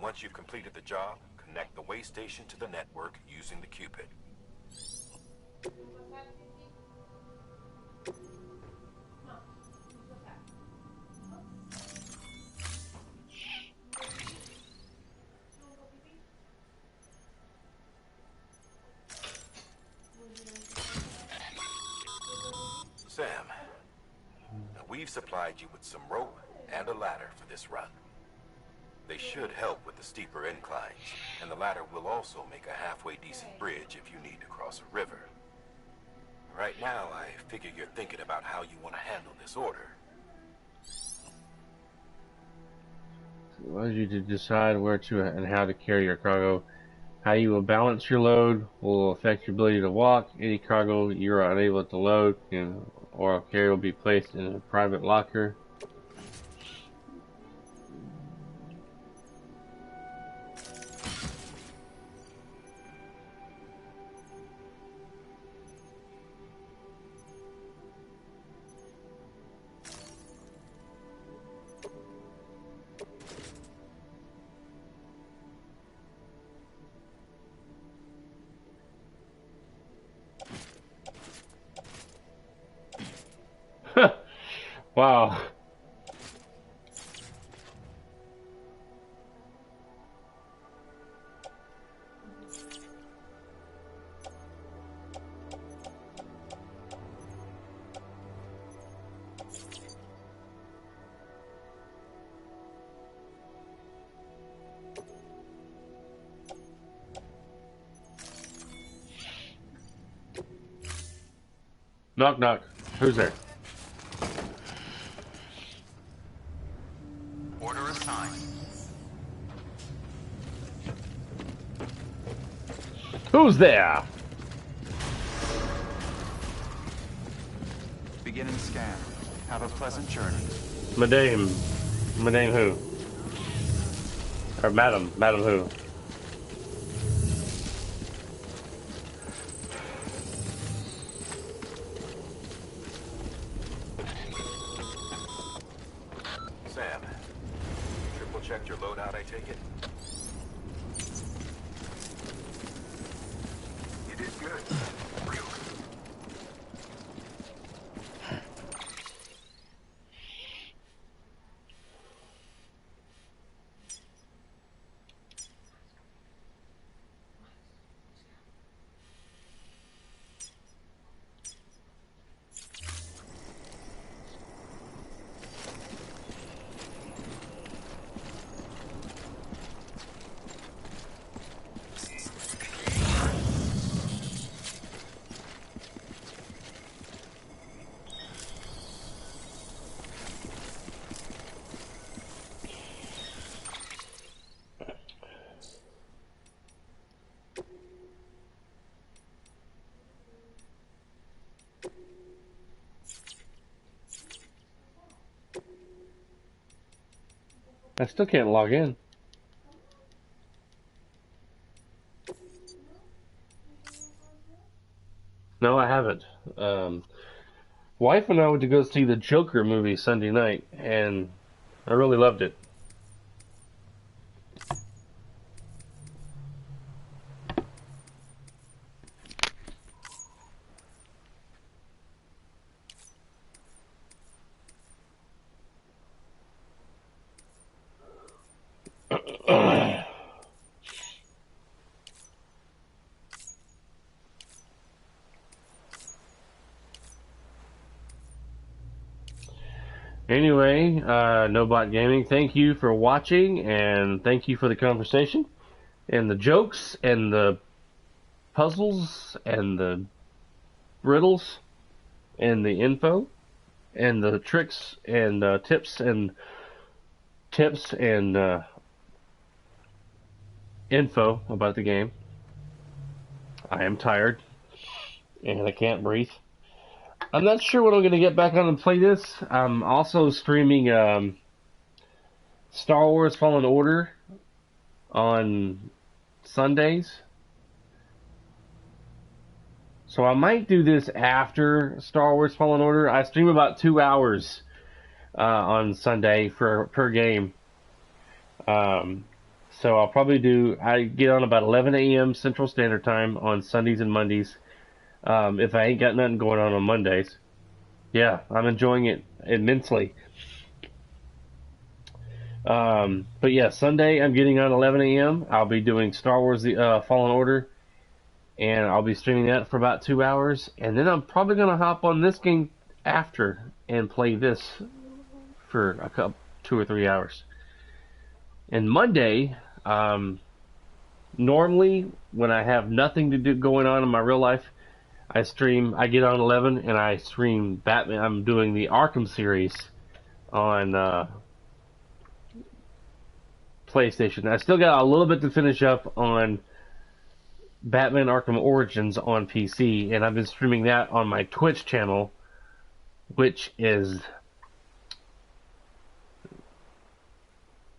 Once you've completed the job, connect the way station to the network using the Cupid. Sam, we've supplied you with some rope and a ladder for this run. They should help with the steeper inclines, and the ladder will also make a halfway decent bridge if you need to cross a river. Right now, I figure you're thinking about how you want to handle this order. It allows you to decide where to and how to carry your cargo. How you will balance your load will affect your ability to walk. Any cargo you are unable to load or carry will be placed in a private locker. Wow. Knock knock. Who's there? Order assigned. Who's there? Beginning scan. Have a pleasant journey. Madame. Madame who? Or Madam. Madam who? Sam, triple checked your loadout, I take it? You did good. Real good. I still can't log in. No, I haven't. Wife and I went to go see the Joker movie Sunday night, and I really loved it. Anyway, Nobot Gaming, thank you for watching, and thank you for the conversation, and the jokes, and the puzzles, and the riddles, and the info, and the tricks, and tips, and info about the game. I am tired, and I can't breathe. I'm not sure when I'm going to get back on and play this. I'm also streaming Star Wars Fallen Order on Sundays. So I might do this after Star Wars Fallen Order. I stream about 2 hours on Sunday per game. So I'll probably I get on about 11 a.m. Central Standard Time on Sundays and Mondays. If I ain't got nothing going on Mondays. Yeah, I'm enjoying it immensely. But yeah, Sunday I'm getting on 11 a.m. I'll be doing Star Wars Fallen Order, and I'll be streaming that for about 2 hours, and then I'm probably gonna hop on this game after and play this for 2 or 3 hours. And Monday, normally when I have nothing to do going on in my real life, I get on 11 and I stream Batman. I'm doing the Arkham series on PlayStation. I still got a little bit to finish up on Batman Arkham Origins on PC, and I've been streaming that on my Twitch channel, which is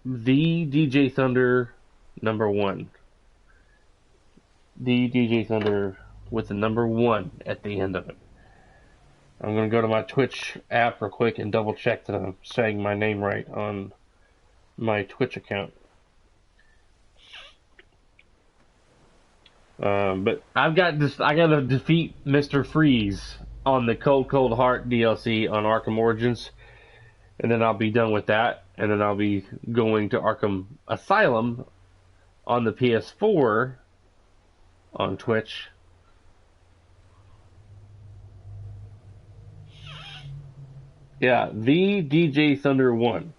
the DJ Thunder #1. The DJ Thunder with the #1 at the end of it. I'm going to go to my Twitch app real quick and double check that I'm saying my name right on my Twitch account. But I got to defeat Mr. Freeze on the Cold Heart DLC on Arkham Origins, and then I'll be done with that, and then I'll be going to Arkham Asylum on the PS4 on Twitch. Yeah, the DJ Thunder 1.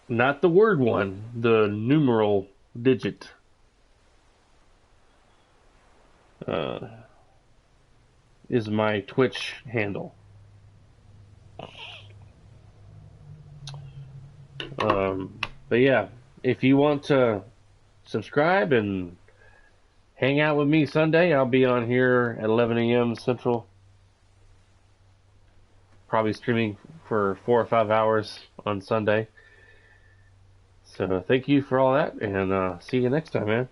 Not the word 1, the numeral digit. Is my Twitch handle. But yeah, if you want to subscribe and hang out with me Sunday, I'll be on here at 11 a.m. Central. Probably streaming for 4 or 5 hours on Sunday. So thank you for all that, and see you next time, man.